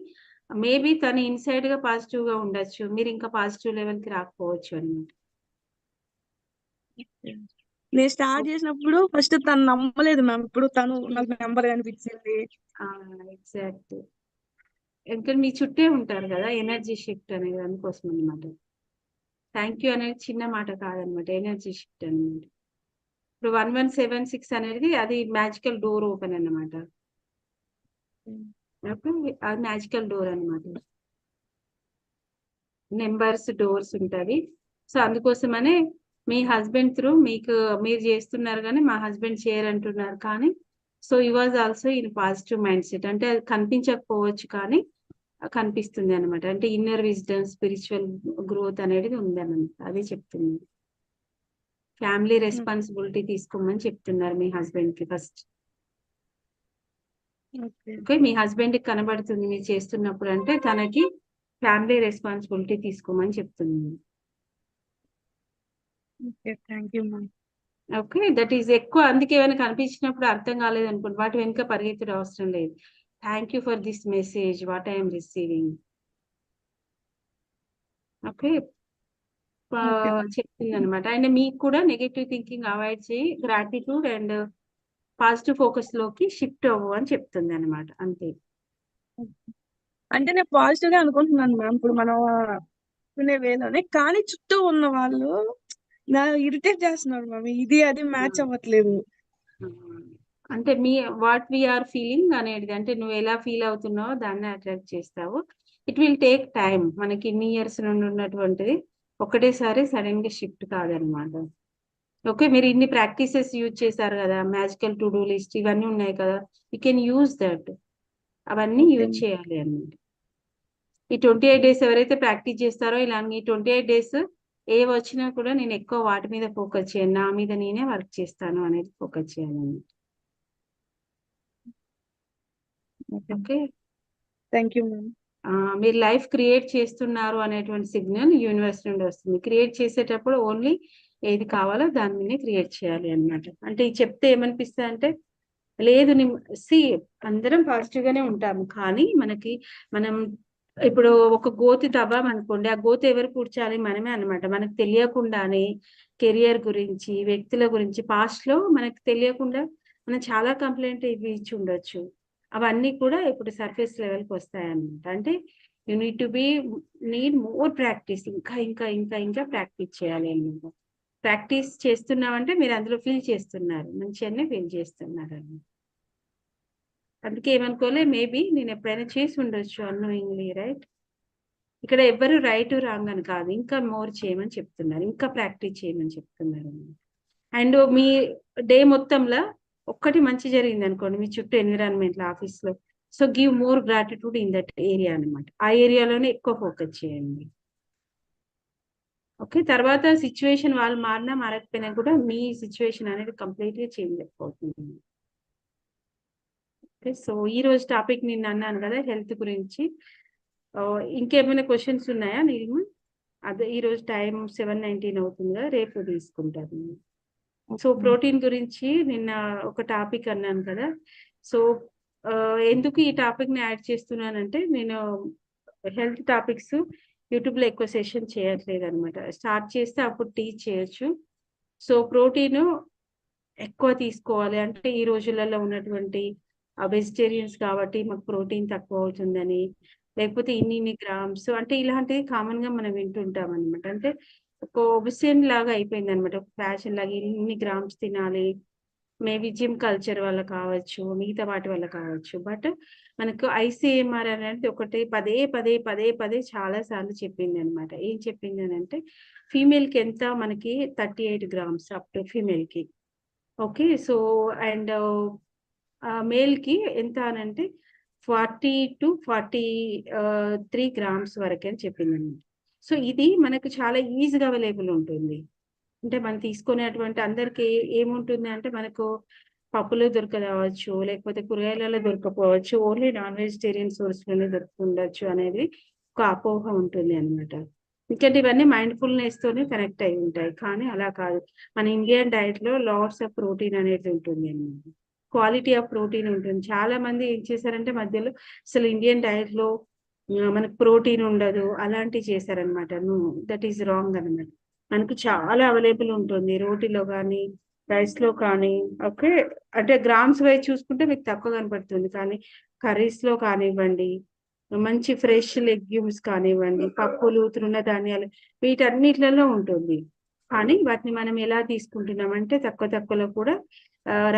మేబీ తను ఇన్సైడ్ గా పాజిటివ్ గా ఉండొచ్చు, మీరు ఇంకా పాజిటివ్ లెవెల్ కి రాకపోవచ్చు అనమాట. నేను స్టార్ట్ చేసినప్పుడు ఫస్ట్ తను నమ్మలేదు మ్యామ్, ఇప్పుడు తను నాకు నెంబర్ కనిపించింది. ఎగ్జాక్ట్. ఇంకా మీ చుట్టే ఉంటారు కదా ఎనర్జీ షిఫ్ట్ అనే దానికోసం అనమాట. థ్యాంక్ యూ అనేది చిన్న మాట కాదనమాట, ఎనర్జీ షిఫ్ట్ అనమాట. ఇప్పుడు 1176 అనేది అది మ్యాజికల్ డోర్ ఓపెన్ అన్నమాట. అది మ్యాజికల్ డోర్ అన్నమాట. నెంబర్స్ డోర్స్ ఉంటది. సో అందుకోసమనే మీ హస్బెండ్ త్రూ మీరు చేస్తున్నారు కానీ మా హస్బెండ్ చేయరంటున్నారు కానీ, so you was also in positive mind set. అంటే అది కనిపించకపోవచ్చు కానీ కనిపిస్తుంది అనమాట. అంటే ఇన్నర్ విజ్డమ్, స్పిరిచువల్ గ్రోత్ అనేది ఉందన్నమాట. అదే చెప్తుంది. ఫ్యామిలీ రెస్పాన్సిబిలిటీ తీసుకోమని చెప్తున్నారు మీ హస్బెండ్ కి ఫస్ట్. ఓకే, మీ హస్బెండ్ కి కనబడుతుంది మీరు చేస్తున్నప్పుడు, అంటే తనకి ఫ్యామిలీ రెస్పాన్సిబిలిటీ తీసుకోమని చెప్తుంది. Thank you ma'am. Okay, that is ఎక్కువ. అందుకే ఏమైనా కనిపించినప్పుడు అర్థం కాలేదు అనుకోండి, వాటి వెనుక పరిగెత్తుడు అవసరం లేదు. Thank you for this message what I'm receiving. Okay, చెప్తుంది అనమాట. అండ్ మీకు కూడా నెగటివ్ థింకింగ్ అవాయిడ్ చేయి, గ్రాటిట్యూడ్ అండ్ పాజిటివ్ ఫోకస్ లోకి షిఫ్ట్ అవ్వు అని చెప్తుంది అనమాట. అంతే. అంటే నేను పాజిటివ్ గా అనుకుంటున్నాను మ్యామ్ ఇప్పుడు మనం అనుకునే వేలోనే, కానీ చుట్టూ ఉన్న వాళ్ళు నా ఇరిటేట్ చేస్తున్నారు మ్యామ్, ఇది అది మ్యాచ్ అవ్వట్లేదు. అంటే వాట్ వీఆర్ ఫీలింగ్ అనేది, అంటే నువ్వు ఎలా ఫీల్ అవుతున్నావో దాన్ని అట్రాక్ట్ చేస్తావు. It will take time. మనకి ఇన్ని ఇయర్స్ నుండి ఉన్నటువంటిది ఒకటేసారి సడన్ గా షిఫ్ట్ కాదనమాట. ఓకే, మీరు ఇన్ని ప్రాక్టీసెస్ యూజ్ చేశారు కదా, మ్యాజికల్ టు డూ లిస్ట్ ఇవన్నీ ఉన్నాయి కదా, యూ కెన్ యూజ్ దట్. అవన్నీ యూజ్ చేయాలి అన్నమాట. ఈ 28 days ఎవరైతే ప్రాక్టీస్ చేస్తారో ఇలా ఈ 28 days ఏ వచ్చినా కూడా నేను ఎక్కువ వాటి మీద ఫోకస్ చేయను, నా మీద నేనే వర్క్ చేస్తాను అనేది ఫోకస్ చేయాలన్నమాట. Okay, thank you ma'am. మీరు లైఫ్ క్రియేట్ చేస్తున్నారు అనేటువంటి సిగ్నల్ యూనివర్స్ నుండి వస్తుంది. క్రియేట్ చేసేటప్పుడు ఓన్లీ ఏది కావాలో దాని మీద క్రియేట్ చేయాలి అన్నమాట. అంటే ఇది చెప్తే ఏమనిపిస్తుంది అంటే, లేదు అందరం పాజిటివ్ గానే ఉంటాము కానీ మనం ఇప్పుడు ఒక గోతి తవ్వామనుకోండి, ఆ గోతి ఎవరు పూడ్చాలి? మనమే అన్నమాట. మనకు తెలియకుండానే కెరియర్ గురించి, వ్యక్తుల గురించి పాస్ట్ లో మనకు తెలియకుండా మనం చాలా కంప్లైంట్ ఇచ్చి ఉండొచ్చు. అవన్నీ కూడా ఇప్పుడు సర్ఫేస్ లెవెల్కి వస్తాయన్నమాట. అంటే యూ నీడ్ మోర్ ప్రాక్టీస్. ఇంకా ఇంకా ఇంకా ఇంకా ప్రాక్టీస్ చేయాలి అన్నమాట. ప్రాక్టీస్ చేస్తున్నామంటే మీరు అందులో ఫీల్ చేస్తున్నారు, మంచిగానే ఫీల్ చేస్తున్నారు అన్నమాట. అందుకే ఏమనుకోలే, మేబీ నేను ఎప్పుడైనా చేసి ఉండొచ్చు అన్నోయింగ్లీ, రైట్? ఇక్కడ ఎవ్వరు రైట్ రాంగ్ అని కాదు, ఇంకా మోర్ చేయమని చెప్తున్నారు, ఇంకా ప్రాక్టీస్ చేయమని చెప్తున్నారు. అండ్ మీ డే మొత్తంలో ఒక్కటి మంచి జరిగింది అనుకోండి మీ చుట్టూ ఎన్విరాన్మెంట్ లో, ఆఫీస్ లో, so give more gratitude in that area అనమాట. ఆ ఏరియాలోనే ఎక్కువ ఫోకస్ చేయండి. ఓకే, తర్వాత సిచ్యువేషన్ వాళ్ళు మారినా మారకపోయినా కూడా మీ సిచ్యువేషన్ అనేది కంప్లీట్ గా చేంజ్ అయిపోతుంది. ఓకే, సో ఈ రోజు టాపిక్ నేను అన్నాను కదా హెల్త్ గురించి. ఇంకేమైనా క్వశ్చన్స్ ఉన్నాయా నీలిమ? అదే ఈ రోజు టైం 7:19 అవుతుంది కదా, రేపు తీసుకుంటాను. సో ప్రోటీన్ గురించి నిన్న ఒక టాపిక్ అన్నాను కదా. సో ఎందుకు ఈ టాపిక్ ని యాడ్ చేస్తున్నానంటే, నేను హెల్త్ టాపిక్స్ యూట్యూబ్ లో ఎక్కువ సెషన్ చేయట్లేదు అనమాట. స్టార్ట్ చేస్తే అప్పుడు టీచ్ చేయొచ్చు. సో ప్రోటీన్ ఎక్కువ తీసుకోవాలి అంటే ఈ రోజులలో ఉన్నటువంటి వెజిటేరియన్స్ కాబట్టి మాకు ప్రోటీన్ తక్కువ అవుతుందని, లేకపోతే ఇన్ని గ్రామ్స్, అంటే ఇలాంటివి కామన్ గా మనం వింటుంటాం అనమాట. అంటే ఒక ఒబిసియన్ లాగా అయిపోయింది అనమాట, ఒక ఫ్యాషన్ లాగా ఇన్ని గ్రామ్స్ తినాలి. మేబీ జిమ్ కల్చర్ వల్ల కావచ్చు, మిగతా వాటి వల్ల కావచ్చు. బట్ మనకు ICMR అనేది ఒకటి పదే పదే పదే పదే చాలా సార్లు చెప్పింది అనమాట. ఏం చెప్పింది అని అంటే, ఫీమేల్ కి ఎంత, మనకి 38 grams అప్ టు ఫీమేల్ కి. ఓకే, సో అండ్ మేల్ కి ఎంత అని అంటే 40 to 43 grams వరకే అని చెప్పింది అనమాట. సో ఇది మనకు చాలా ఈజీగా అవైలబుల్ ఉంటుంది. అంటే మనం తీసుకునేటువంటి అందరికి ఏముంటుంది అంటే, మనకు పప్పులో దొరకవచ్చు, లేకపోతే కూరగాయలలో దొరకపోవచ్చు, ఓన్లీ నాన్ వెజిటేరియన్ సోర్స్ లోనే దొరుకుతుండొచ్చు అనేది ఒక అపోహ ఉంటుంది అనమాట. ఎందుకంటే ఇవన్నీ మైండ్ఫుల్నెస్ తోనే కనెక్ట్ అయి ఉంటాయి. కానీ అలా కాదు. మన ఇండియన్ డైట్ లో లాట్స్ ఆఫ్ ప్రోటీన్ అనేది ఉంటుంది అన్నమాట. క్వాలిటీ ఆఫ్ ప్రోటీన్ ఉంటుంది. చాలా మంది ఏం చేశారంటే మధ్యలో అసలు ఇండియన్ డైట్ లో మనకు ప్రోటీన్ ఉండదు అలాంటివి చేశారనమాట. దట్ ఈస్ రాంగ్ అనమాట. మనకు చాలా అవైలబుల్ ఉంటుంది రోటీలో కానీ రైస్ లో కానీ. ఓకే, అంటే గ్రామ్స్ వైజ్ చూసుకుంటే మీకు తక్కువ కనపడుతుంది, కానీ కర్రీస్ లో కానివ్వండి, మంచి ఫ్రెష్ లెగ్యూమ్స్ కానివ్వండి, పప్పులు, తృణధాన్యాలు వీటన్నిటిలో ఉంటుంది. కానీ వాటిని మనం ఎలా తీసుకుంటున్నాం అంటే తక్కువలో కూడా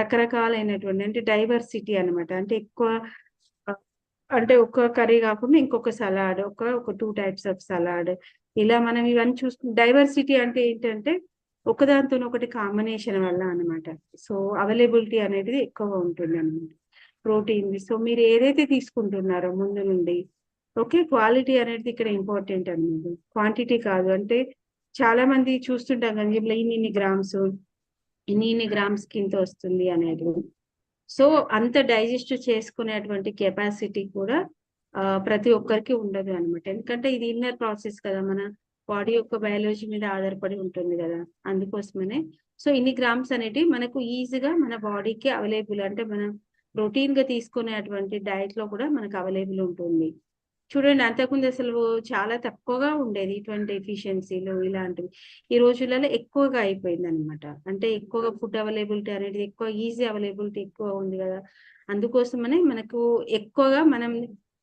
రకరకాలైనటువంటి అంటే డైవర్సిటీ అన్నమాట. అంటే ఎక్కువ అంటే ఒక్క కర్రీ కాకుండా ఇంకొక సలాడ్, ఒక 2 టైప్స్ ఆఫ్ సలాడ్, ఇలా మనం ఇవన్నీ చూసుకుని డైవర్సిటీ అంటే ఏంటంటే ఒకదానితో ఒకటి కాంబినేషన్ వల్ల అన్నమాట. సో అవైలబిలిటీ అనేది ఎక్కువగా ఉంటుంది అన్నమాట ప్రోటీన్. సో మీరు ఏదైతే తీసుకుంటున్నారో ముందు నుండి, ఓకే, క్వాలిటీ అనేది ఇక్కడ ఇంపార్టెంట్ అన్నమాట, క్వాంటిటీ కాదు. అంటే చాలా మంది చూస్తుంటాం గంజిలో ఇన్ని గ్రామ్స్, ఇన్ని గ్రామ్స్ కింద వస్తుంది అనేది. సో అంత డైజెస్ట్ చేసుకునేటువంటి కెపాసిటీ కూడా ప్రతి ఒక్కరికి ఉండదు అనమాట. ఎందుకంటే ఇది ఇన్నర్ ప్రాసెస్ కదా, మన బాడీ యొక్క బయాలజీ మీద ఆధారపడి ఉంటుంది కదా, అందుకోసమనే. సో ఇన్ని గ్రామ్స్ అనేటివి మనకు ఈజీగా మన బాడీకి అవైలబుల్, అంటే మనం రొటీన్ గా తీసుకునేటువంటి డైట్ లో కూడా మనకు అవైలబుల్ ఉంటుంది. చూడండి, అంతకుముందు అసలు చాలా తక్కువగా ఉండేది ఇటువంటి ఎఫిషియన్సీలు ఇలాంటివి. ఈ రోజులలో ఎక్కువగా అయిపోయింది అనమాట. అంటే ఎక్కువగా ఫుడ్ అవైలబిలిటీ అనేది ఎక్కువ, ఈజీ అవైలబిలిటీ ఎక్కువ ఉంది కదా, అందుకోసమనే మనకు ఎక్కువగా మనం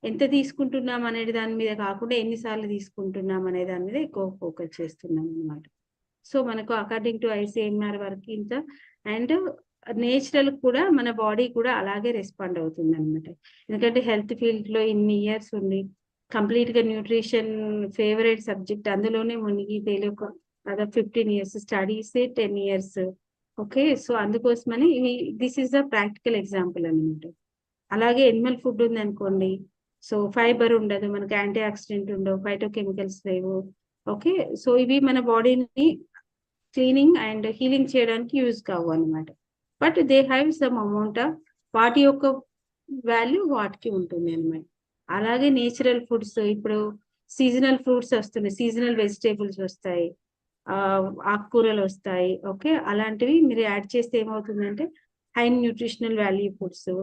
ఎంత తీసుకుంటున్నాం అనేది దాని మీద కాకుండా ఎన్నిసార్లు తీసుకుంటున్నాం అనే దాని మీద ఎక్కువ ఫోకస్ చేస్తున్నాం అనమాట. సో మనకు అకార్డింగ్ టు ICMR వరకు ఇంత, అండ్ నేచురల్ కూడా మన బాడీ కూడా అలాగే రెస్పాండ్ అవుతుంది అనమాట. ఎందుకంటే హెల్త్ ఫీల్డ్ లో ఇన్ని ఇయర్స్ ఉంది, కంప్లీట్ గా న్యూట్రిషన్ ఫేవరెట్ సబ్జెక్ట్, అందులోనే మునిగి తేలిక అదా 15 years studies 10 years. Okay, so అందుకోసమని this is the practical example అనమాట. అలాగే ఎనిమల్ ఫుడ్ ఉంది అనుకోండి, సో ఫైబర్ ఉండదు, మనకి యాంటీ ఆక్సిడెంట్ ఉండవు, ఫైటోకెమికల్స్ లేవు. ఓకే, సో ఇవి మన బాడీని క్లీనింగ్ అండ్ హీలింగ్ చేయడానికి యూజ్ కావు అనమాట. But they have some amount of, వాటి యొక్క వాల్యూ వాటికి ఉంటుంది అనమాట. అలాగే నేచురల్ ఫుడ్స్, ఇప్పుడు సీజనల్ ఫ్రూట్స్ వస్తున్నాయి, సీజనల్ వెజిటేబుల్స్ వస్తాయి, ఆకుకూరలు వస్తాయి. ఓకే, అలాంటివి మీరు యాడ్ చేస్తే ఏమవుతుందంటే high nutritional value foods,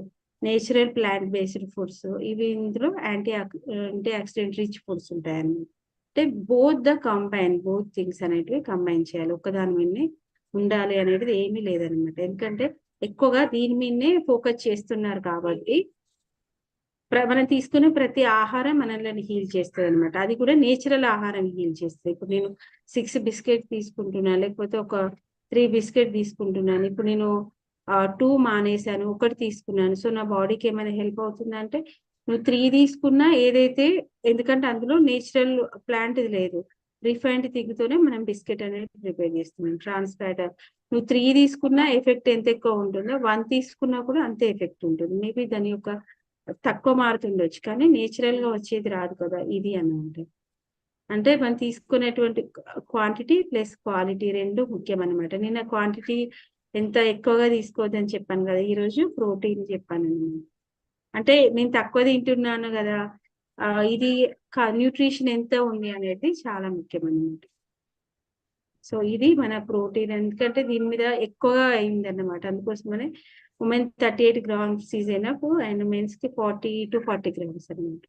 natural plant based foods, ఇవి ఇందులో యాంటీ ఆక్సిడెంట్ రిచ్ ఫుడ్స్ ఉంటాయన్నమాట. అంటే బోత్ థింగ్స్ అనేటివి కంబైన్ చేయాలి, ఒక్కదాని మీదనే ఉండాలి అనేది ఏమీ లేదనమాట. ఎందుకంటే ఎక్కువగా దీని మీదనే ఫోకస్ చేస్తున్నారు కాబట్టి మనం తీసుకునే ప్రతి ఆహారం మనల్ని హీల్ చేస్తుంది అనమాట. అది కూడా నేచురల్ ఆహారం హీల్ చేస్తుంది. ఇప్పుడు నేను 6 బిస్కెట్ తీసుకుంటున్నాను, లేకపోతే ఒక 3 బిస్కెట్ తీసుకుంటున్నాను. ఇప్పుడు నేను 2 మానేశాను, 1 తీసుకున్నాను. సో నా బాడీకి ఏమైనా హెల్ప్ అవుతుందంటే, నువ్వు 3 తీసుకున్నా ఏదైతే, ఎందుకంటే అందులో నేచురల్ ప్లాంట్ లేదు, రిఫైన్డ్ థింగ్తోనే మనం బిస్కెట్ అనేది ప్రిపేర్ చేస్తున్నాం, ట్రాన్స్ ఫ్యాట్. నువ్వు 3 తీసుకున్నా ఎఫెక్ట్ ఎంత ఎక్కువ ఉంటుందో 1 తీసుకున్నా కూడా అంతే ఎఫెక్ట్ ఉంటుంది. మేబీ దాని యొక్క తక్కువ మారుతుండొచ్చు, కానీ నేచురల్ గా వచ్చేది రాదు కదా ఇది అన్నమాట. అంటే మనం తీసుకునేటువంటి క్వాంటిటీ ప్లస్ క్వాలిటీ రెండు ముఖ్యం అనమాట. నిన్న క్వాంటిటీ ఎంత ఎక్కువగా తీసుకోవద్దని చెప్పాను కదా, ఈ రోజు ప్రోటీన్ చెప్పాను నేను. అంటే నేను తక్కువ తింటున్నాను కదా, ఇది న్యూట్రిషన్ ఎంత ఉంది అనేది చాలా ముఖ్యం అన్నమాట. సో ఇది మన ప్రోటీన్, ఎందుకంటే దీని మీద ఎక్కువగా అయింది అన్నమాట. అందుకోసమనే women 38 grams is enough, and men's కి 40 to 40 grams అన్నమాట.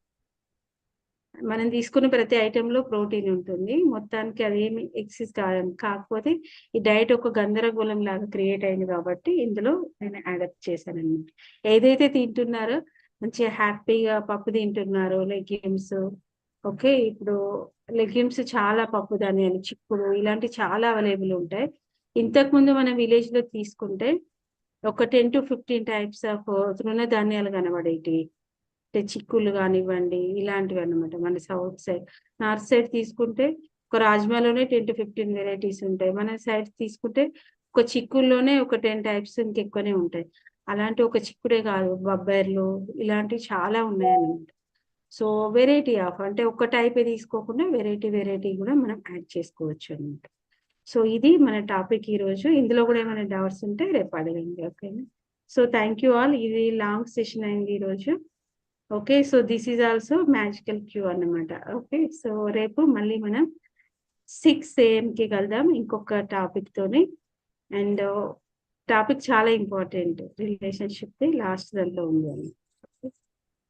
మనం తీసుకున్న ప్రతి ఐటెం లో ప్రోటీన్ ఉంటుంది, మొత్తానికి అది ఏమి ఎక్సెస్ కాకపోతే ఈ డైట్ ఒక గందరగోళం లాగా క్రియేట్ అయింది కాబట్టి ఇందులో నేను యాడప్ట్ చేశాను అనమాట. ఏదైతే తింటున్నారో మంచిగా హ్యాపీగా పప్పు తింటున్నారు, లెగ్యూమ్స్. ఓకే, ఇప్పుడు లెగ్యూమ్స్ చాలా, పప్పు ధాన్యాలు, చిక్కుడు, ఇలాంటి చాలా అవైలబుల్ ఉంటాయి. ఇంతకు ముందు మన విలేజ్ లో తీసుకుంటే ఒక 10 to 15 టైప్స్ ఆఫ్ తృణధాన్యాలు కనబడేటి, అంటే చిక్కులు కానివ్వండి ఇలాంటివి అన్నమాట. మన సౌత్ సైడ్, నార్త్ సైడ్ తీసుకుంటే ఒక రాజ్మాలోనే 10 to 15 వెరైటీస్ ఉంటాయి. మన సైడ్ తీసుకుంటే ఒక చిక్కుల్లోనే ఒక 10 టైప్స్ ఇంకెక్కువనే ఉంటాయి. అలాంటి ఒక చిక్కుడే కాదు, బొబ్బర్లు ఇలాంటివి చాలా ఉన్నాయన్నమాట. సో వెరైటీ ఆఫ్, అంటే ఒక టైపే తీసుకోకుండా వెరైటీ కూడా మనం యాడ్ చేసుకోవచ్చు అన్నమాట. సో ఇది మన టాపిక్ ఈ రోజు. ఇందులో కూడా ఏమైనా డౌట్స్ ఉంటే రేపు అడగండి. ఓకేనా? So thank you all. ఇది లాంగ్ సెషన్ అయింది ఈ రోజు. Okay, so this is also magical cue అన్నమాట. ఓకే, సో రేపు మళ్ళీ మనం 6 AM కలుద్దాం ఇంకొక టాపిక్ తోని. అండ్ టాపిక్ చాలా ఇంపార్టెంట్, రిలేషన్షిప్ లాస్ట్ దాంట్లో ఉంది అని.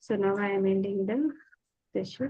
So now I am ending the session.